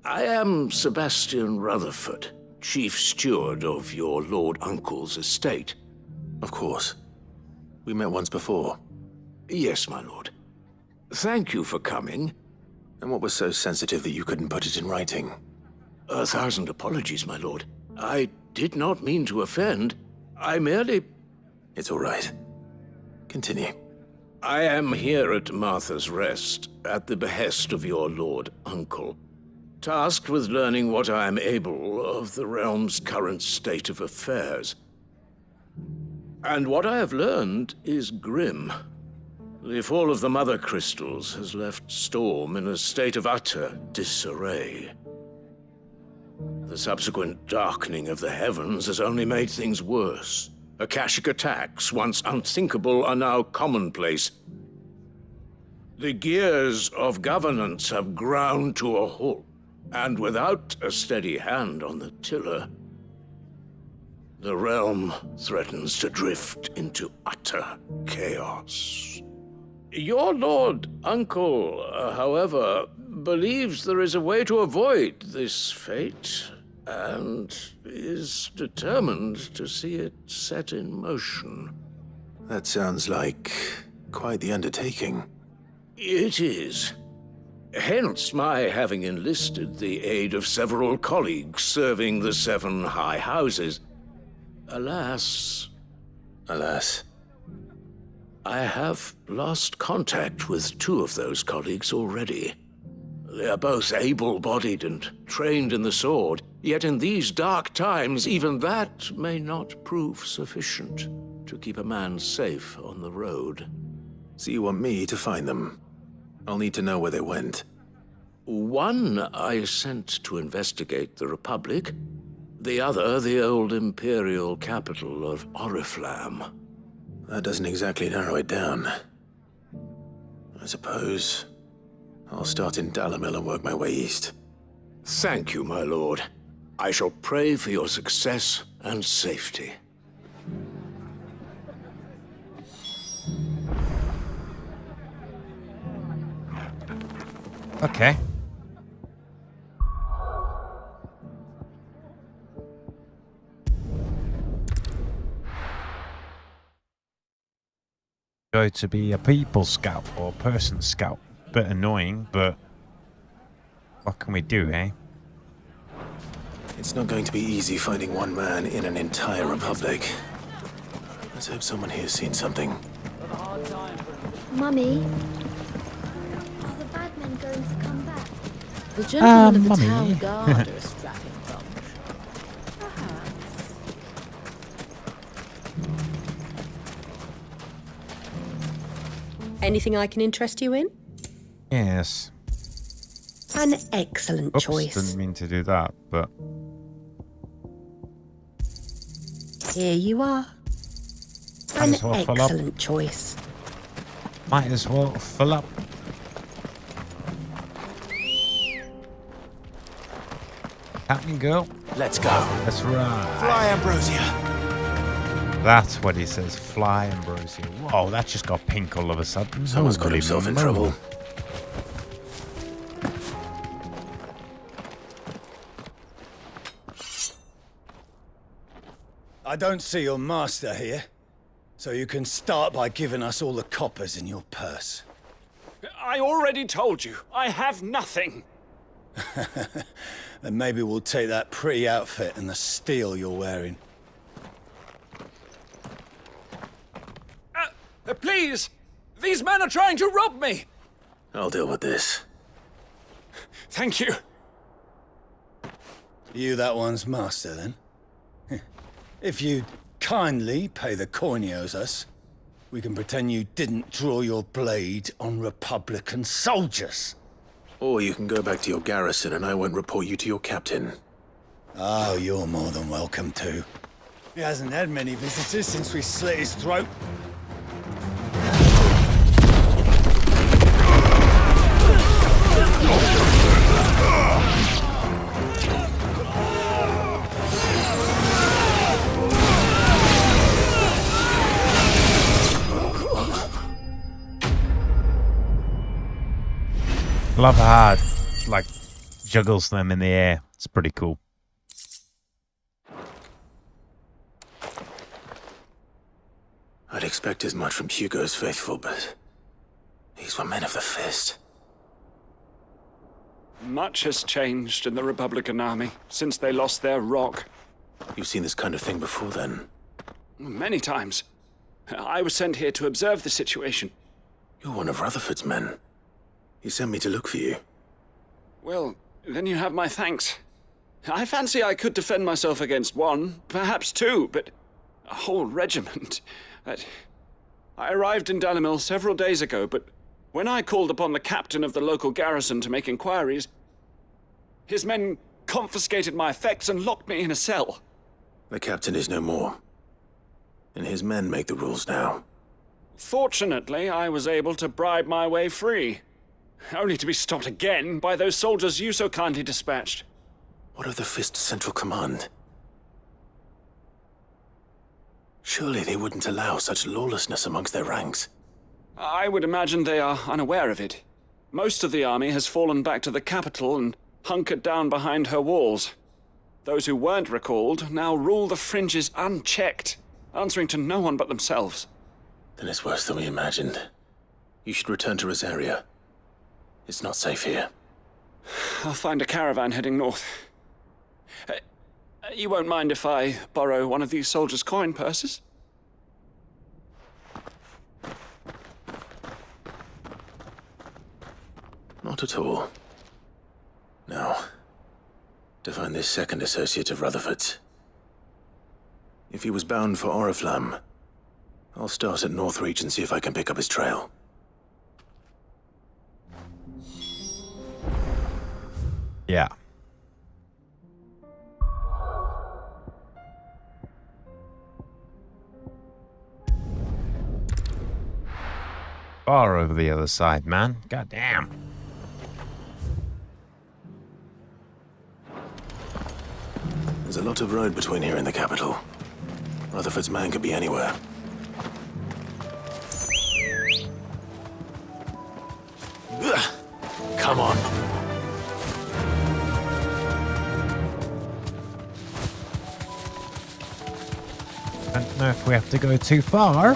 [SPEAKER 19] I am Sebastian Rutherford, chief steward of your lord uncle's estate.
[SPEAKER 2] Of course. We met once before.
[SPEAKER 19] Yes, my lord. Thank you for coming.
[SPEAKER 2] And what was so sensitive that you couldn't put it in writing?
[SPEAKER 19] 1,000 apologies, my lord. I did not mean to offend. I merely...
[SPEAKER 2] It's all right. Continue.
[SPEAKER 19] I am here at Martha's Rest, at the behest of your lord uncle, tasked with learning what I am able of the realm's current state of affairs. And what I have learned is grim. The fall of the Mother Crystals has left Storm in a state of utter disarray. The subsequent darkening of the heavens has only made things worse. Akashic attacks, once unthinkable, are now commonplace. The gears of governance have ground to a halt, and without a steady hand on the tiller, the realm threatens to drift into utter chaos. Your lord uncle, however, believes there is a way to avoid this fate, and is determined to see it set in motion.
[SPEAKER 2] That sounds like quite the undertaking.
[SPEAKER 19] It is. Hence my having enlisted the aid of several colleagues serving the 7 high houses. Alas...
[SPEAKER 2] Alas?
[SPEAKER 19] I have lost contact with 2 of those colleagues already. They are both able-bodied and trained in the sword, yet in these dark times, even that may not prove sufficient to keep a man safe on the road.
[SPEAKER 2] So you want me to find them? I'll need to know where they went.
[SPEAKER 19] One I sent to investigate the Republic, the other the old Imperial capital of Oriflamme.
[SPEAKER 2] That doesn't exactly narrow it down. I suppose I'll start in Dalamil and work my way east.
[SPEAKER 19] Thank you, my lord. I shall pray for your success and safety.
[SPEAKER 1] Okay. Go to be a people scout or person scout. Bit annoying, but what can we do, eh?
[SPEAKER 2] It's not going to be easy finding one man in an entire republic. Let's hope someone here's seen something.
[SPEAKER 7] Mummy, are the bad men going to come back?
[SPEAKER 10] The gentlemen of the
[SPEAKER 1] Mummy.
[SPEAKER 10] town guard are a strapping bunch. Perhaps.
[SPEAKER 6] Anything I can interest you in?
[SPEAKER 1] Yes.
[SPEAKER 6] An excellent
[SPEAKER 1] Oops,
[SPEAKER 6] choice.
[SPEAKER 1] didn't mean to do that, but
[SPEAKER 6] Here you are. An
[SPEAKER 1] Might as well follow up.
[SPEAKER 6] excellent choice.
[SPEAKER 1] Might as well fill up. Happening, girl.
[SPEAKER 2] Let's go.
[SPEAKER 1] That's right.
[SPEAKER 2] Fly, Ambrosia.
[SPEAKER 1] That's what he says. Fly, Ambrosia. Whoa, that just got pink all of a sudden.
[SPEAKER 2] Someone's got himself in trouble.
[SPEAKER 3] I don't see your master here, so you can start by giving us all the coppers in your purse.
[SPEAKER 13] I already told you, I have nothing.
[SPEAKER 3] Then maybe we'll take that pretty outfit and the steel you're wearing.
[SPEAKER 13] Please! These men are trying to rob me!
[SPEAKER 2] I'll deal with this.
[SPEAKER 13] Thank you.
[SPEAKER 3] You that one's master, then? If you kindly pay the coin he owes us, we can pretend you didn't draw your blade on Republican soldiers.
[SPEAKER 2] Or you can go back to your garrison and I won't report you to your captain.
[SPEAKER 3] Oh, you're more than welcome to. He hasn't had many visitors since we slit his throat.
[SPEAKER 1] Love how it, like, juggles them in the air. It's pretty cool.
[SPEAKER 2] I'd expect as much from Hugo's faithful, but these were men of the fist.
[SPEAKER 13] Much has changed in the Republican army since they lost their rock.
[SPEAKER 2] You've seen this kind of thing before, then?
[SPEAKER 13] Many times. I was sent here to observe the situation.
[SPEAKER 2] You're one of Rutherford's men. He sent me to look for you.
[SPEAKER 13] Well, then you have my thanks. I fancy I could defend myself against one, perhaps two, but a whole regiment. I arrived in Dalimil several days ago, but when I called upon the captain of the local garrison to make inquiries, his men confiscated my effects and locked me in a cell.
[SPEAKER 2] The captain is no more, and his men make the rules now.
[SPEAKER 13] Fortunately, I was able to bribe my way free, only to be stopped again by those soldiers you so kindly dispatched.
[SPEAKER 2] What of the Fist's Central Command? Surely they wouldn't allow such lawlessness amongst their ranks.
[SPEAKER 13] I would imagine they are unaware of it. Most of the army has fallen back to the capital and hunkered down behind her walls. Those who weren't recalled now rule the fringes unchecked, answering to no one but themselves.
[SPEAKER 2] Then it's worse than we imagined. You should return to Rosaria. It's not safe here.
[SPEAKER 13] I'll find a caravan heading north. You won't mind if I borrow one of these soldiers' coin purses?
[SPEAKER 2] Not at all. Now, to find this second associate of Rutherford's. If he was bound for Oriflamme, I'll start at Northreach and see if I can pick up his trail.
[SPEAKER 1] Yeah. Far over the other side, man. God damn.
[SPEAKER 2] There's a lot of road between here and the capital. Rutherford's man could be anywhere. Ugh. Come on.
[SPEAKER 1] I don't know if we have to go too far.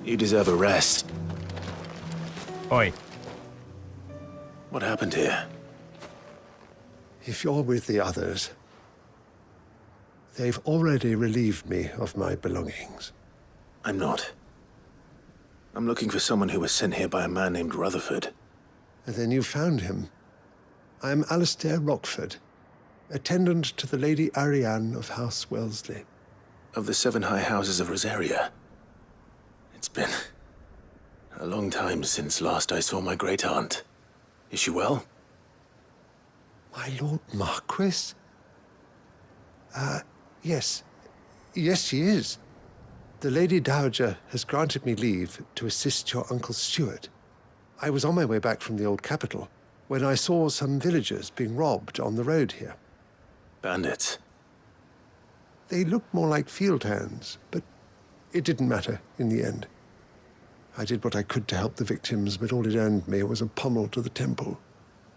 [SPEAKER 2] You deserve a rest.
[SPEAKER 1] Oi.
[SPEAKER 2] What happened here?
[SPEAKER 9] If you're with the others, they've already relieved me of my belongings.
[SPEAKER 2] I'm not. I'm looking for someone who was sent here by a man named Rutherford.
[SPEAKER 9] And then you found him. I am Alistair Rockford, attendant to the Lady Ariane of House Wellesley.
[SPEAKER 2] Of the 7 high houses of Rosaria. It's been a long time since last I saw my great-aunt. Is she well?
[SPEAKER 9] My Lord Marquis? Yes. Yes, she is. The Lady Dowager has granted me leave to assist your Uncle Stuart. I was on my way back from the old capital when I saw some villagers being robbed on the road here.
[SPEAKER 2] Bandits?
[SPEAKER 9] They looked more like field hands, but it didn't matter in the end. I did what I could to help the victims, but all it earned me was a pommel to the temple.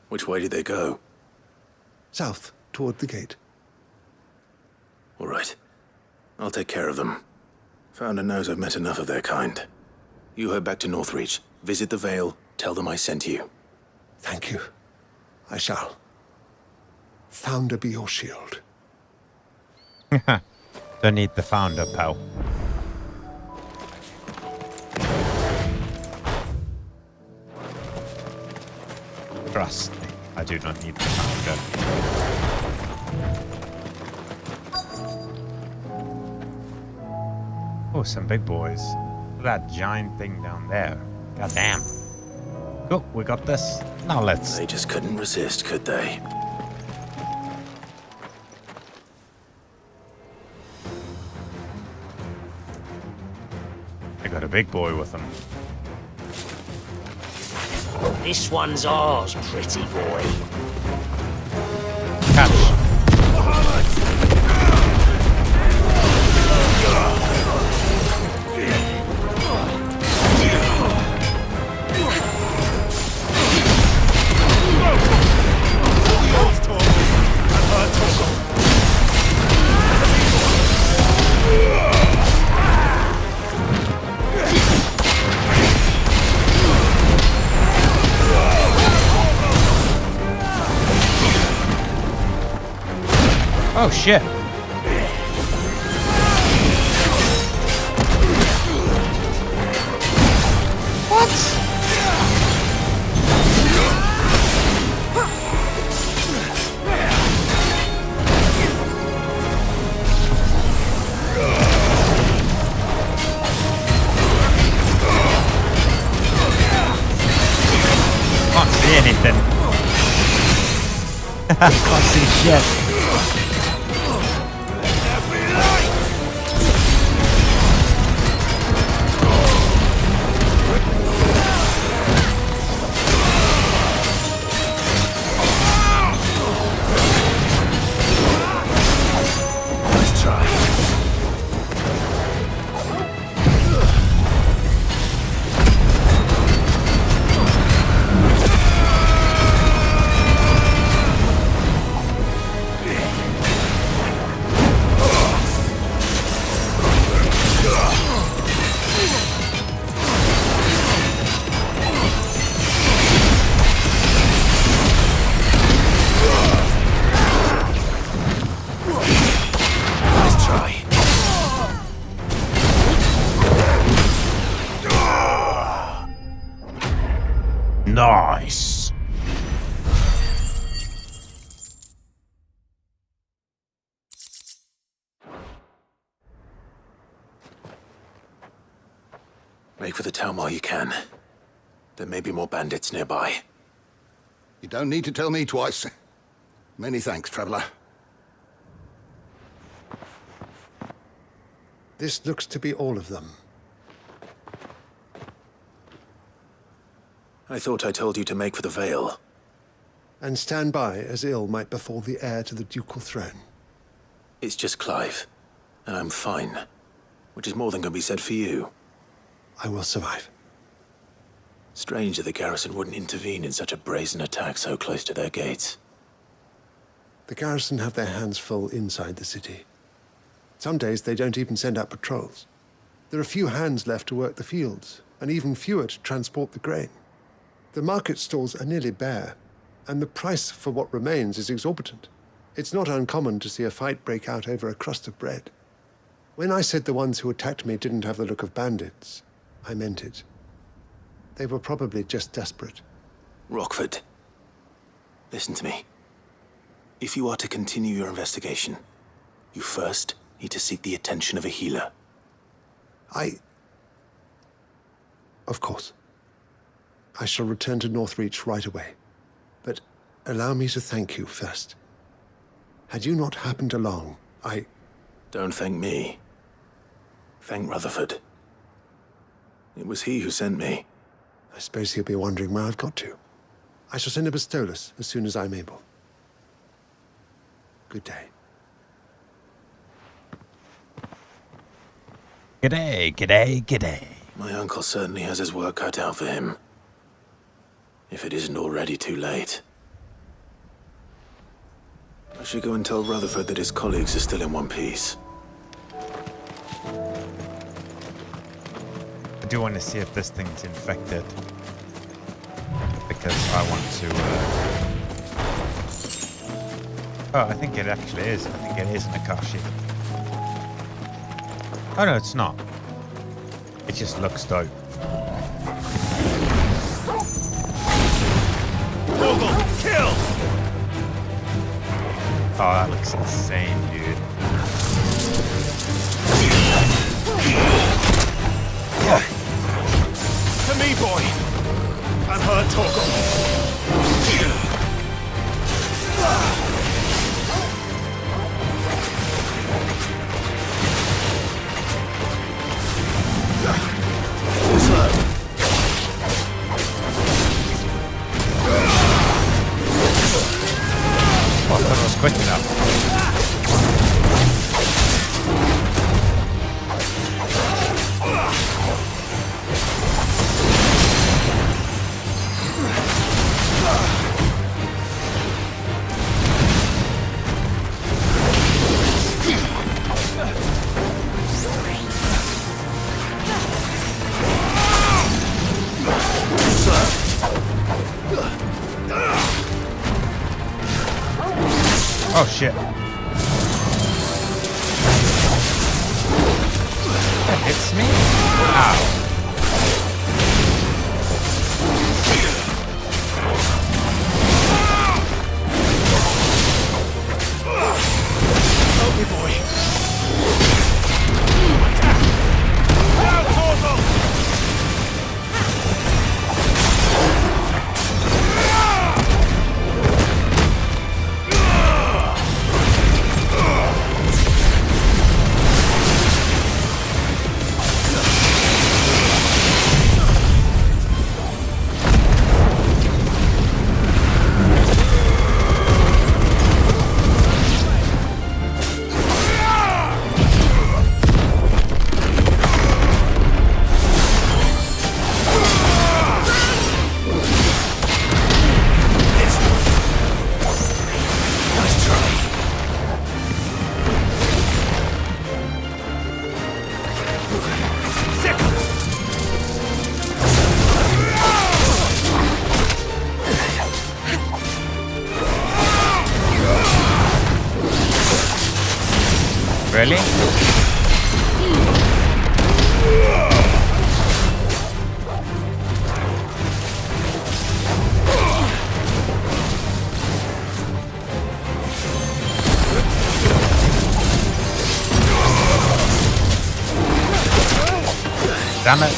[SPEAKER 2] Which way did they go?
[SPEAKER 9] South, toward the gate.
[SPEAKER 2] All right. I'll take care of them. Founder knows I've met enough of their kind. You head back to Northreach, visit the Vale, tell them I sent you.
[SPEAKER 9] Thank you. I shall. Founder be your shield.
[SPEAKER 1] Don't need the founder, pal. Trust me, I do not need the founder. Oh, some big boys. Look at that giant thing down there. God damn. Cool, we got this. Now let's...
[SPEAKER 2] They just couldn't resist, could they?
[SPEAKER 1] I got a big boy with them.
[SPEAKER 11] This one's ours, pretty boy.
[SPEAKER 1] Catch. Oh shit. What? Can't see anything. Can't see shit. Nice.
[SPEAKER 2] Make for the town while you can. There may be more bandits nearby.
[SPEAKER 14] You don't need to tell me twice. Many thanks, traveler.
[SPEAKER 9] This looks to be all of them.
[SPEAKER 2] I thought I told you to make for the Vale.
[SPEAKER 9] And stand by as ill might befall the heir to the ducal throne.
[SPEAKER 2] It's just Clive, and I'm fine. Which is more than can be said for you.
[SPEAKER 9] I will survive.
[SPEAKER 2] Strange that the garrison wouldn't intervene in such a brazen attack so close to their gates.
[SPEAKER 9] The garrison have their hands full inside the city. Some days they don't even send out patrols. There are few hands left to work the fields, and even fewer to transport the grain. The market stalls are nearly bare, and the price for what remains is exorbitant. It's not uncommon to see a fight break out over a crust of bread. When I said the ones who attacked me didn't have the look of bandits, I meant it. They were probably just desperate.
[SPEAKER 2] Rockford, listen to me. If you are to continue your investigation, you first need to seek the attention of a healer.
[SPEAKER 9] Of course. I shall return to Northreach right away. But allow me to thank you first. Had you not happened along,
[SPEAKER 2] Don't thank me. Thank Rutherford. It was he who sent me.
[SPEAKER 9] I suppose he'll be wondering where I've got to. I shall send a Bistolus as soon as I'm able. Good day.
[SPEAKER 1] G'day, g'day, g'day.
[SPEAKER 2] My uncle certainly has his work cut out for him. If it isn't already too late. I should go and tell Rutherford that his colleagues are still in one piece.
[SPEAKER 1] I do want to see if this thing's infected. Because I want to... Oh, I think it actually is. I think it is an Akashi. Oh no, it's not. It just looks dope.
[SPEAKER 16] Kill!
[SPEAKER 1] Oh, that looks insane, dude.
[SPEAKER 16] Yeah. To me, boy. And her Torgal.
[SPEAKER 1] Oh, I thought it was quick enough. Oh shit. That hits me? Ow.
[SPEAKER 16] Okay, boy. Now, Torgal!
[SPEAKER 1] Really? Damn it.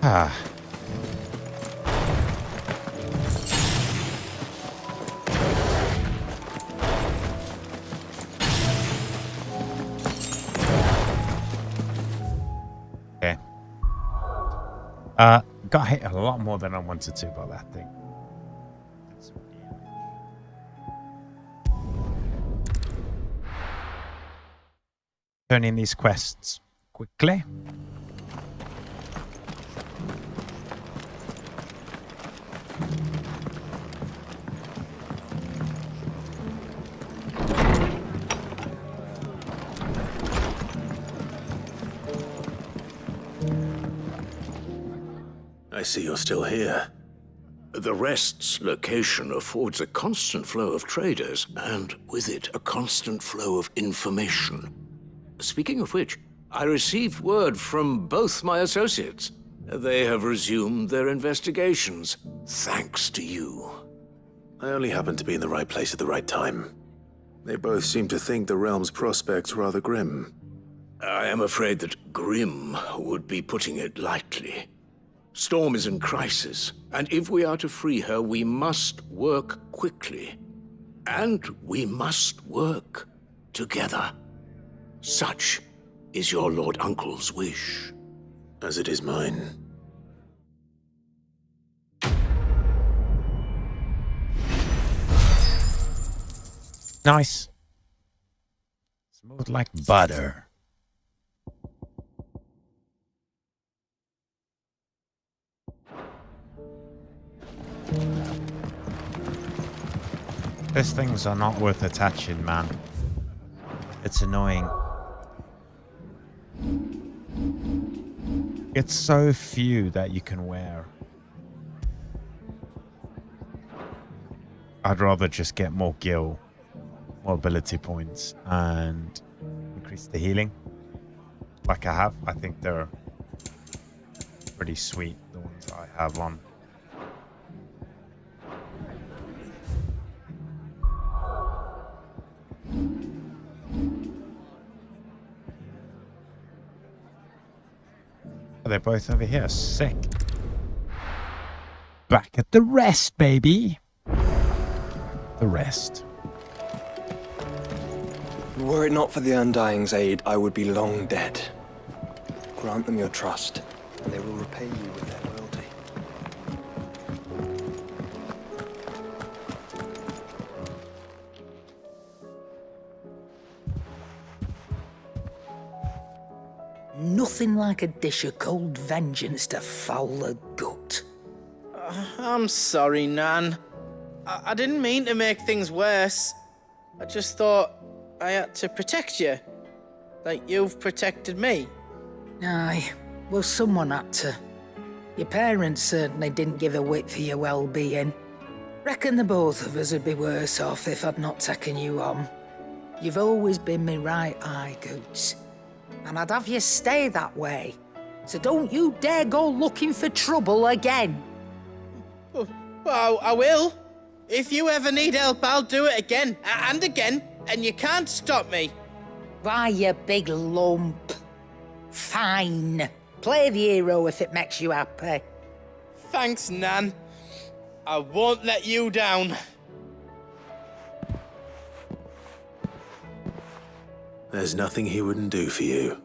[SPEAKER 1] Ah. Okay. Got hit a lot more than I wanted to by that thing. Turn in these quests quickly.
[SPEAKER 2] I see you're still here.
[SPEAKER 4] The Rest's location affords a constant flow of traders, and with it, a constant flow of information. Speaking of which, I received word from both my associates. They have resumed their investigations, thanks to you.
[SPEAKER 2] I only happened to be in the right place at the right time. They both seem to think the realm's prospects rather grim.
[SPEAKER 4] I am afraid that grim would be putting it lightly. Storm is in crisis, and if we are to free her, we must work quickly. And we must work together. Such is your Lord Uncle's wish.
[SPEAKER 2] As it is mine.
[SPEAKER 1] Nice. Smooth like butter. These things are not worth attaching, man. It's annoying. It's so few that you can wear. I'd rather just get more gil, more ability points, and increase the healing. Like I have, I think they're pretty sweet, the ones I have on. They're both over here. Sick. Back at the Rest, baby. The Rest.
[SPEAKER 12] Were it not for the Undying's aid, I would be long dead. Grant them your trust, and they will repay you with their loyalty.
[SPEAKER 11] Nothing like a dish of cold vengeance to foul the gut.
[SPEAKER 15] I'm sorry, Nan. I didn't mean to make things worse. I just thought I had to protect you. Like you've protected me.
[SPEAKER 11] Aye, well, someone had to. Your parents certainly didn't give a whit for your well-being. Reckon the both of us would be worse off if I'd not taken you on. You've always been me right eye, Goots. And I'd have you stay that way. So don't you dare go looking for trouble again.
[SPEAKER 15] Well, I will. If you ever need help, I'll do it again and again, and you can't stop me.
[SPEAKER 11] Why, you big lump. Fine. Play the hero if it makes you happy.
[SPEAKER 15] Thanks, Nan. I won't let you down.
[SPEAKER 2] There's nothing he wouldn't do for you.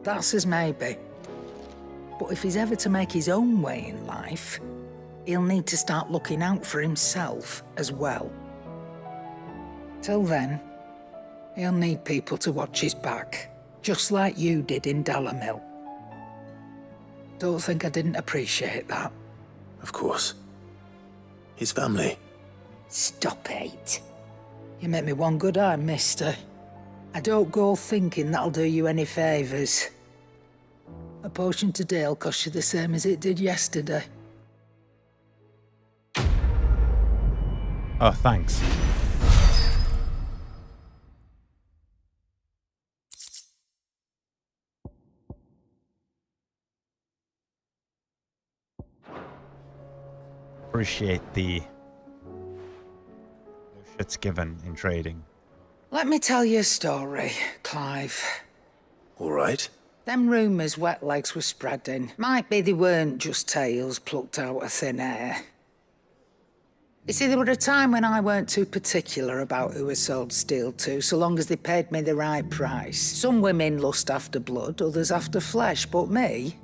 [SPEAKER 11] That's as maybe. But if he's ever to make his own way in life, he'll need to start looking out for himself as well. Till then, he'll need people to watch his back, just like you did in Dalamil. Don't think I didn't appreciate that.
[SPEAKER 2] Of course. His family.
[SPEAKER 11] Stop it. You make me one good eye, mister. I don't go thinking that'll do you any favours. A potion today'll cost you the same as it did yesterday.
[SPEAKER 1] Oh, thanks. Appreciate the shit's given in trading.
[SPEAKER 11] Let me tell you a story, Clive.
[SPEAKER 2] All right.
[SPEAKER 11] Them rumours wet legs were spreading. Might be they weren't just tales plucked out of thin air. You see, there were a time when I weren't too particular about who I sold steel to, so long as they paid me the right price. Some women lust after blood, others after flesh, but me,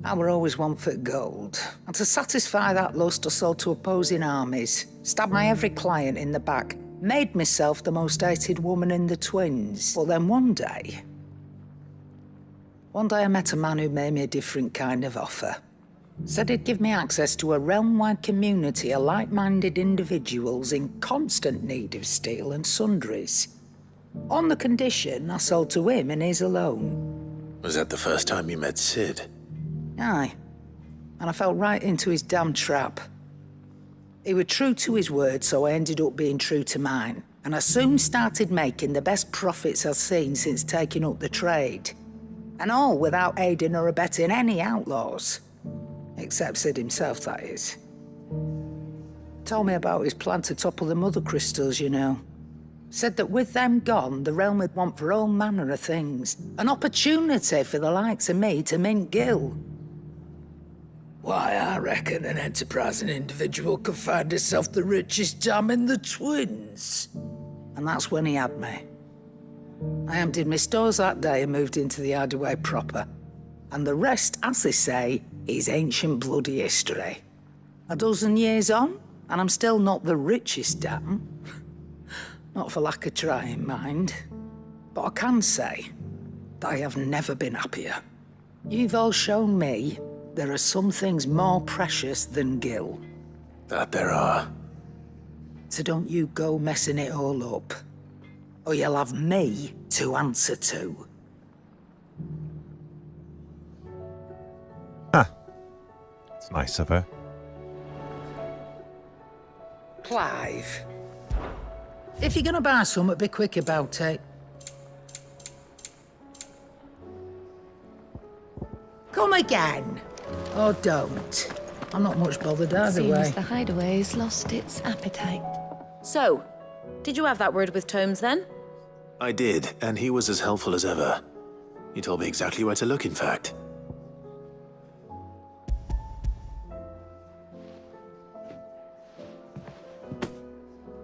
[SPEAKER 11] I were always one for gold. And to satisfy that lust, I sold to opposing armies, stabbed my every client in the back, made myself the most hated woman in the twins. But then one day I met a man who made me a different kind of offer. Said he'd give me access to a realm-wide community of like-minded individuals in constant need of steel and sundries. On the condition I sold to him and his alone.
[SPEAKER 2] Was that the first time you met Sid?
[SPEAKER 11] Aye. And I fell right into his damn trap. He was true to his word, so I ended up being true to mine. And I soon started making the best profits I've seen since taking up the trade. And all without aiding or abetting any outlaws. Except Sid himself, that is. Told me about his plan to topple the mother crystals, you know. Said that with them gone, the realm would want for all manner of things. An opportunity for the likes of me to mint gil. Why, I reckon an enterprising individual could find himself the richest dam in the Twins. And that's when he had me. I emptied my stores that day and moved into the hideaway proper. And the rest, as they say, is ancient bloody history. A dozen years on, and I'm still not the richest dam. Not for lack of trying, mind. But I can say that I have never been happier. You've all shown me there are some things more precious than gil.
[SPEAKER 2] That there are.
[SPEAKER 11] So don't you go messing it all up, or you'll have me to answer to.
[SPEAKER 1] Huh. It's nice of her.
[SPEAKER 11] Clive, if you're gonna buy something, be quick about it. Come again. Or don't. I'm not much bothered either way.
[SPEAKER 10] Seems the hideaway's lost its appetite. So, did you have that word with Tomes then?
[SPEAKER 2] I did, and he was as helpful as ever. He told me exactly where to look, in fact.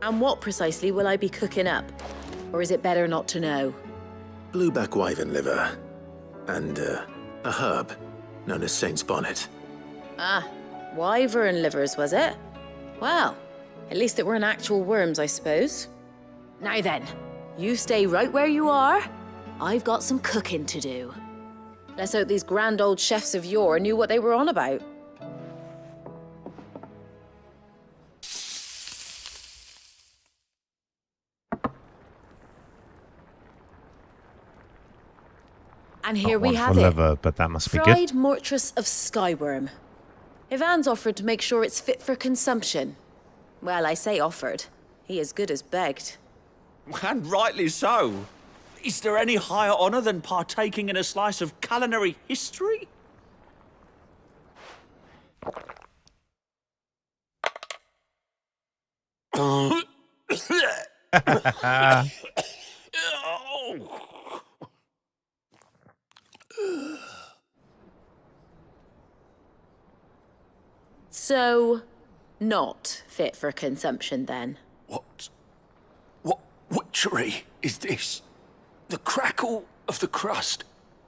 [SPEAKER 10] And what precisely will I be cooking up? Or is it better not to know?
[SPEAKER 2] Blueback wyvern liver. And, a herb known as Saint's Bonnet.
[SPEAKER 10] Ah, wyvern livers, was it? Well, at least it weren't actual worms, I suppose. Now then, you stay right where you are. I've got some cooking to do. Let's hope these grand old chefs of yore knew what they were on about. And here we have it.
[SPEAKER 1] Liver, but that must be good.
[SPEAKER 10] Fried mortress of skyworm. Ivan's offered to make sure it's fit for consumption. Well, I say offered. He as good as begged.
[SPEAKER 20] And rightly so. Is there any higher honor than partaking in a slice of culinary history?
[SPEAKER 10] So, not fit for consumption then?
[SPEAKER 4] What witchery is this? The crackle of the crust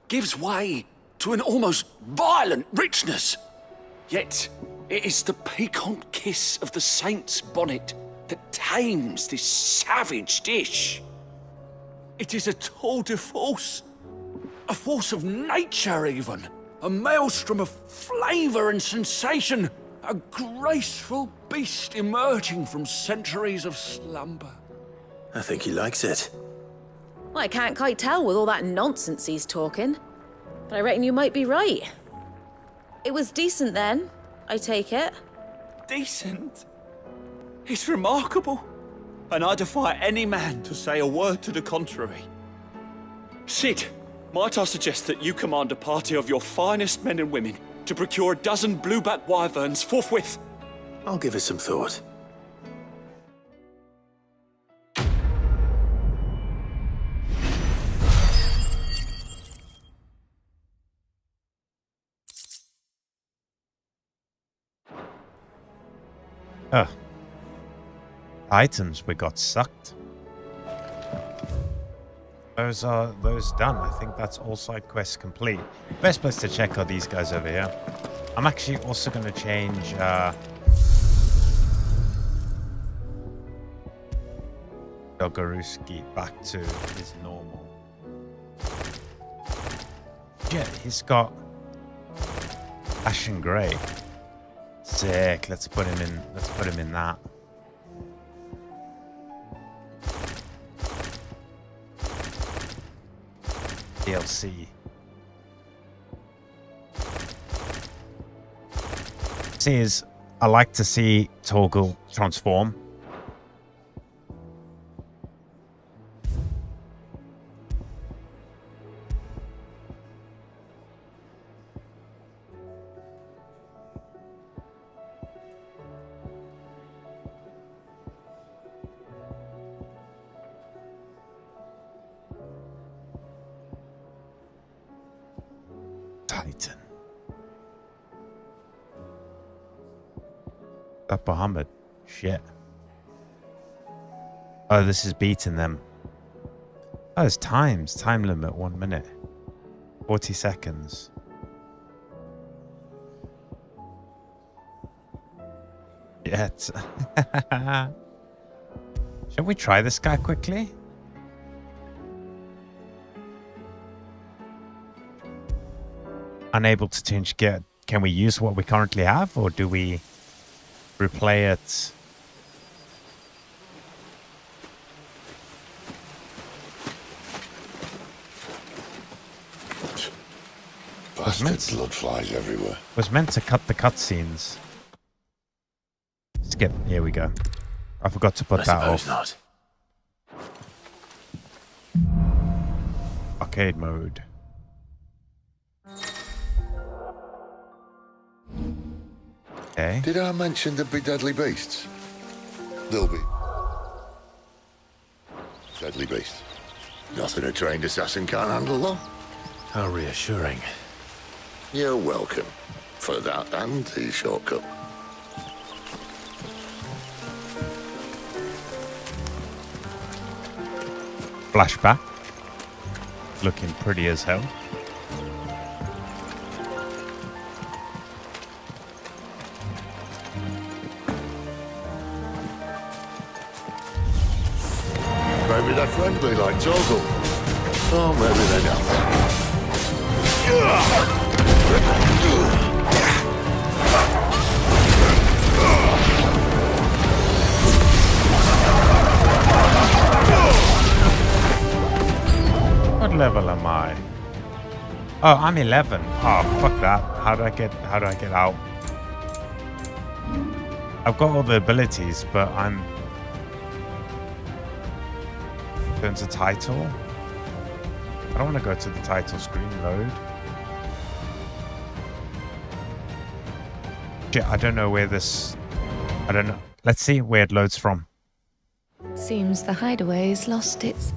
[SPEAKER 4] gives way to an almost violent richness. Yet, it is the piquant kiss of the saint's bonnet that tames this savage dish. It is a tour de force, a force of nature even, a maelstrom of flavour and sensation, a graceful beast emerging from centuries of slumber.
[SPEAKER 2] I think he likes it.
[SPEAKER 10] Well, I can't quite tell with all that nonsense he's talking. But I reckon you might be right. It was decent then, I take it.
[SPEAKER 20] Decent? It's remarkable. And I defy any man to say a word to the contrary. Sid, might I suggest that you command a party of your finest men and women to procure a dozen blueback wyverns forthwith?
[SPEAKER 2] I'll give it some thought.
[SPEAKER 1] Items we got sucked. Those done. I think that's all side quests complete. Best place to check are these guys over here. I'm actually also going to change Dogaruski back to his normal. Yeah, he's got Ashen Grey. Sick. Let's put him in that. DLC. Says I like to see Torgal transform. Titan. That Bahamut. Shit. Oh, this is beating them. Oh, it's times. Time limit, 1 minute. 40 seconds. Yeah. Shall we try this guy quickly? Unable to change gear. Can we use what we currently have, or do we replay it?
[SPEAKER 24] Bastard blood flies everywhere.
[SPEAKER 1] Was meant to cut the cutscenes. Skip. Here we go. I forgot to put that off.
[SPEAKER 2] Not.
[SPEAKER 1] Arcade mode. Okay.
[SPEAKER 24] Did I mention there'd be deadly beasts? There'll be. Deadly beasts. Nothing a trained assassin can't handle, though.
[SPEAKER 2] How reassuring.
[SPEAKER 24] You're welcome. For that and the shortcut.
[SPEAKER 1] Flashback. Looking pretty as hell.
[SPEAKER 24] Maybe they're friendly like Torgal. Or maybe they're not.
[SPEAKER 1] What level am I? Oh, I'm 11. Oh, fuck that. How do I get out? I've got all the abilities, but I'm turn to title. I don't want to go to the title screen. Load. Shit, I don't know where this. I don't know. Let's see where it loads from.
[SPEAKER 6] Seems the hideaway's lost its...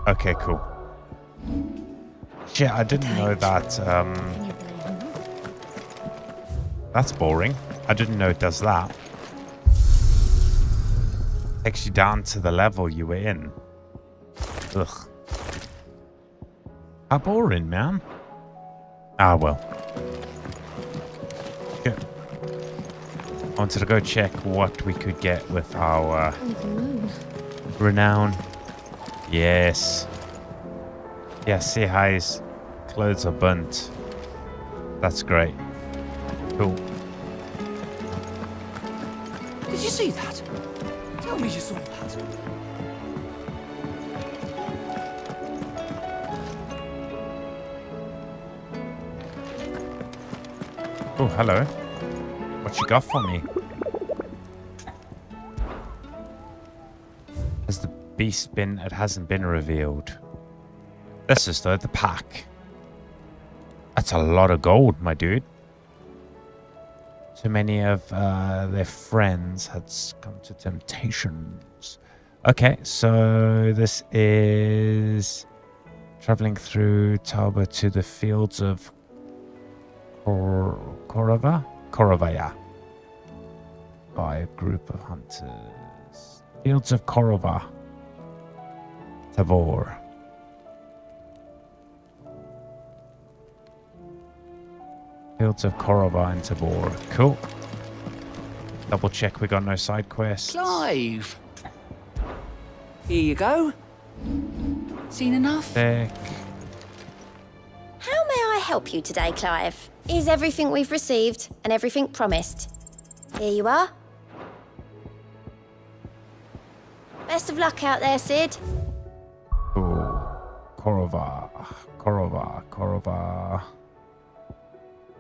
[SPEAKER 1] Okay, cool. Shit, I didn't know that. That's boring. I didn't know it does that. Takes you down to the level you were in. Ugh. How boring, man. Ah, well. Okay. I wanted to go check what we could get with our renown. Yes. Yeah, see how his clothes are burnt. That's great. Cool.
[SPEAKER 18] Did you see that? Tell me you saw that.
[SPEAKER 1] Oh, hello. What you got for me? Has the beast been... It hasn't been revealed. This is the pack. That's a lot of gold, my dude. Too many of their friends had succumbed to temptations. Okay, so this is traveling through Tauba to the fields of Korovaya by a group of hunters. Fields of Korova. Tabor. Fields of Korova and Tabor. Cool. Double check we got no side quests.
[SPEAKER 18] Clive! Here you go. Seen enough?
[SPEAKER 1] Sick.
[SPEAKER 7] How may I help you today, Clive? Is everything we've received and everything promised? Here you are. Best of luck out there, Sid.
[SPEAKER 1] Ooh. Korova.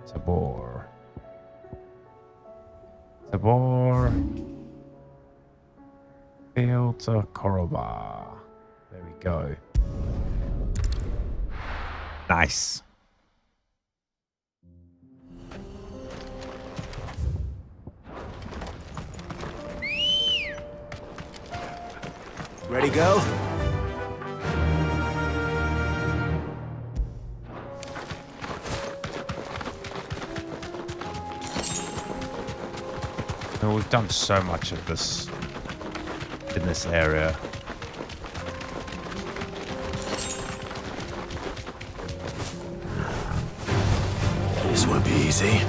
[SPEAKER 1] Tabor. Field to Koroba. There we go. Nice.
[SPEAKER 15] Ready, go?
[SPEAKER 1] Well, we've done so much of this in this area.
[SPEAKER 2] This won't be easy.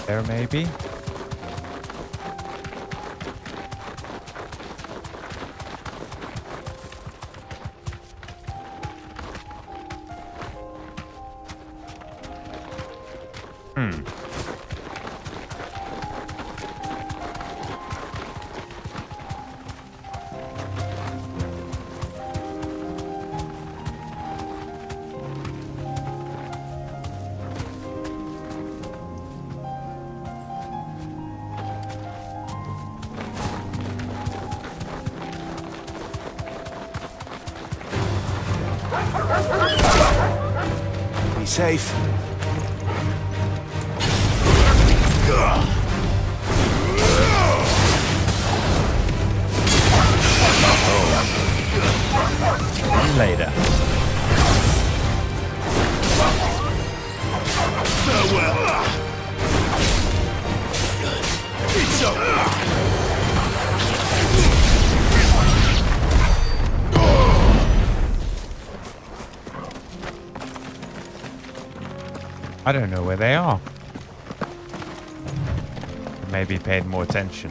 [SPEAKER 1] There maybe?
[SPEAKER 15] Be safe.
[SPEAKER 1] Later.
[SPEAKER 16] Farewell. It's over.
[SPEAKER 1] I don't know where they are. Maybe paid more attention.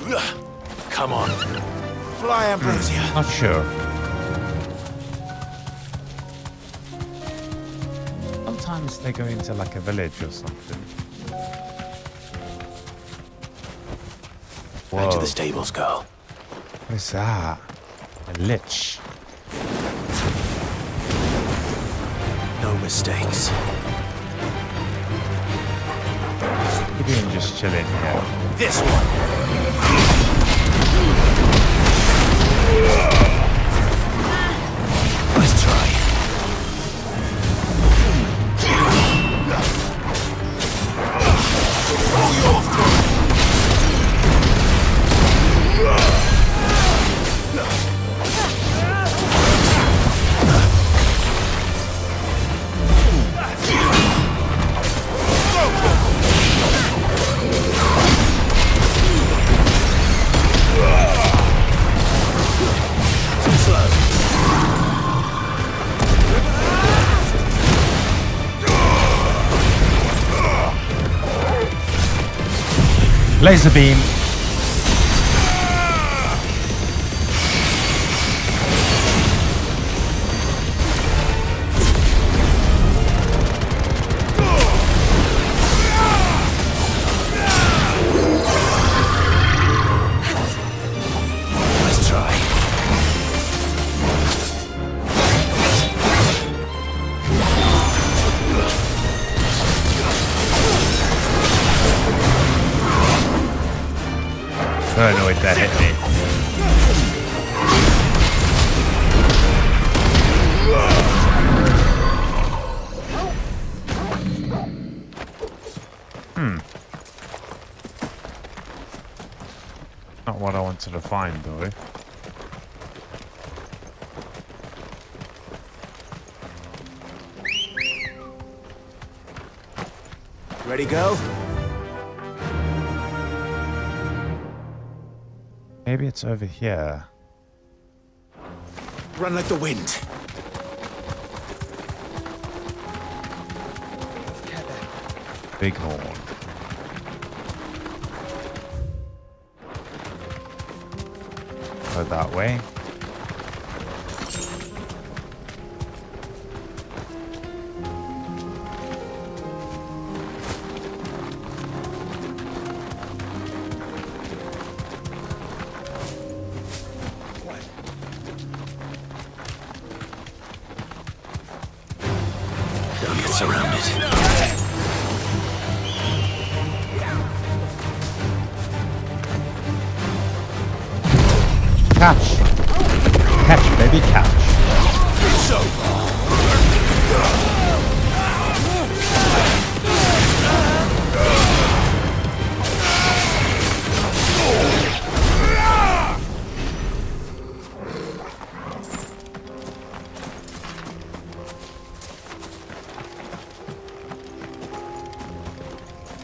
[SPEAKER 1] No.
[SPEAKER 15] Come on. Fly, Ambrosia.
[SPEAKER 1] Not sure. Sometimes they go into like a village or something.
[SPEAKER 2] Back to the stables, girl.
[SPEAKER 1] What is that? A lich.
[SPEAKER 2] No mistakes.
[SPEAKER 1] Maybe I'm just chilling here.
[SPEAKER 15] This one. Let's try.
[SPEAKER 1] Laser beam.
[SPEAKER 15] Let's try.
[SPEAKER 1] I don't know if that hit me. not what I wanted to find, though.
[SPEAKER 5] Ready, go?
[SPEAKER 1] Maybe it's over here.
[SPEAKER 5] Run like the wind.
[SPEAKER 1] Bighorn. Go that way.
[SPEAKER 2] Don't get surrounded.
[SPEAKER 1] Catch! Catch, baby, catch.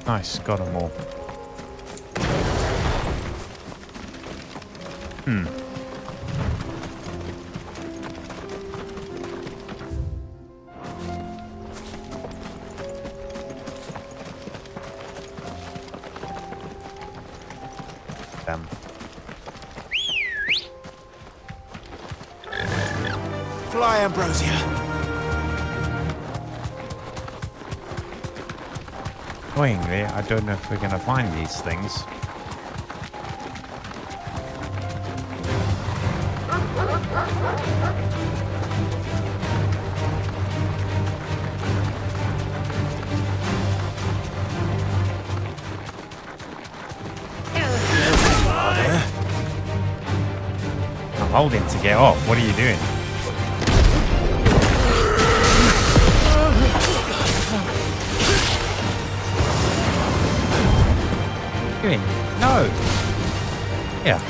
[SPEAKER 1] Nice, got them all. Them.
[SPEAKER 5] Fly, Ambrosia.
[SPEAKER 1] Annoyingly, I don't know if we're gonna find these things. I'm holding to get off. What are you doing? No. Yeah.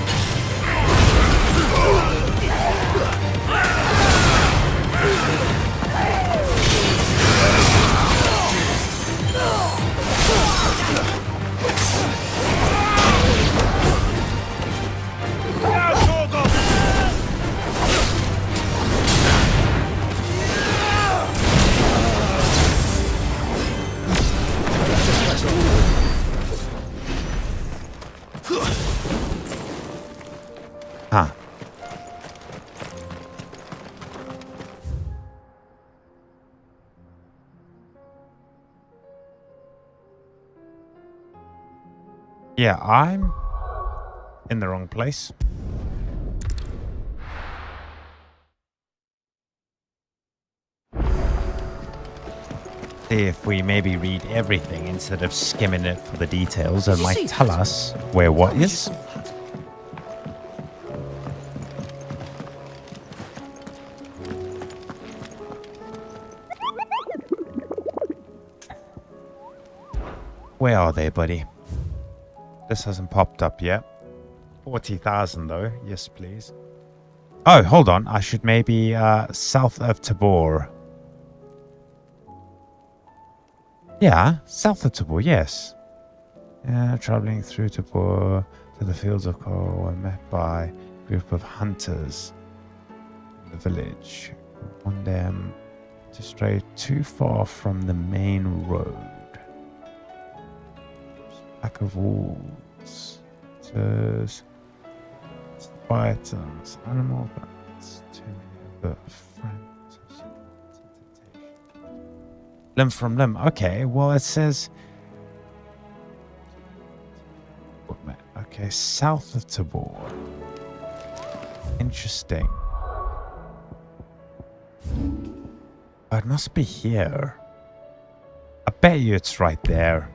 [SPEAKER 1] Huh. Yeah, I'm in the wrong place. See if we maybe read everything instead of skimming it for the details. It might tell us where what is. Where are they, buddy? This hasn't popped up yet. 40,000 though. Yes, please. Oh, hold on. I should maybe south of Tabor. Yeah, south of Tabor, yes. Yeah, traveling through Tabor to the fields of coral, we're met by a group of hunters in the village. We want them to stray too far from the main road. Pack of wolves, Spartans, animal bats, too many of the friends. Limb from limb. Okay, well it says. Okay, south of Tabor. Interesting. Oh, it must be here. I bet you it's right there.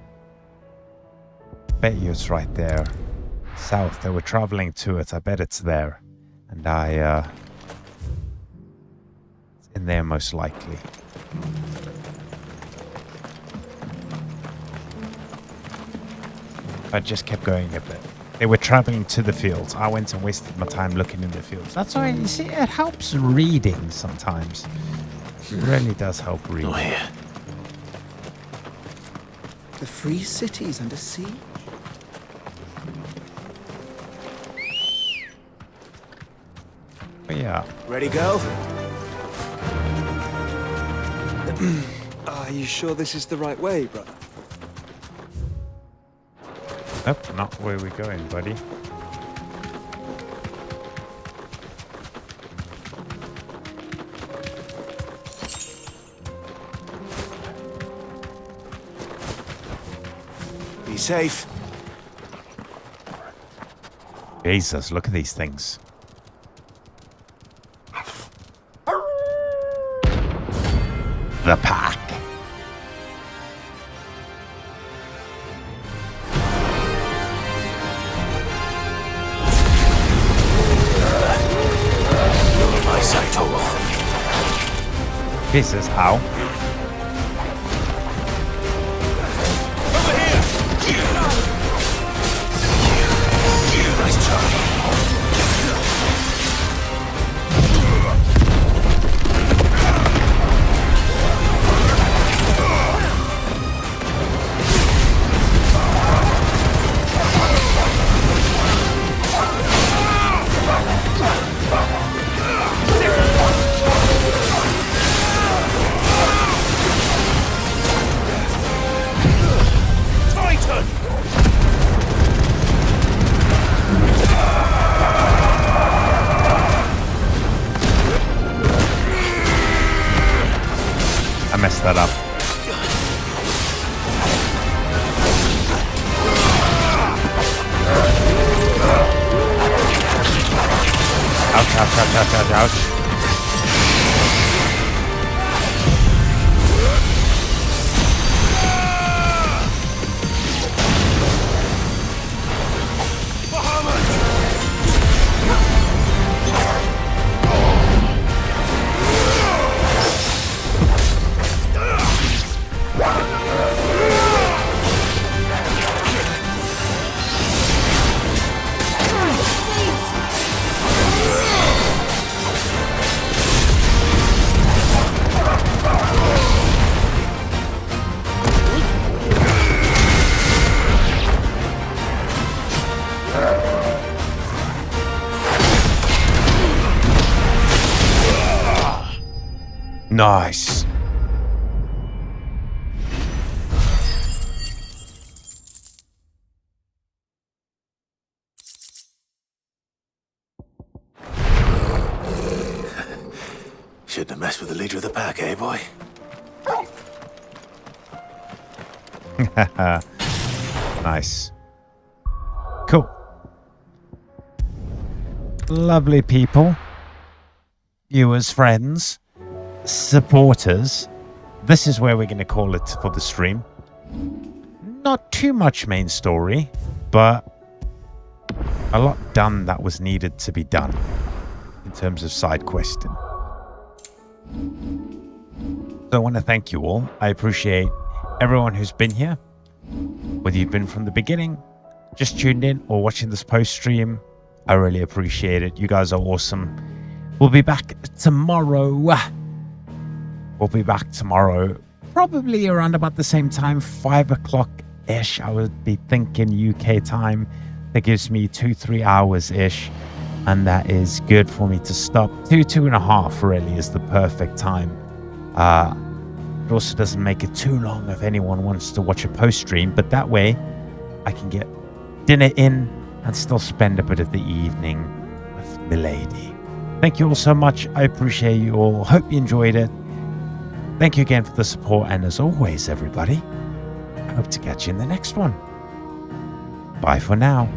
[SPEAKER 1] Bet you it's right there. South, they were traveling to it. I bet it's there. And it's in there most likely. I just kept going a bit. They were traveling to the fields. I went and wasted my time looking in the fields. That's why, you see, it helps reading sometimes. It really does help reading.
[SPEAKER 2] Oh, yeah.
[SPEAKER 18] The free city's under siege.
[SPEAKER 1] Yeah.
[SPEAKER 5] Ready, go?
[SPEAKER 12] Are you sure this is the right way, brother?
[SPEAKER 1] Nope, not where we're going, buddy.
[SPEAKER 5] Be safe.
[SPEAKER 1] Jesus, look at these things. The pack.
[SPEAKER 2] My sight hole.
[SPEAKER 1] Jesus, how?
[SPEAKER 2] Nice try.
[SPEAKER 1] I messed that up. Ouch, ouch, ouch, ouch, ouch, ouch. Nice.
[SPEAKER 2] Shouldn't have messed with the leader of the pack, eh, boy?
[SPEAKER 1] Nice. Cool. Lovely people. Viewers, friends, supporters. This is where we're going to call it for the stream. Not too much main story, but a lot done that was needed to be done in terms of side questing. So I want to thank you all. I appreciate everyone who's been here, whether you've been from the beginning, just tuned in, or watching this post stream. I really appreciate it. You guys are awesome. We'll be back tomorrow. We'll be back tomorrow, probably around about the same time, 5 o'clock-ish. I would be thinking UK time. That gives me 2-3 hours-ish, and that is good for me to stop. 2.5 really is the perfect time. It also doesn't make it too long if anyone wants to watch a post stream, but that way I can get dinner in and still spend a bit of the evening with milady. Thank you all so much. I appreciate you all. Hope you enjoyed it. Thank you again for the support, and as always, everybody, I hope to catch you in the next one. Bye for now.